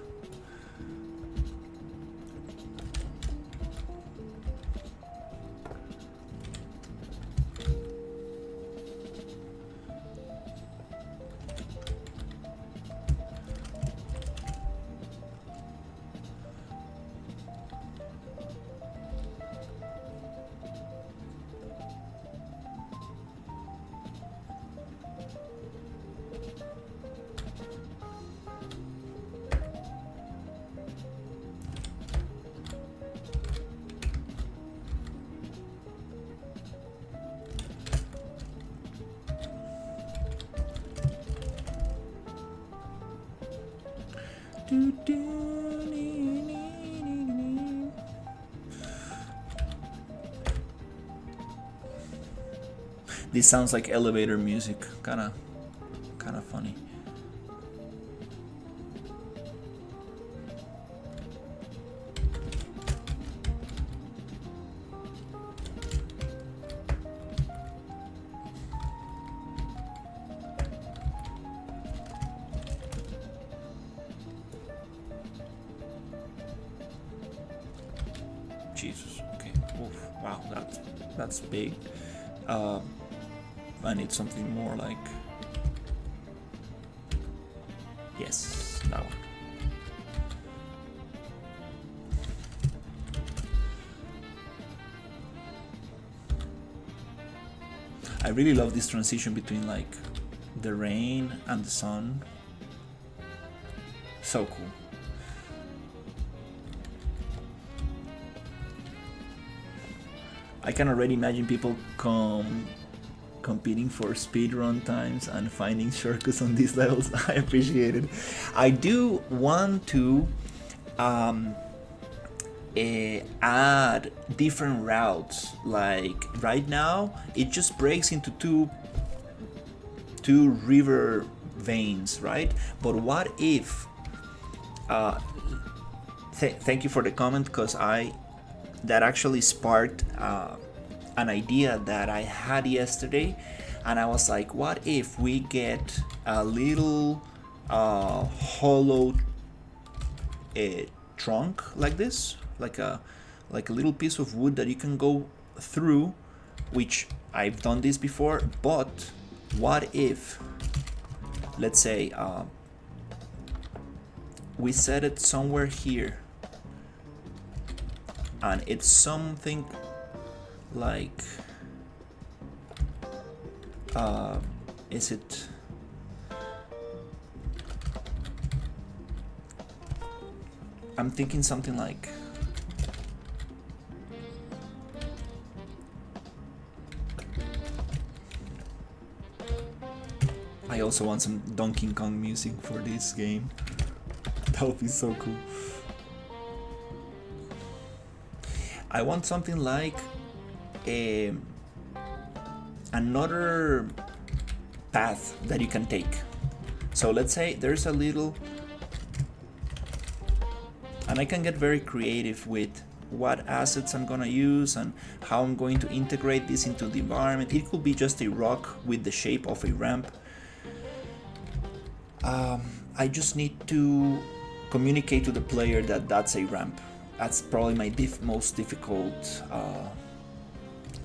Speaker 1: This sounds like elevator music, kinda funny. Jesus, okay. Oof, wow, that's big. I need something more like, yes, that one. I really love this transition between like the rain and the sun. So cool. I can already imagine people competing for speedrun times and finding shortcuts on these levels. I appreciate it. I do want to add different routes. Like right now, it just breaks into two river veins, right? But what if? Thank you for the comment, because that actually sparked an idea that I had yesterday, and I was like, what if we get a little hollow trunk like this, like a little piece of wood that you can go through, which I've done this before. But what if, let's say, we set it somewhere here, and it's something like is it I'm thinking something like I also want some Donkey Kong music for this game. That would be so cool. I want something like another path that you can take. So let's say there's a little, and I can get very creative with what assets I'm gonna use and how I'm going to integrate this into the environment. It could be just a rock with the shape of a ramp. I just need to communicate to the player that that's a ramp. That's probably my most difficult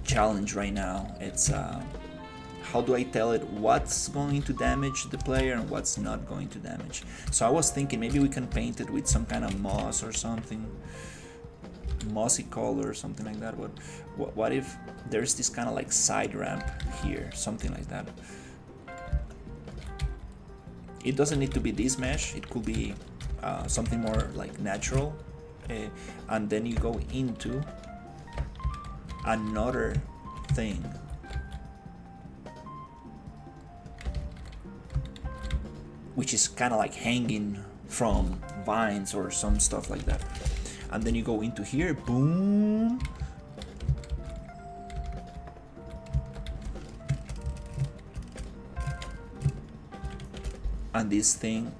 Speaker 1: challenge right now. It's how do I tell it what's going to damage the player and what's not going to damage. So I was thinking maybe we can paint it with some kind of moss or something, mossy color or something like that. But what if there's this kind of like side ramp here, something like that. It doesn't need to be this mesh, it could be something more like natural. And then you go into another thing, which is kind of like hanging from vines or some stuff like that. And then you go into here, boom, and this thing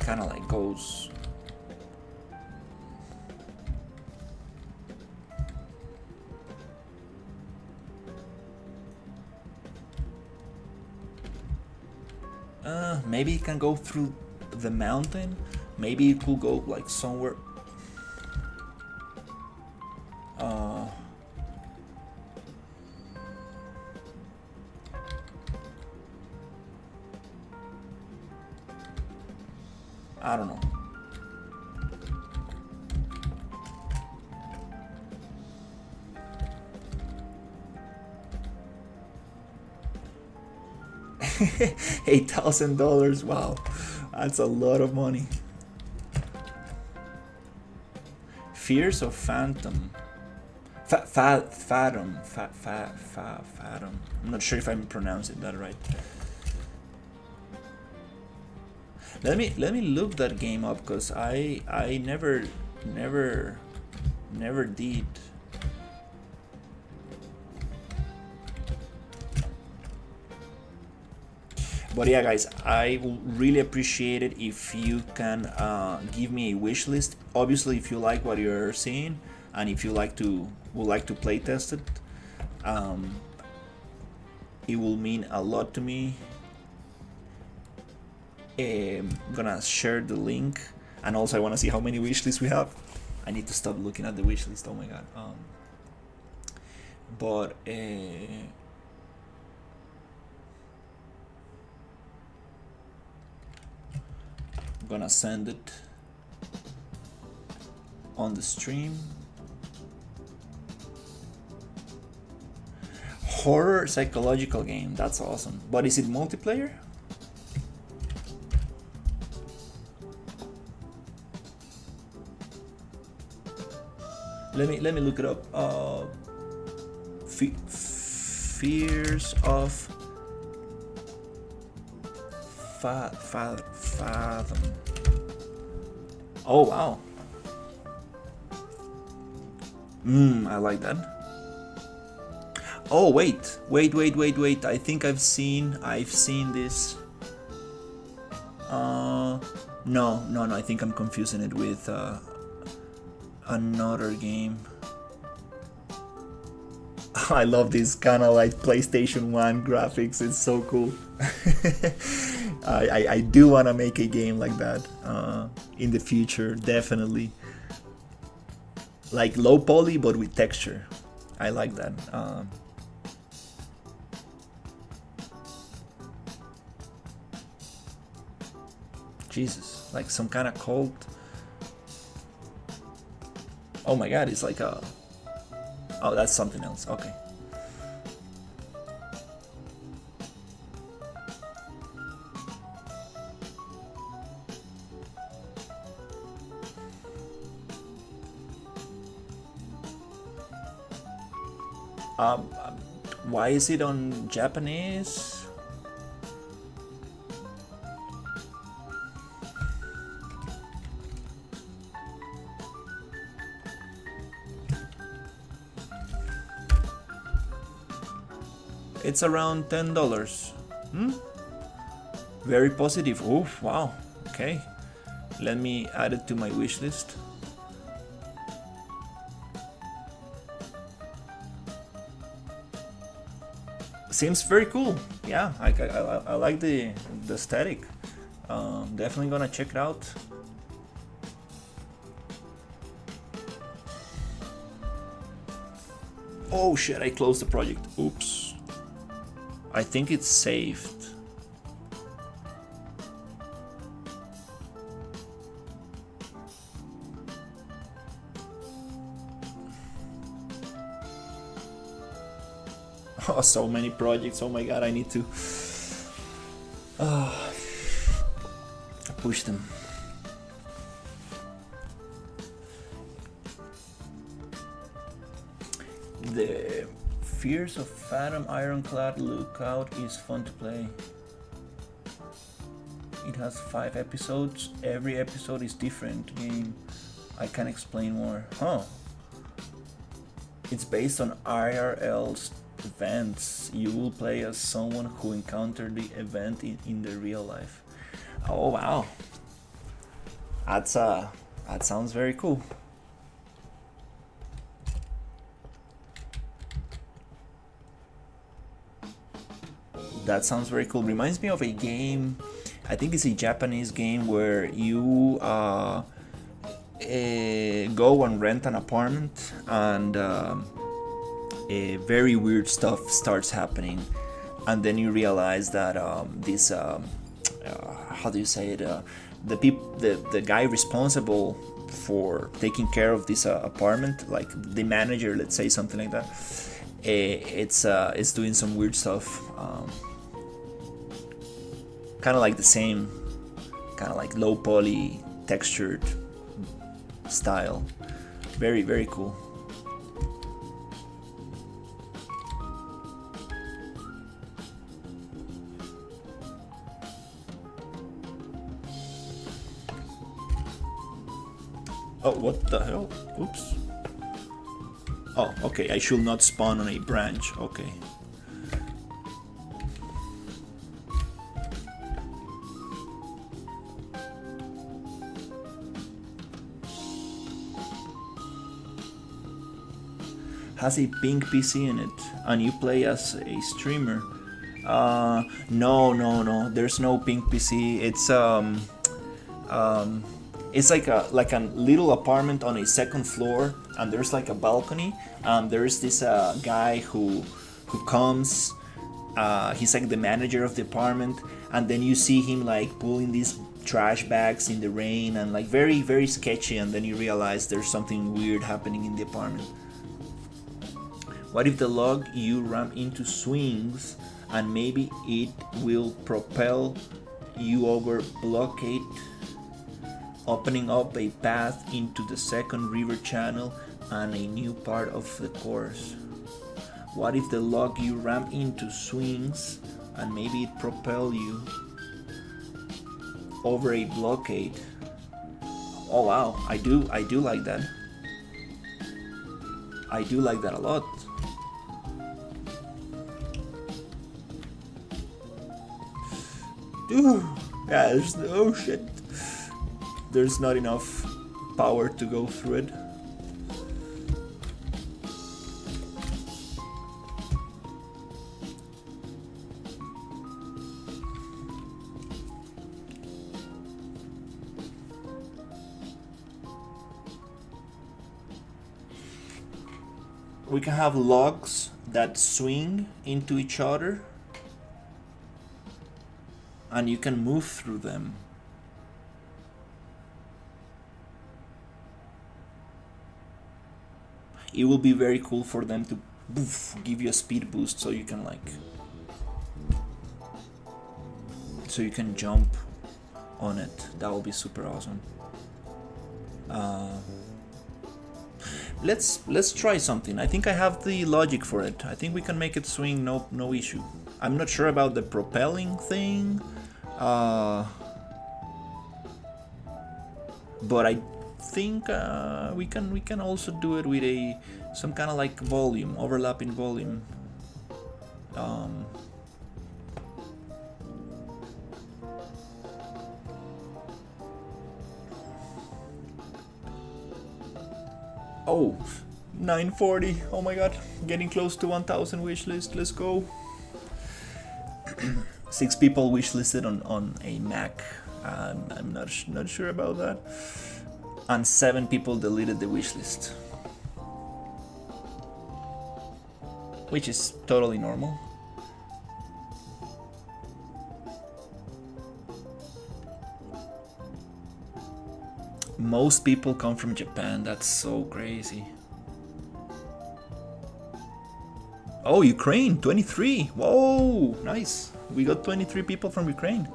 Speaker 1: kind of like goes maybe it can go through the mountain, maybe it could go like somewhere I don't know. $8,000, wow, that's a lot of money. Fears of Phantom. Fathom. I'm not sure if I'm pronouncing that right. Let me look that game up, because I never did. But yeah, guys, I will really appreciate it if you can give me a wish list. Obviously, if you like what you're seeing and if you would like to play test it, it will mean a lot to me. I'm gonna share the link, and also I want to see how many wish lists we have. I need to stop looking at the wish list. Oh my god. But I'm gonna send it on the stream. horror psychological game. That's awesome. But is it multiplayer? Let me look it up. Fears of Fathom. Oh wow. I like that. Oh wait. I think I've seen this. No. I think I'm confusing it with another game. I love this kind of like PlayStation 1 graphics. It's so cool. I do want to make a game like that in the future, definitely. Like low poly but with texture. I like that. Jesus, like some kind of cult. Oh my god, it's like a... Oh, that's something else. Okay. Why is it on Japanese? It's around $10. Very positive. Oof, wow. Okay. Let me add it to my wish list. Seems very cool. Yeah, I like the aesthetic. Definitely gonna check it out. Oh shit, I closed the project. Oops. I think it's saved. Oh, so many projects. Oh my god, I need to push them. The Fears of Fathom Ironclad Lookout is fun to play. It has 5 episodes. Every episode is different game. I can explain more. Huh. It's based on IRL's events. You will play as someone who encountered the event in the real life. Oh wow. That sounds very cool. That sounds very cool. Reminds me of a game, I think it's a Japanese game where you go and rent an apartment and very weird stuff starts happening, and then you realize that this how do you say it, the guy responsible for taking care of this apartment, like the manager, let's say, something like that, it's doing some weird stuff, kind of like the same kind of like low poly textured style. Very, very cool. Oh, what the hell? Oops. Oh, okay, I should not spawn on a branch. Okay. Has a pink PC in it, and you play as a streamer. No, there's no pink PC. It's like a little apartment on a second floor, and there's like a balcony, and there's this guy who comes. He's like the manager of the apartment, and then you see him like pulling these trash bags in the rain, and like very, very sketchy, and then you realize there's something weird happening in the apartment. What if the log you ram into swings and maybe it will propel you over blockade, opening up a path into the second river channel and a new part of the course? What if the log you ram into swings and maybe it propel you over a blockade? Oh wow, I do like that. I do like that a lot. Ooh, yeah, oh shit. There's not enough power to go through it. We can have logs that swing into each other and you can move through them. It will be very cool for them to give you a speed boost so you can jump on it. That will be super awesome. Let's try something. I think I have the logic for it. I think we can make it swing, no issue. I'm not sure about the propelling thing, but I think we can also do it with some kind of like volume, overlapping volume. Oh, 940. Oh my god, getting close to 1000 wishlist. Let's go. 6 people wishlisted on a Mac. I'm not sure about that. And 7 people deleted the wishlist, which is totally normal. Most people come from Japan. That's so crazy. Oh, Ukraine, 23. Whoa, nice. We got 23 people from Ukraine.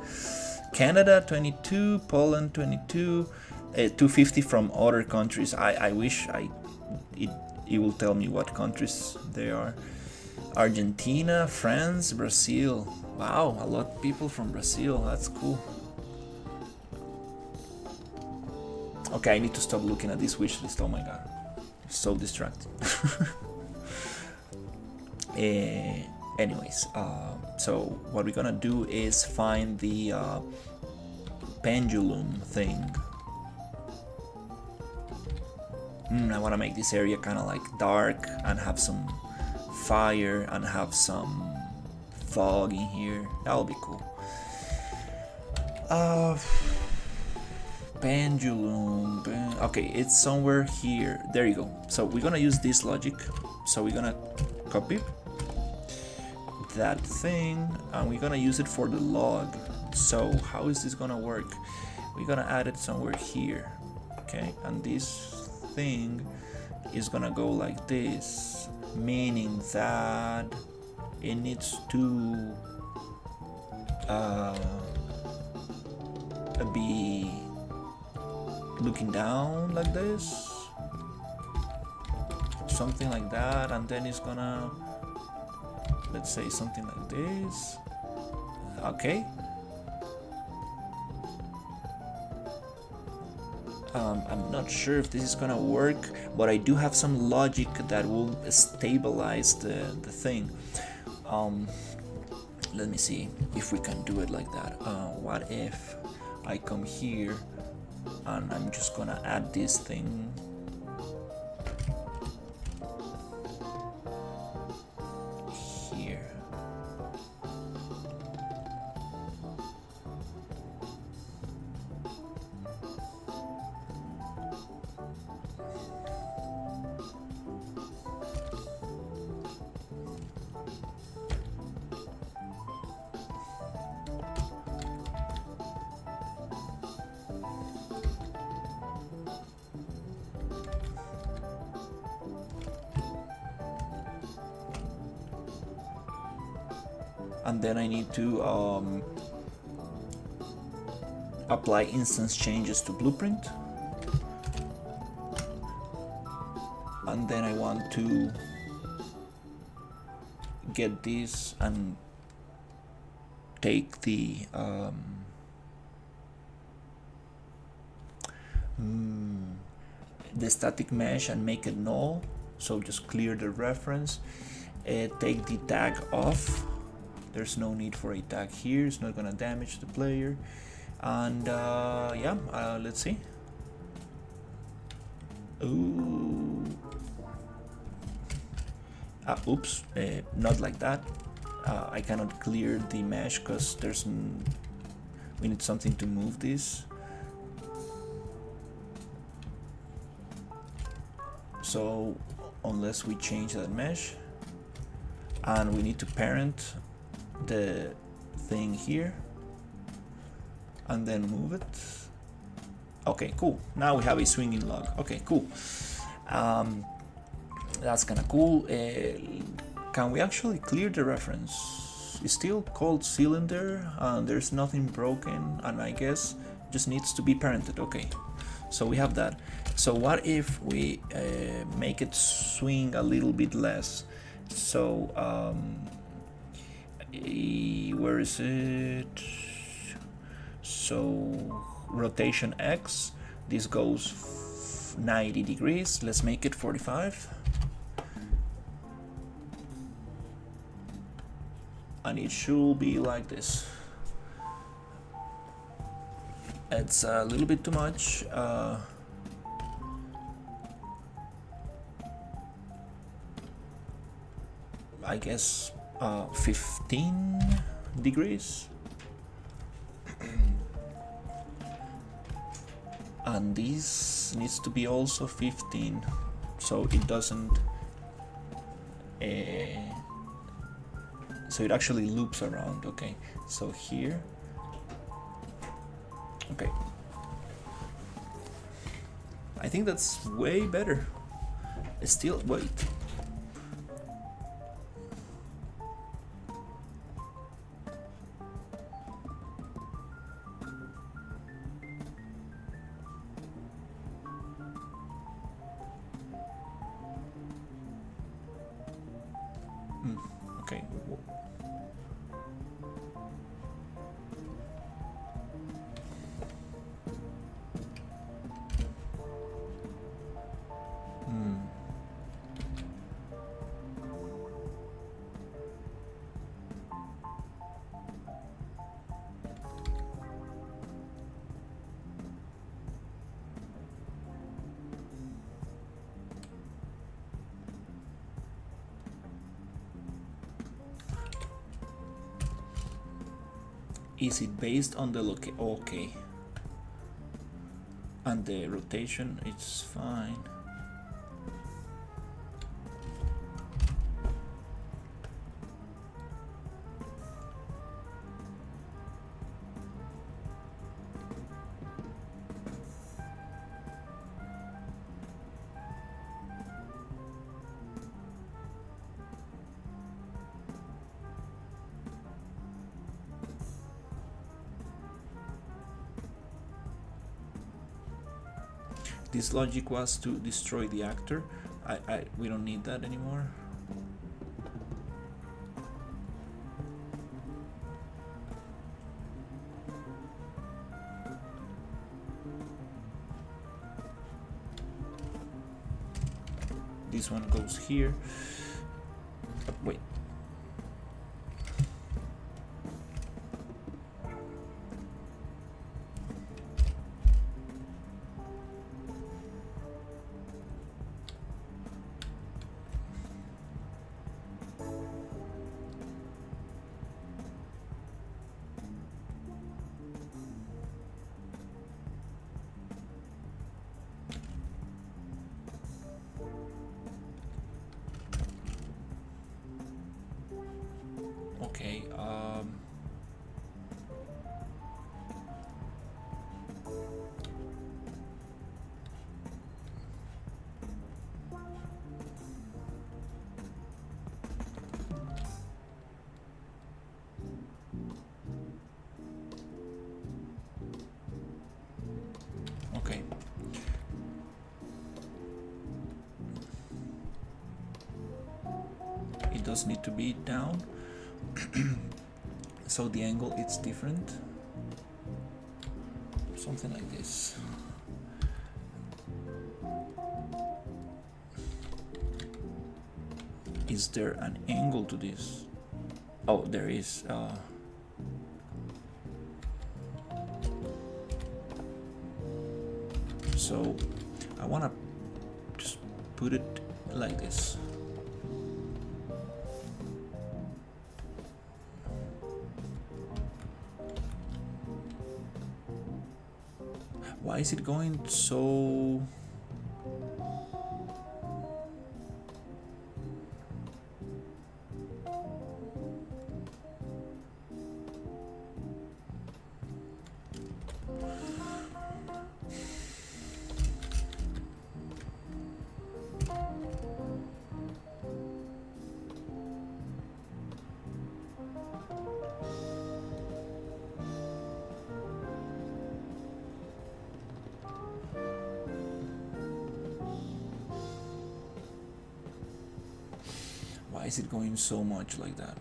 Speaker 1: Canada, 22. Poland, 22. 250 from other countries. I wish it will tell me what countries they are. Argentina, France, Brazil. Wow, a lot of people from Brazil. That's cool. Okay, I need to stop looking at this wish list. Oh my god, it's so distracting. Anyways, so what we're gonna do is find the pendulum thing. I want to make this area kind of like dark and have some fire and have some fog in here. That'll be cool. Pendulum. Okay, it's somewhere here. There you go. So we're gonna use this logic. So we're gonna copy that thing and we're gonna use it for the log. So how is this gonna work? We're gonna add it somewhere here. Okay, and this thing is gonna go like this, meaning that it needs to be looking down like this, something like that, and then it's gonna, let's say something like this. Okay. I'm not sure if this is gonna work, but I do have some logic that will stabilize the thing. Let me see if we can do it like that. What if I come here and I'm just gonna add this thing here. and then I need to apply instance changes to blueprint, and then I want to get this and take the static mesh and make it null, so just clear the reference. Take the tag off, there's no need for a tag here, it's not gonna damage the player. And yeah, let's see. Ooh. Oops, not like that. I cannot clear the mesh because we need something to move this. So unless we change that mesh, and we need to parent the thing here and then move it. Okay, cool. Now we have a swinging log. Okay, cool. That's kind of cool. Can we actually clear the reference? It's still called cylinder and there's nothing broken, and I guess just needs to be parented. Okay, so we have that. So what if we make it swing a little bit less? So where is it? So rotation X, this goes 90 degrees. Let's make it 45. And it should be like this. It's a little bit too much. I guess 15 degrees. And this needs to be also 15, so it doesn't so it actually loops around. Okay, so here, okay, I think that's way better. Still, wait, okay. Is it based on the location? Okay. And the rotation, it's fine. This logic was to destroy the actor. We don't need that anymore. This one goes here. Wait. Okay, does need to be down. So the angle it's different. Something like this. Is there an angle to this? Oh, there is. So I want to just put it like this. Why is it going so... Why is it going so much like that?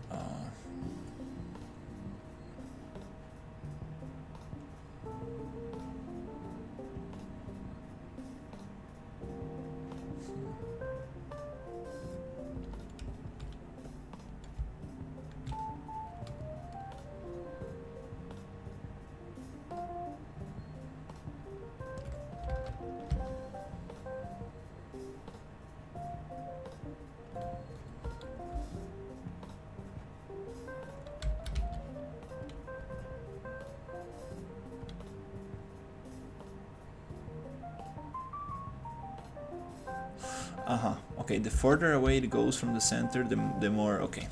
Speaker 1: Okay, the further away it goes from the center, the more... Okay.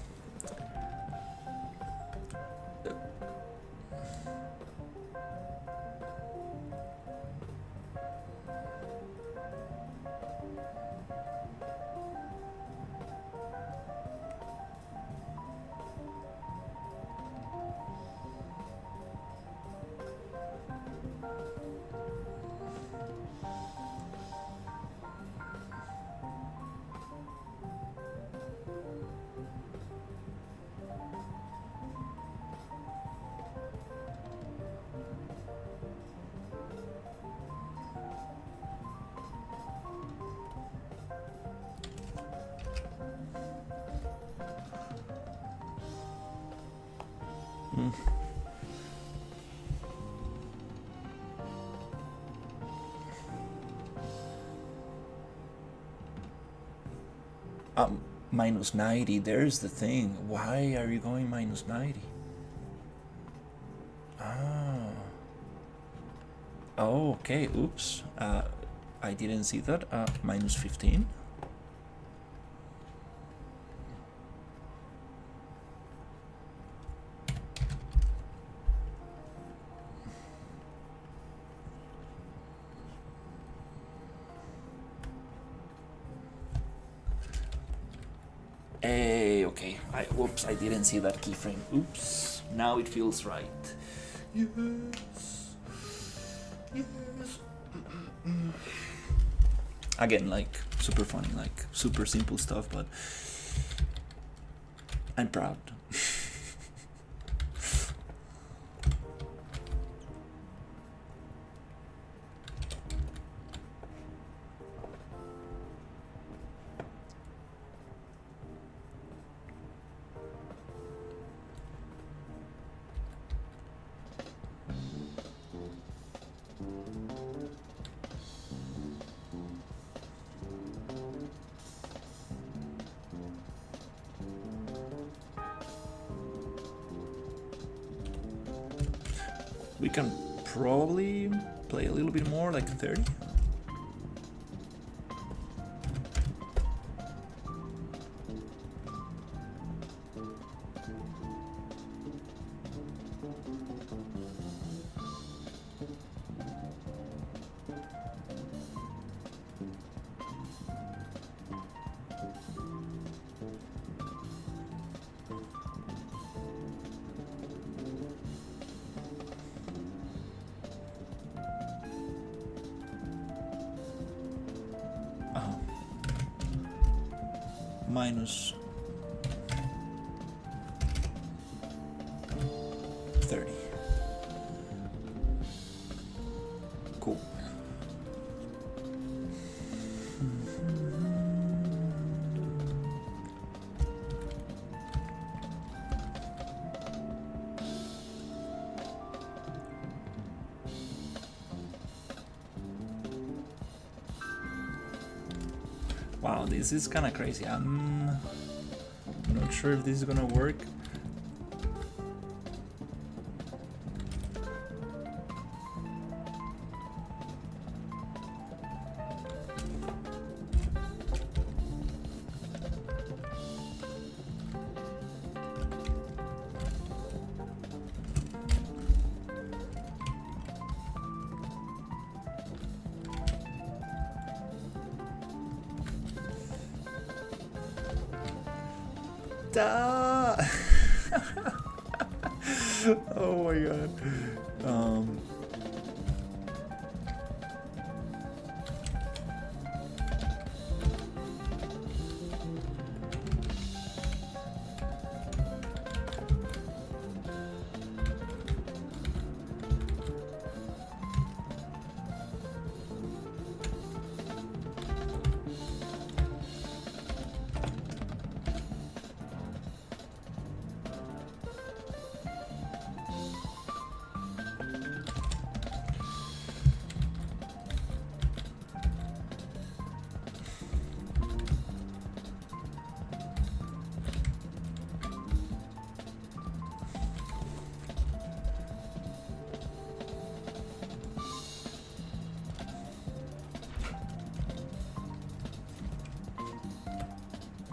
Speaker 1: Minus 90, there's the thing. Why are you going minus 90? Oh, okay, oops. I didn't see that. Minus 15. Okay. Whoops, I didn't see that keyframe. Oops. Now it feels right. Yes. Yes. Again, like, super funny, like, super simple stuff, but I'm proud. We can probably play a little bit more, like 30. Minus Wow, this is kind of crazy. I'm not sure if this is gonna work. Oh my god.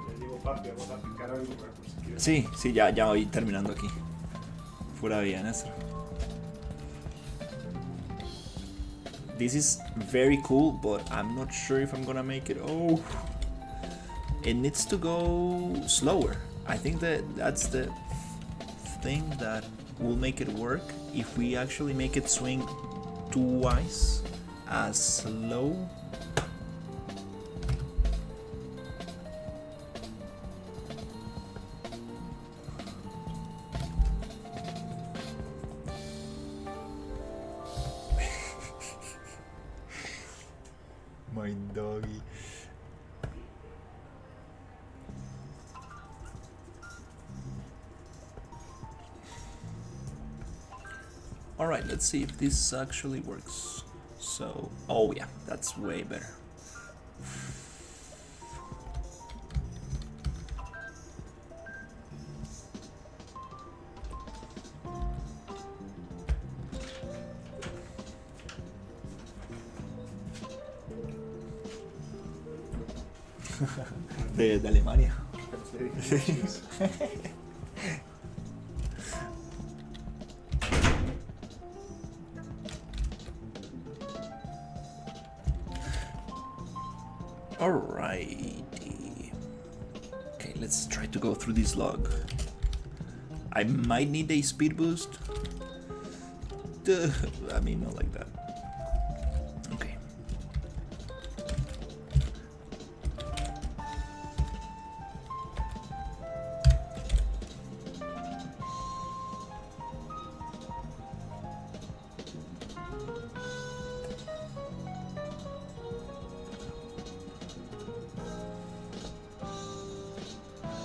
Speaker 2: Le digo, papi, vamos a picar algo por si quieres.
Speaker 1: Sí, sí, ya voy terminando aquí. Pura vida, Néstor. This is very cool, but I'm not sure if I'm gonna make it. Oh, it needs to go slower. I think that's the thing that will make it work. If we actually make it swing twice as slow. My doggy. All right, let's see if this actually works. So, oh yeah, that's way better. de Alemania. Alrighty. Okay, let's try to go through this log. I might need a speed boost. Duh, I mean, not like that. Okay.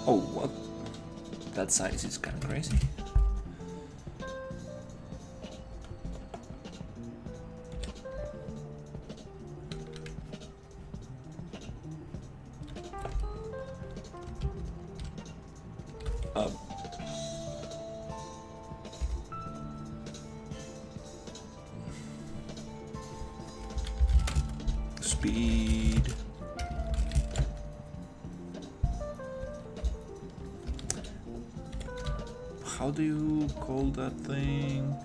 Speaker 1: Oh, what? That size is kind of crazy. Speed. How do you call that thing?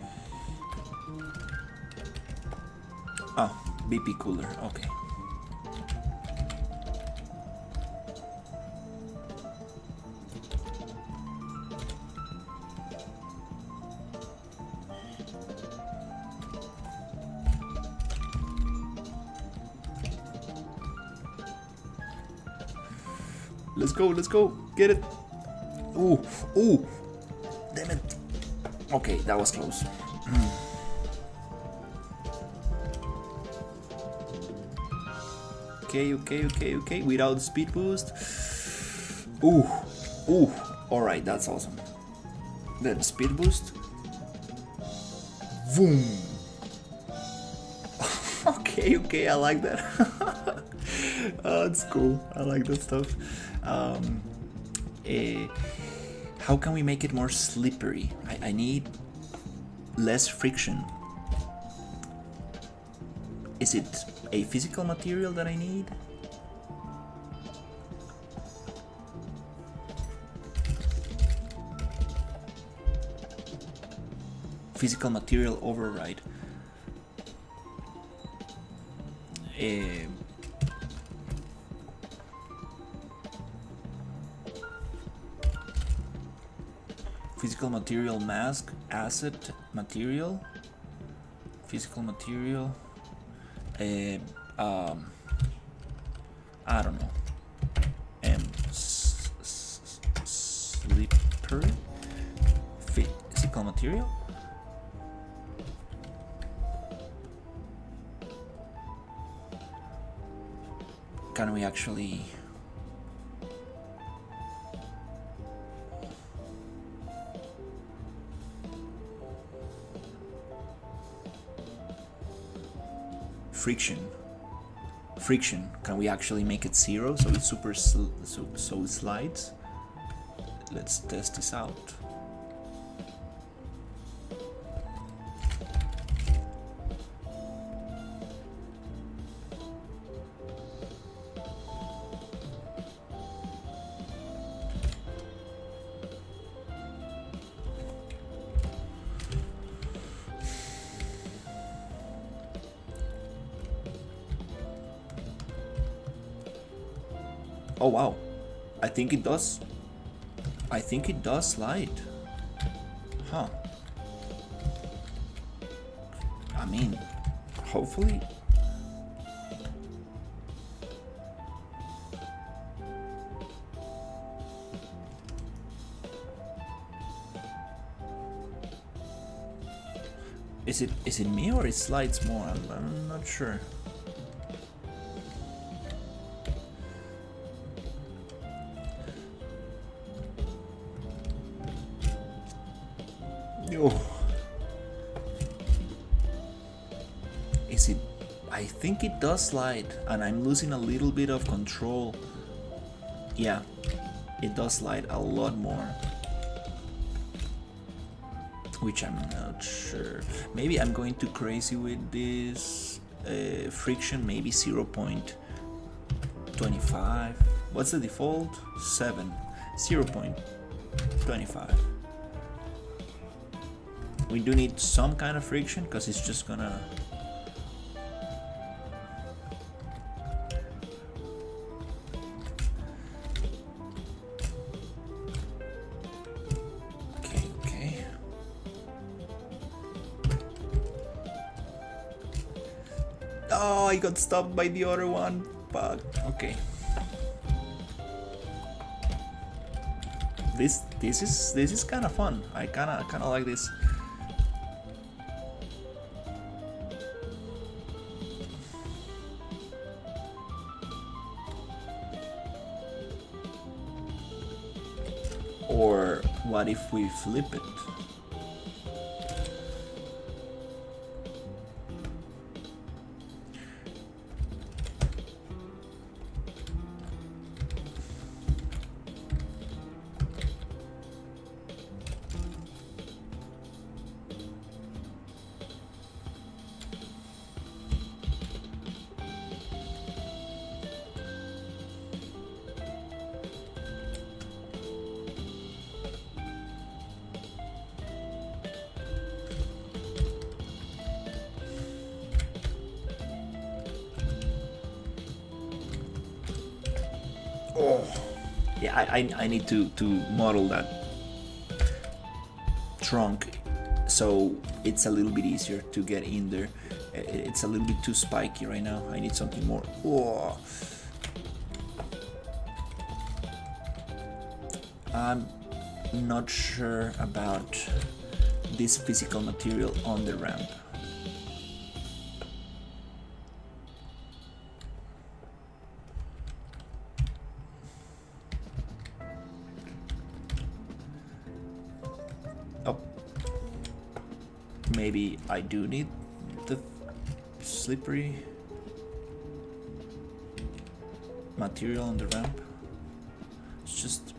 Speaker 1: Oh, BP cooler, okay. Let's go, get it. Ooh, ooh. Damn it. Okay, that was close. Okay. Without speed boost. Ooh. Alright, that's awesome. Then speed boost. Boom. Okay, I like that. Oh, it's cool. I like that stuff. How can we make it more slippery? I need less friction. Is it a physical material that I need? Physical material override. Physical material mask, asset material, physical material. I don't know. Slippery physical material. Can we actually friction, can we actually make it 0 so it's super so it slides? Let's test this out. Oh wow, I think it does. I think it does slide. Huh. I mean, hopefully. Is it me or it slides more? I'm not sure. Oh. Is it? I think it does slide, and I'm losing a little bit of control. Yeah, it does slide a lot more, which I'm not sure. Maybe I'm going too crazy with this friction. Maybe 0.25. What's the default? 7. 0.25. We do need some kind of friction because it's just gonna. Okay. Oh, I got stopped by the other one. But okay. This is kind of fun. I kind of like this. Or what if we flip it? Oh, yeah, I need to model that trunk so it's a little bit easier to get in there. It's a little bit too spiky right now. I need something more. Oh. I'm not sure about this physical material on the ramp. Maybe I do need the slippery. material on the ramp. It's just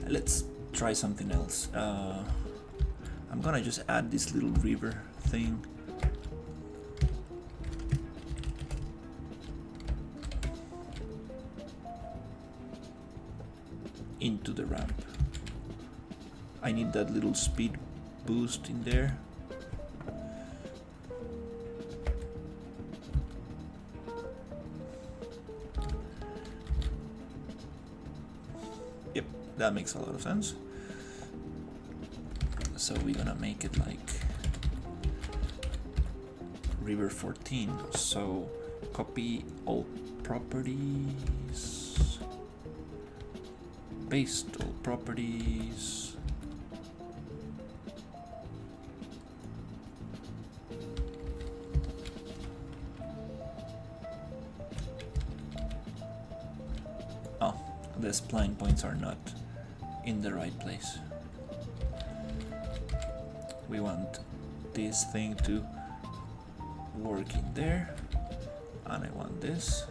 Speaker 1: let's try something else. I'm gonna just add this little river thing. Into the ramp. I need that little speed boost in there. Yep, that makes a lot of sense. So we're gonna make it like river 14. So copy all properties, paste all properties, oh, the spline points are not in the right place. We want this thing to work in there, and I want this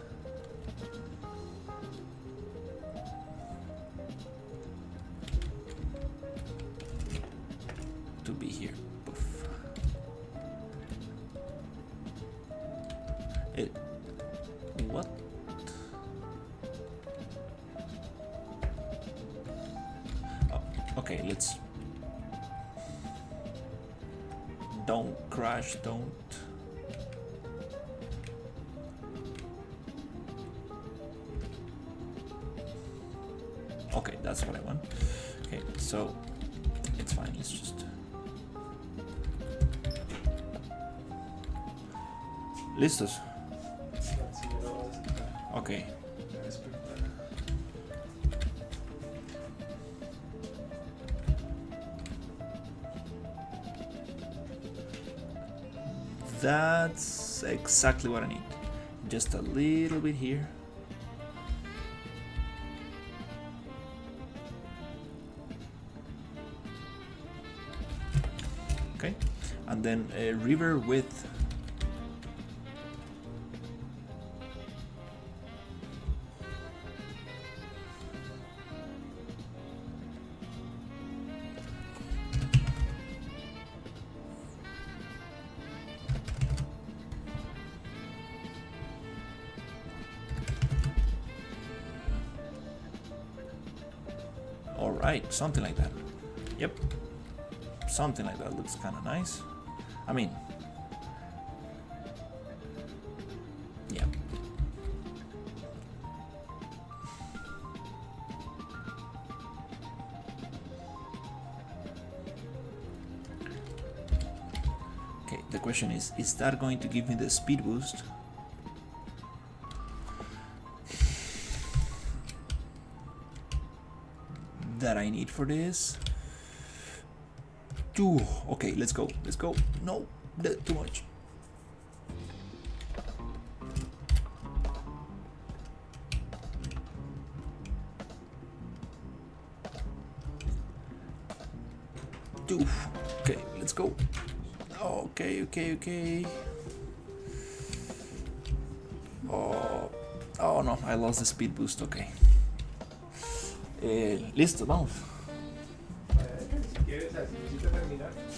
Speaker 1: to be here. Poof. What? Oh, okay, let's. Don't crash, don't. Okay, that's what I want. Okay, so it's fine, let's just. ¿Listos? Okay. That's exactly what I need. Just a little bit here. Okay, and then a river width. Alright, something like that. Yep. Something like that looks kind of nice. I mean, yeah. Okay, the question is that going to give me the speed boost? That I need for this? Ooh, okay, let's go. Let's go. No, too much. Ooh, okay, let's go. Okay. Oh no, I lost the speed boost. Okay. Listo, vamos.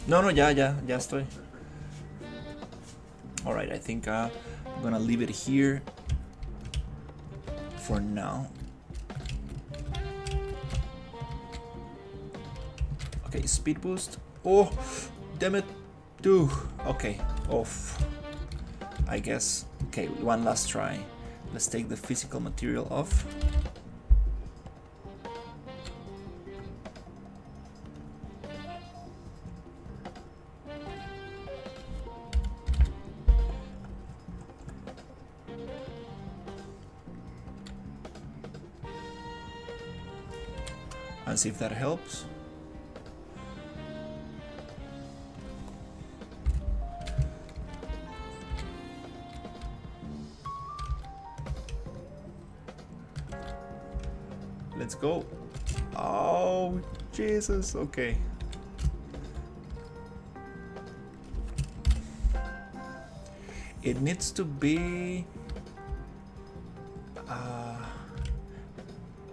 Speaker 1: No, ya estoy. Alright, I think I'm gonna leave it here for now. Okay, speed boost. Oh, damn it. Dude. Okay, off. I guess. Okay, one last try. Let's take the physical material off. And see if that helps. Let's go. Oh, Jesus. Okay. it needs to be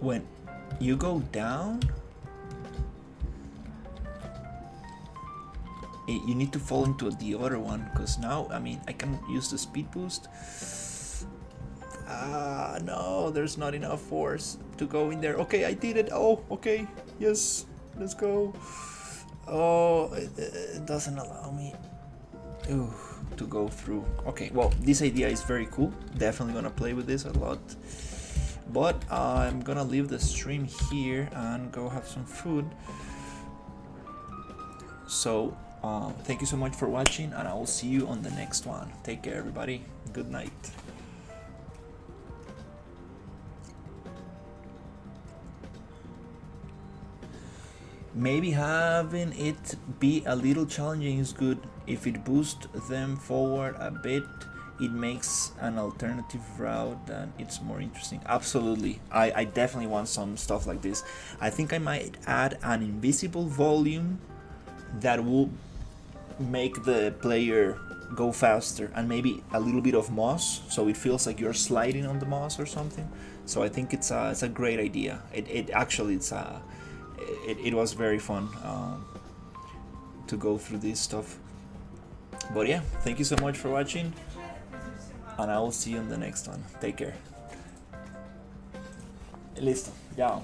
Speaker 1: when you go down, you need to fall into the other one, because now, I mean, I can use the speed boost. No, there's not enough force to go in there. Okay, I did it. Oh, okay, yes, let's go. Oh, it doesn't allow me to go through. Okay, well, this idea is very cool. Definitely gonna play with this a lot. But I'm gonna leave the stream here and go have some food. So thank you so much for watching, and I will see you on the next one. Take care, everybody. Good night. Maybe having it be a little challenging is good. If it boosts them forward a bit, it makes an alternative route and it's more interesting. Absolutely, I definitely want some stuff like this. I think I might add an invisible volume that will make the player go faster, and maybe a little bit of moss, so it feels like you're sliding on the moss or something. So I think it's a great idea. It was very fun to go through this stuff. But yeah, thank you so much for watching, and I will see you in the next one. Take care. Listo, ya.